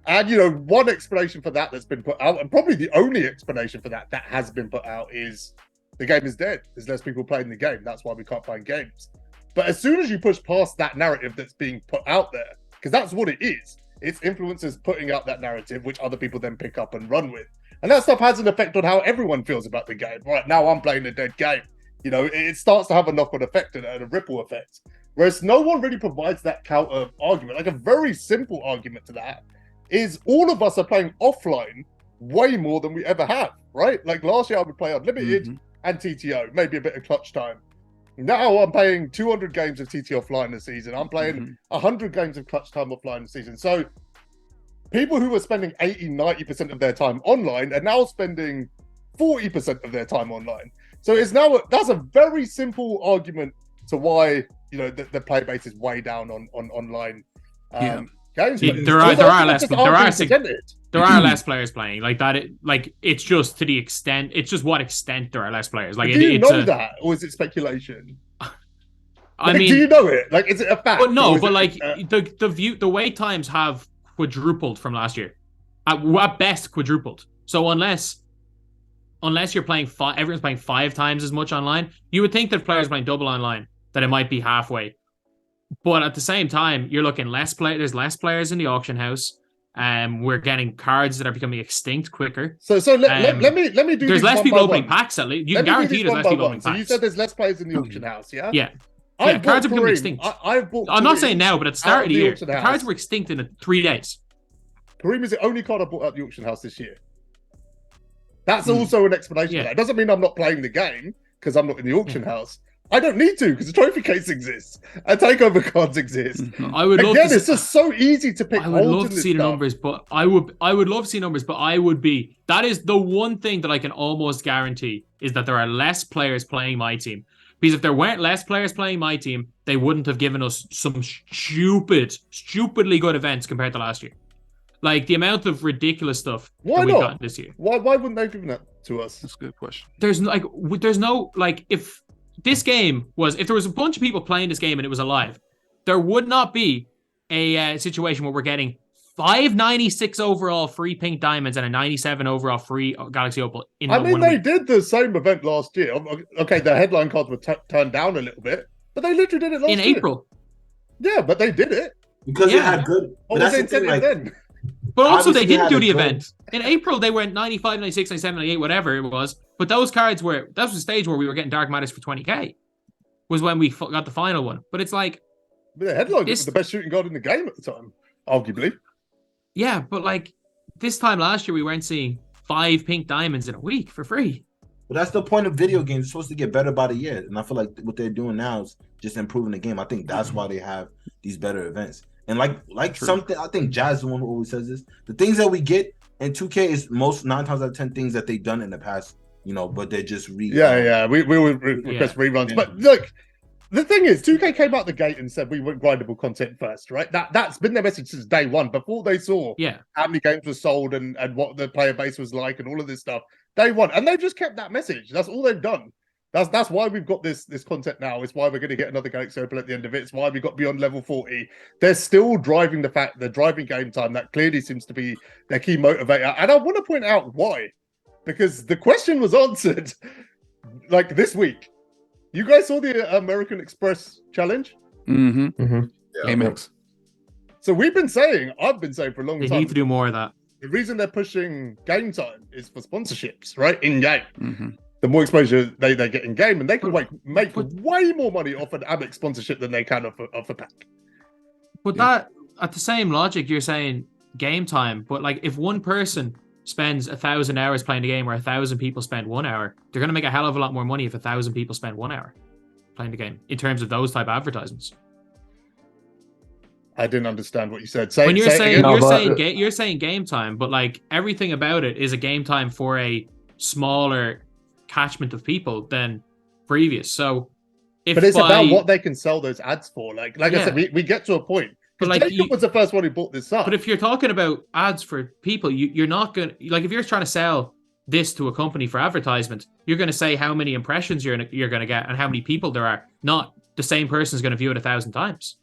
And one explanation for that that's been put out, and probably the only explanation for that has been put out, is the game is dead. There's less people playing the game. That's why we can't find games. But as soon as you push past that narrative that's being put out there, because that's what it is. It's influencers putting out that narrative, which other people then pick up and run with. And that stuff has an effect on how everyone feels about the game. Right now, I'm playing a dead game. You know, it starts to have a knock-on effect and a ripple effect. Whereas no one really provides that counter argument. Like a very simple argument to that is all of us are playing offline way more than we ever have, right? Like last year I would play Unlimited and TTO, maybe a bit of clutch time. Now I'm playing 200 games of TT offline this season. I'm playing 100 games of clutch time offline this season. So people who were spending 80, 90% of their time online are now spending 40% of their time online. So it's now that's a very simple argument to why, you know, the player base is way down on online games. There are less players playing like that. It's just to the extent. It's just what extent there are less players. Like, do you know that, or is it speculation? I mean, do you know it? Like, is it a fact? But no, but like the wait times have quadrupled from last year. At best, quadrupled. So unless you're playing everyone's playing 5 times as much online, you would think that players playing double online that it might be halfway. But at the same time, you're looking there's less players in the auction house. We're getting cards that are becoming extinct quicker. So let me do. There's less people opening packs. At least you can guarantee there's less people opening packs. So you said there's less players in the auction house, yeah? Yeah. Cards are becoming extinct. I'm not saying now, but at the start of the year, the cards were extinct in 3 days. Kareem is the only card I bought at the auction house this year. That's also an explanation. It doesn't mean I'm not playing the game because I'm not in the auction house. I don't need to because the trophy case exists and takeover cards exist. I would love it's just so easy to pick. I would love to see the numbers, but I would love to see numbers, but that is the one thing that I can almost guarantee is that there are less players playing MyTeam. Because if there weren't less players playing MyTeam, they wouldn't have given us some stupidly good events compared to last year. Like the amount of ridiculous stuff that we've gotten this year. Why wouldn't they have given that to us? That's a good question. There's no if this game if there was a bunch of people playing this game and it was alive, there would not be a situation where we're getting 596 overall free pink diamonds and a 97 overall free Galaxy Opal. They did the same event last year. Okay, the headline cards were turned down a little bit, but they literally did it last year. In April. Yeah, but they did it. Because it had good... What was the incentive then? But also they didn't do the event. In April, they went 95, 96, 97, 98, whatever it was. But those cards that was the stage where we were getting Dark Matters for 20k. Was when we got the final one. But it's like... But the headline was the best shooting guard in the game at the time, arguably. Yeah, but like this time last year, we weren't seeing 5 pink diamonds in a week for free. But that's the point of video games. It's supposed to get better by the year. And I feel like what they're doing now is just improving the game. I think that's why they have these better events. And something, I think Jazz is the one who always says this. The things that we get in 2K is 9 times out of 10 things that they've done in the past, you know, but they're just we would request reruns. But look, the thing is, 2K came out the gate and said we want grindable content first, right? That's been their message since day one, before they saw how many games were sold and what the player base was like and all of this stuff. Day one. And they've just kept that message. That's all they've done. That's why we've got this content now. It's why we're going to get another Galaxy Opal at the end of it. It's why we got beyond level 40. They're still driving they're driving game time. That clearly seems to be their key motivator. And I want to point out why. Because the question was answered like this week. You guys saw the American Express challenge? Yeah. Amex. So I've been saying for a long time. They need to do more of that. The reason they're pushing game time is for sponsorships, right? In game. The more exposure they get in game, and they can make way more money off an Amex sponsorship than they can off a pack. But that, at the same logic, you're saying game time. But like, if one person spends 1,000 hours playing the game, where 1,000 people spend 1 hour, they're going to make a hell of a lot more money if 1,000 people spend 1 hour playing the game. In terms of those type of advertisements. I didn't understand what you said. You're saying game time, but like everything about it is a game time for a smaller catchment of people than previous. So but it's about what they can sell those ads for. Like I said, we get to a point. Because Jacob was the first one who bought this up. But if you're talking about ads for people, you're not going to, like, if you're trying to sell this to a company for advertisement, you're going to say how many impressions you're going to get and how many people there are. Not the same person's going to view it 1,000 times.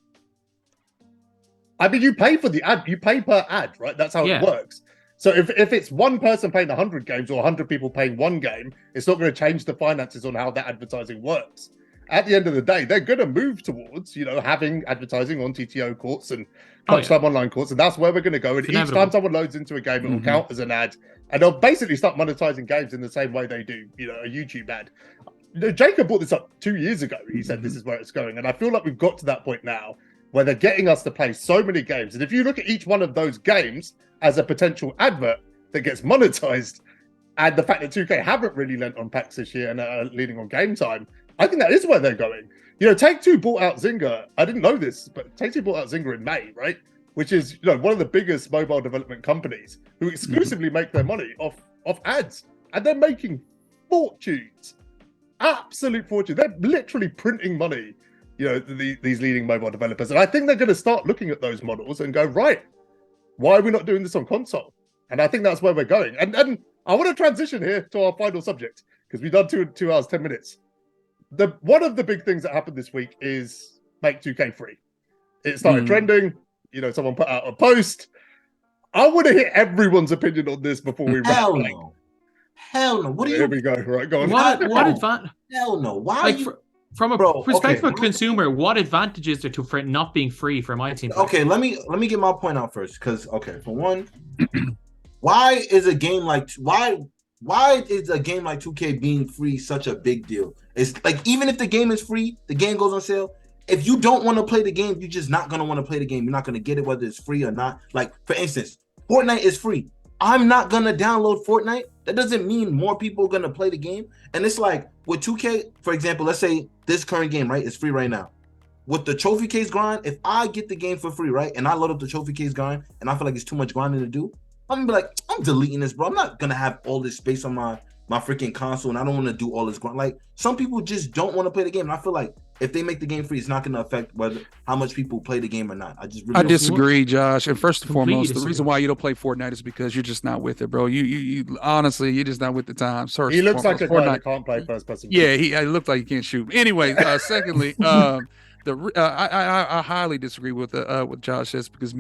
I mean, you pay for the ad. You pay per ad, right? That's how it works. So if it's one person playing 100 games or 100 people playing one game, it's not going to change the finances on how that advertising works. at the end of the day, they're going to move towards, having advertising on TTO courts and Crunch Time Online courts, and that's where we're going to go. And each time someone loads into a game, it will count as an ad, and they'll basically start monetizing games in the same way they do, a YouTube ad. Jacob brought this up 2 years ago. He said this is where it's going, and I feel like we've got to that point now where they're getting us to play so many games, and if you look at each one of those games as a potential advert that gets monetized, and the fact that 2K haven't really lent on packs this year and are leaning on game time, I think that is where they're going. Take-Two bought out Zynga. I didn't know this, but Take-Two bought out Zynga in May, right? Which is, one of the biggest mobile development companies who exclusively make their money off ads. And they're making fortunes. Absolute fortune. They're literally printing money, these leading mobile developers. And I think they're going to start looking at those models and go, right, why are we not doing this on console? And I think that's where we're going. And I want to transition here to our final subject, because we've done 2 hours, 10 minutes. One of the big things that happened this week is make 2K free. It started trending. Someone put out a post. I want to hear everyone's opinion on this before we wrap. Hell no. What do you? Here we go. Right, go on. What advantage? Hell no. Why? From a perspective of consumer, what advantage is there for it not being free for MyTeam? Okay, let me get my point out first, because for one, why is a game like 2K being free such a big deal? It's like, even if the game is free, the game goes on sale. If you don't want to play the game, you're just not going to want to play the game. You're not going to get it whether it's free or not. Like, for instance, Fortnite is free. I'm not going to download Fortnite. That doesn't mean more people are going to play the game. And it's like, with 2K, for example, let's say this current game, right, is free right now. With the trophy case grind, if I get the game for free, right, and I load up the trophy case grind, and I feel like it's too much grinding to do, I'm going to be like, I'm deleting this, bro. I'm not going to have all this space on my freaking console, and I don't want to do all this grind. Like, some people just don't want to play the game, and I feel like if they make the game free, it's not going to affect how much people play the game or not. I disagree, Josh. And first and foremost, the reason why you don't play Fortnite is because you're just not with it, bro. You honestly, you're just not with the time. He looks like a guy that can't play first person. Yeah, he looks like he can't shoot. Anyway, secondly, I highly disagree with what Josh says, because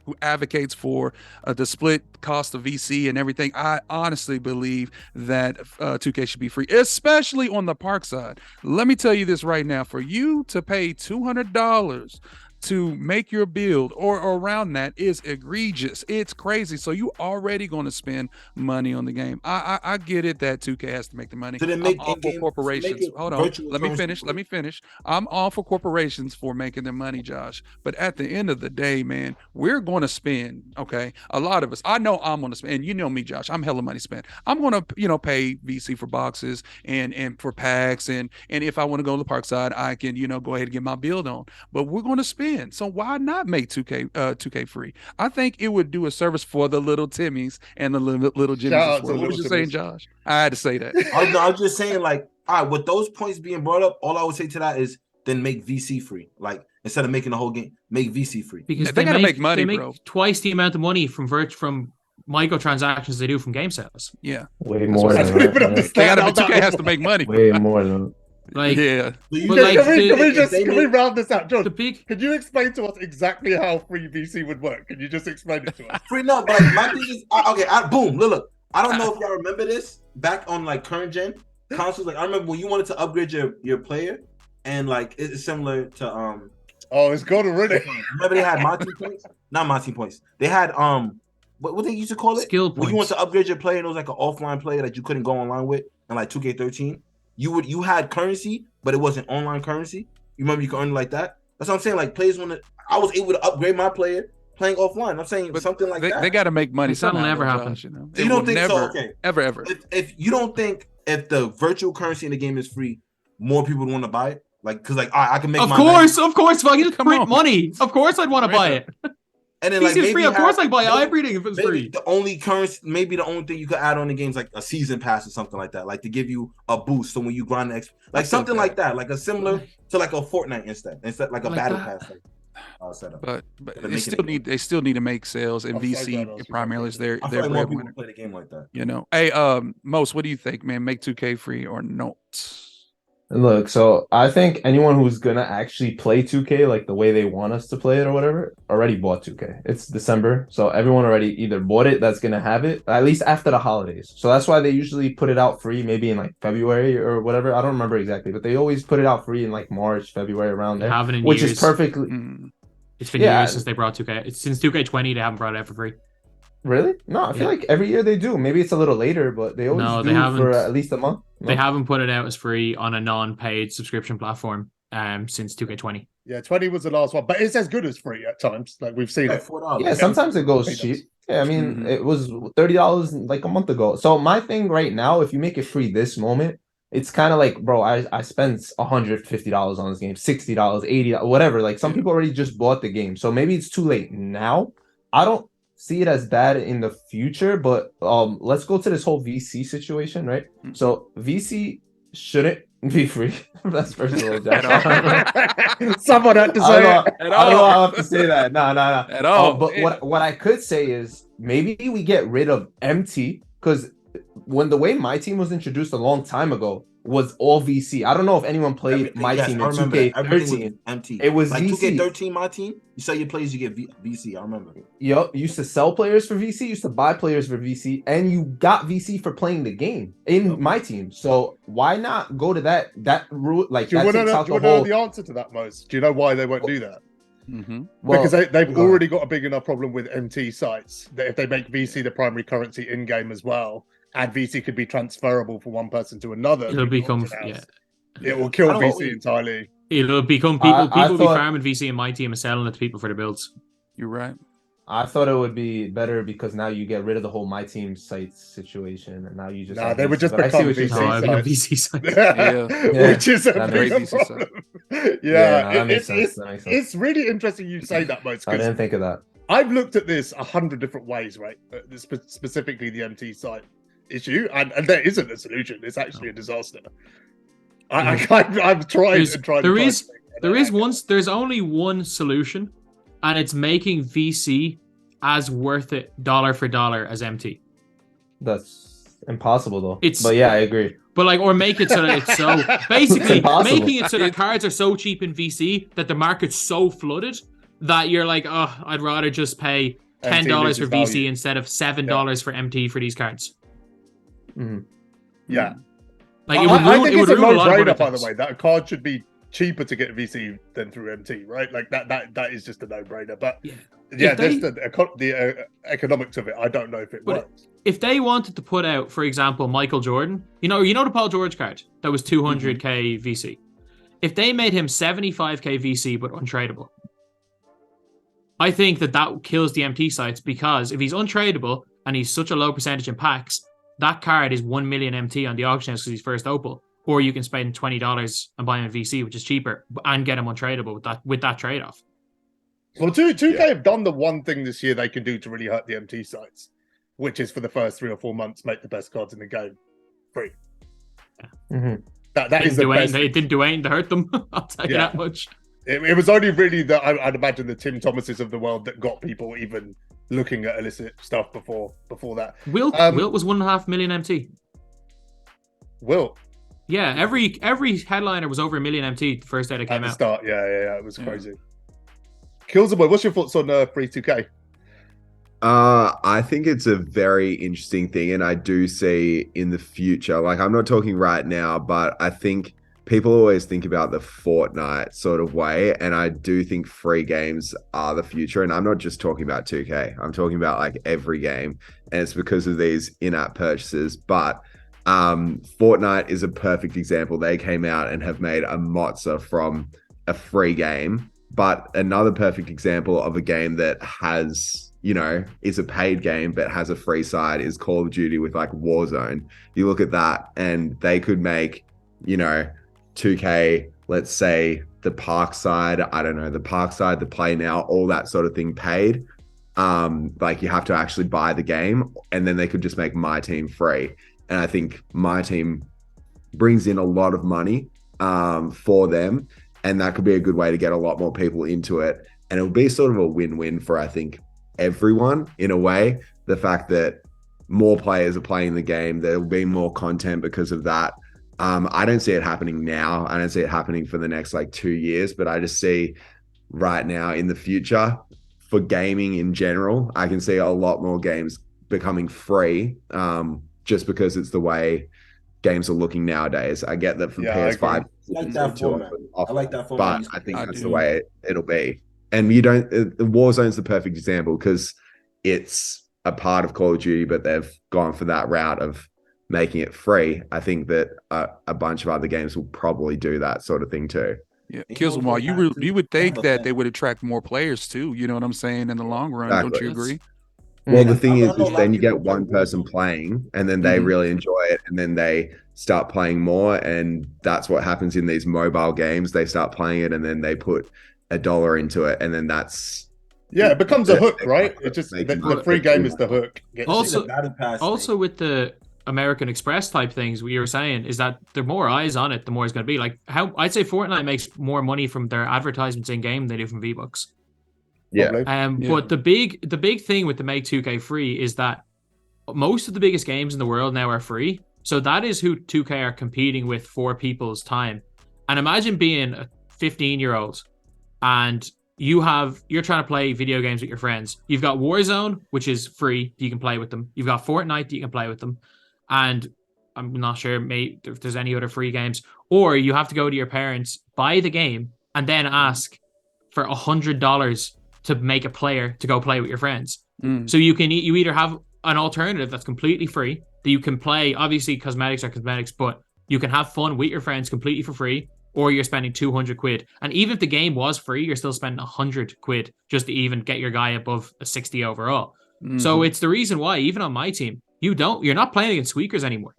who advocates for the split cost of VC and everything, I honestly believe that 2K should be free, especially on the park side. Let me tell you this right now: for you to pay $200 to make your build or around that is egregious. It's crazy. So you already going to spend money on the game. I get it that 2K has to make the money. So I'm all for corporations. Hold on. Let me finish. I'm all for corporations for making their money, Josh. But at the end of the day, man, we're going to spend, okay? A lot of us. I know I'm going to spend, and you know me, Josh, I'm hella money spent. I'm going to, pay VC for boxes and for packs. And if I want to go to the park side, I can, go ahead and get my build on. But we're going to spend. So why not make 2K free? I think it would do a service for the little Timmies and the little Jimmys. What was you saying, Josh? I had to say that. I was just saying, like, all right, with those points being brought up, all I would say to that is then make VC free. Like, instead of making the whole game, make VC free. Because they gotta make money, bro. Twice the amount of money from microtransactions they do from game sales. Yeah, way more. Than that. 2K has to make money. Way more than. Like, yeah. Can we round this out, John? Could you explain to us exactly how free VC would work? Can you just explain it to us? Free, no, but my thing is, boom, look. I don't know if y'all remember this back on like current gen consoles. Like, I remember when you wanted to upgrade your player, and like it's similar to it's gone already. Remember they had MyTeam points? Not MyTeam points. They had what they used to call it? Skill points. When you want to upgrade your player, and it was like an offline player that you couldn't go online with, and like 2K13. You had currency, but it wasn't online currency. You remember you could earn it like that? That's what I'm saying. Like, players I was able to upgrade my player playing offline. I'm saying something like that. They got to make money. That'll never happen. So you don't think so? Okay. Ever. If you don't think if the virtual currency in the game is free, more people would want to buy it? Like, because like I can make. Of course. If I can just print money, of course I'd want to buy it. And then, like, maybe free. Of course, I buy hybriding if it's free. The only currency, maybe the only thing you could add on the game's like a season pass or something like that, like to give you a boost. So when you grind like something like that, like a similar to like a Fortnite instead like a battle pass setup. But they still need to make sales, and VC primarily is their breadwinner. Play the game like that. Hey, Most, what do you think, man? Make 2K free or not? Look, so I think anyone who's gonna actually play 2K like the way they want us to play it or whatever already bought 2K. It's December, so everyone already either bought it that's gonna have it at least after the holidays. So that's why they usually put it out free, maybe in like February or whatever. I don't remember exactly, but they always put it out free in like March, February, around there, Haven't in which years. is perfectly. It's been Yeah. years since they brought 2K. It's since 2K20 they haven't brought it out for free. Really? No, I feel like every year they do. Maybe it's a little later, but they always No, do they haven't. for at least a month. No? They haven't put it out as free on a non-paid subscription platform since 2K20. Yeah, 20 was the last one, but it's as good as free at times. Like we've seen it. $4. Yeah, sometimes it goes It cheap. does. Yeah, I mean, it was $30 like a month ago. So my thing right now, if you make it free this moment, it's kind of like, bro, I spent $150 on this game, $60, $80, whatever. Like some people already just bought the game, so maybe it's too late now. I don't see it as bad in the future, but let's go to this whole VC situation, right? So VC shouldn't be free. That's first of all, Jack. Someone had to say I it. don't know how I have to say that. No. At all. But what I could say is maybe we get rid of MT, because when the way MyTeam was introduced a long time ago was all VC. I don't know if anyone played MyTeam in 2K13. MT. It was like VC. 2K13 MyTeam. You sell your players, you get VC. I remember. Yup, used to sell players for VC, used to buy players for VC, and you got VC for playing the game in MyTeam. So why not go to that route? Like, Do you that want to takes out the know whole. the answer to that, Mose? Do you know why they won't do that? Well, Because they've already got a big enough problem with MT sites that if they make VC the primary currency in game as well, and VC could be transferable from one person to another, It'll become it will kill I don't VC know. entirely. It'll become people. I People will be thought- farming VC in MyTeam and selling it to people for their builds. You're right. I thought it would be better because now you get rid of the whole MyTeam sites situation, and now you just. Nah, have they would VC. just But I see become what you're VC No, saying. I think a sites. VC site. Yeah. Which is a That bigger makes problem. no, Yeah, that makes sense. That makes sense. it's really interesting you say that, Mose, I because didn't think of that. I've looked at this 100 different ways, right? Specifically the MT site issue, and there isn't a solution. It's actually a disaster. I've tried and tried. There's only one solution, and it's making VC as worth it dollar for dollar as MT. That's impossible though. It's- but yeah, I agree. But like, or make it so that it's so basically impossible. making it so that cards are so cheap in VC that the market's so flooded that you're like, oh, I'd rather just pay $10 for loses VC value. instead of $7 for MT for these cards. Yeah, Like I think it's a no-brainer, by the way, that a card should be cheaper to get VC than through MT, right? Like that is just a no-brainer. But yeah, If they- there's the economics of it. I don't know if it But works. if they wanted to put out, for example, Michael Jordan, you know the Paul George card that was 200k VC. If they made him 75k VC but untradeable, I think that kills the MT sites, because if he's untradeable and he's such a low percentage in packs, that card is 1 million MT on the auction house because he's first opal. Or you can spend $20 and buy him a VC, which is cheaper, and get him untradeable with that trade-off. Well, 2K have done the one thing this year they can do to really hurt the MT sites, which is for the first 3 or 4 months make the best cards in the game free. That is the best. It didn't do anything to hurt them. I'll tell you Yeah. that much. It was only really that I'd imagine the Tim Thomases of the world that got people even looking at illicit stuff before that. Wilt was 1.5 million MT. Wilt Yeah, every headliner was over 1 million MT the first day they at came the out. start, yeah, it was crazy. Killzamoi, what's your thoughts on free 2K? I think it's a very interesting thing, and I do see in the future, like I'm not talking right now, but I think people always think about the Fortnite sort of way, and I do think free games are the future. And I'm not just talking about 2K, I'm talking about like every game, and it's because of these in-app purchases. But Fortnite is a perfect example. They came out and have made a mozza from a free game. But another perfect example of a game that has, is a paid game but has a free side is Call of Duty with like Warzone. You look at that and they could make, 2K, let's say the park side, I don't know, the park side, the play now, all that sort of thing paid. Like you have to actually buy the game, and then they could just make MyTeam free. And I think MyTeam brings in a lot of money for them. And that could be a good way to get a lot more people into it. And it'll be sort of a win-win for, I think, everyone in a way. The fact that more players are playing the game, there'll be more content because of that. I don't see it happening now. I don't see it happening for the next like 2 years, but I just see right now in the future for gaming in general, I can see a lot more games becoming free, just because it's the way games are looking nowadays. I get that from PS5. I like that format. I like that format. But I think that's the way it'll be. And you don't. Warzone's the perfect example because it's a part of Call of Duty, but they've gone for that route of making it free. I think that a bunch of other games will probably do that sort of thing too. Yeah, Killzamoi, you would think that they would attract more players too. You know what I'm saying? In the long run, Exactly. Don't you agree? Well, the thing is then you get one person playing, and then they really enjoy it, and then they start playing more, and that's what happens in these mobile games. They start playing it, and then they put $1 into it, and then that's it becomes a hook, right? It just the free game is the hook. Also with the American Express type things, what you were saying is that the more eyes on it, the more it's going to be. Like how I'd say Fortnite makes more money from their advertisements in game than they do from V-Bucks. But the big thing with the Make 2K free is that most of the biggest games in the world now are free. So that is who 2K are competing with for people's time. And imagine being a 15-year-old and you're trying to play video games with your friends. You've got Warzone, which is free, you can play with them. You've got Fortnite that you can play with them. And I'm not sure if there's any other free games. Or you have to go to your parents, buy the game, and then ask for $100 to make a player to go play with your friends. So you either have an alternative that's completely free that you can play. Obviously, cosmetics are cosmetics, but you can have fun with your friends completely for free, or you're spending 200 quid. And even if the game was free, you're still spending 100 quid just to even get your guy above a 60 overall. So it's the reason why, even on my team, you're not playing against squeakers anymore.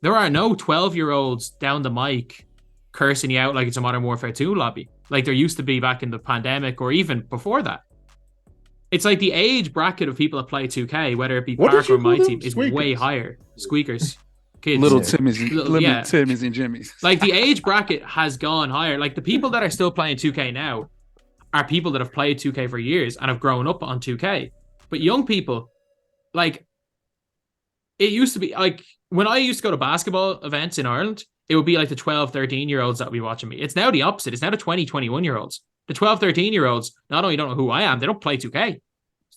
There are no 12-year-olds down the mic cursing you out like it's a Modern Warfare 2 lobby, like there used to be back in the pandemic or even before that. It's like the age bracket of people that play 2K, whether it be Park or MyTeam, is way higher. Squeakers. Kids. Little Timmys and Jimmys. Like the age bracket has gone higher. Like the people that are still playing 2K now are people that have played 2K for years and have grown up on 2K. But young people, like, it used to be like when I used to go to basketball events in Ireland, it would be like the 12, 13-year-olds that would be watching me. It's now the opposite. It's now the 20, 21-year-olds. The 12, 13-year-olds not only don't know who I am, they don't play 2K.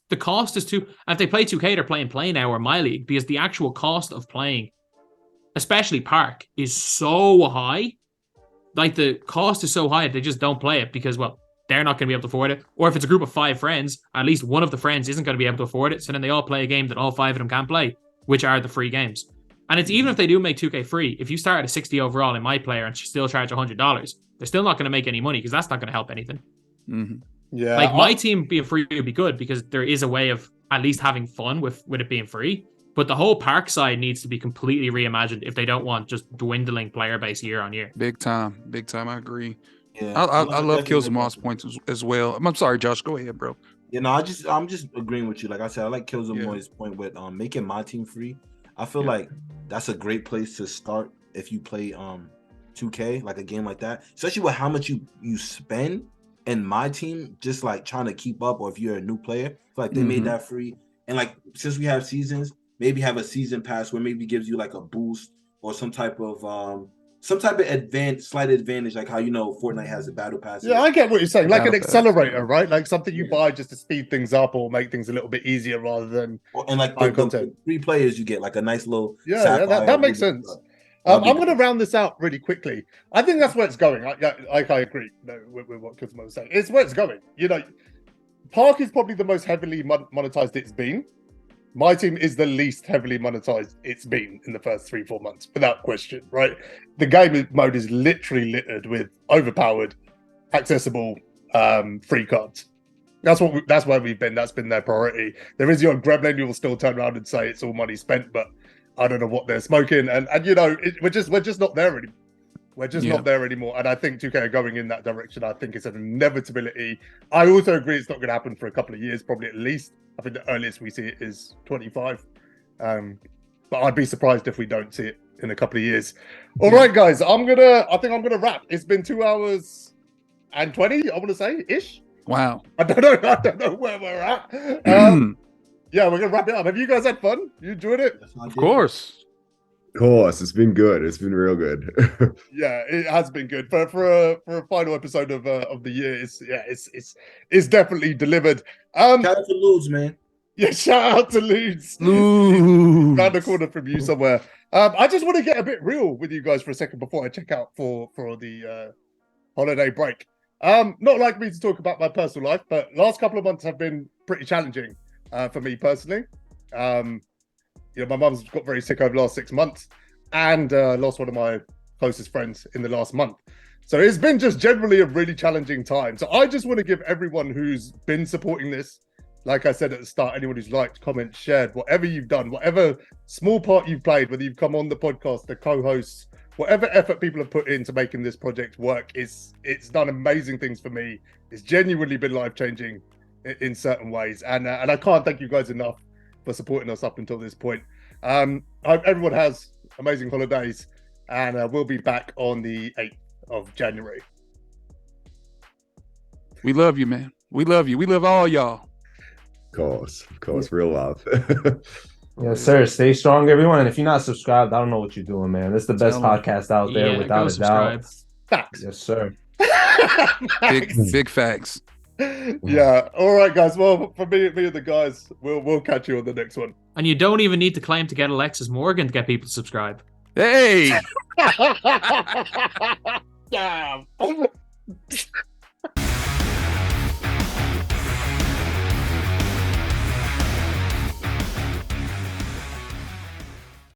The cost is too... If they play 2K, they're playing Play Now or My League because the actual cost of playing, especially Park, is so high. Like, the cost is so high that they just don't play it because, well, they're not going to be able to afford it. Or if it's a group of 5 friends, at least one of the friends isn't going to be able to afford it. So then they all play a game that all 5 of them can play, which are the free games. And it's even if they do make 2K free, if you start at a 60 overall in My Player and still charge $100, they're still not going to make any money because that's not going to help anything. Yeah, like my team being free would be good because there is a way of at least having fun with it being free. But the whole Park side needs to be completely reimagined if they don't want just dwindling player base year on year. Big time. I agree. Yeah, I love Killzamoi's points as well. I'm sorry, Josh. Go ahead, bro. You know, I'm just agreeing with you. Like I said, I like Killzamoi's point with making my team free. I feel like that's a great place to start if you play 2K, like a game like that, especially with how much you spend. And my team, just like trying to keep up, or if you're a new player, I feel like they made that free. And like since we have seasons, maybe have a season pass where maybe gives you like a boost or some type of slight advantage, like how Fortnite has a battle pass. Yeah, I get what you're saying, like an accelerator, right? Like something you buy just to speed things up or make things a little bit easier rather than and like the 3 players you get like a nice little that makes sense. I'm going to round this out really quickly. I think that's where it's going. I agree with what Killzamoi was saying. It's where it's going. Park is probably the most heavily monetized it's been. My team is the least heavily monetized it's been in the first 3-4 months, without question, right? The game mode is literally littered with overpowered, accessible, free cards. That's where we've been. That's been their priority. There is your gremlin who will still turn around and say it's all money spent, but I don't know what they're smoking, and we're just not there anymore. We're just not there anymore, and I think 2K are going in that direction. I think it's an inevitability. I also agree it's not going to happen for a couple of years, probably at least. I think the earliest we see it is 25, but I'd be surprised if we don't see it in a couple of years. All right, guys, I think I'm gonna wrap. It's been 2 hours and 20. I want to say ish. Wow. I don't know where we're at. Yeah, we're gonna wrap it up. Have you guys had fun? You enjoyed it? Of course. Of course, it's been good. It's been real good. Yeah, it has been good for a final episode of the year. It's definitely delivered. Shout out to Ludes, man. Yeah, shout out to Ludes. Ludes. Round the corner from you somewhere. I just want to get a bit real with you guys for a second before I check out for the holiday break. Not like me to talk about my personal life, but last couple of months have been pretty challenging for me personally. My mum's got very sick over the last 6 months and lost one of my closest friends in the last month. So it's been just generally a really challenging time. So I just want to give everyone who's been supporting this, like I said at the start, anyone who's liked, commented, shared, whatever you've done, whatever small part you've played, whether you've come on the podcast, the co-hosts, whatever effort people have put into making this project work, it's done amazing things for me. It's genuinely been life-changing in certain ways. And I can't thank you guys enough for supporting us up until this point. I hope everyone has amazing holidays, and we'll be back on the 8th of January. We love you, man. We love you. We love all y'all. Of course, real love. Yes, sir. Stay strong, everyone. And if you're not subscribed, I don't know what you're doing, man. It's the best podcast out there, without a doubt. Facts. Yes, sir. Big facts. Yeah. All right, guys. Well, for me and the guys, we'll catch you on the next one. And you don't even need to claim to get Alexis Morgan to get people to subscribe. Hey. Damn.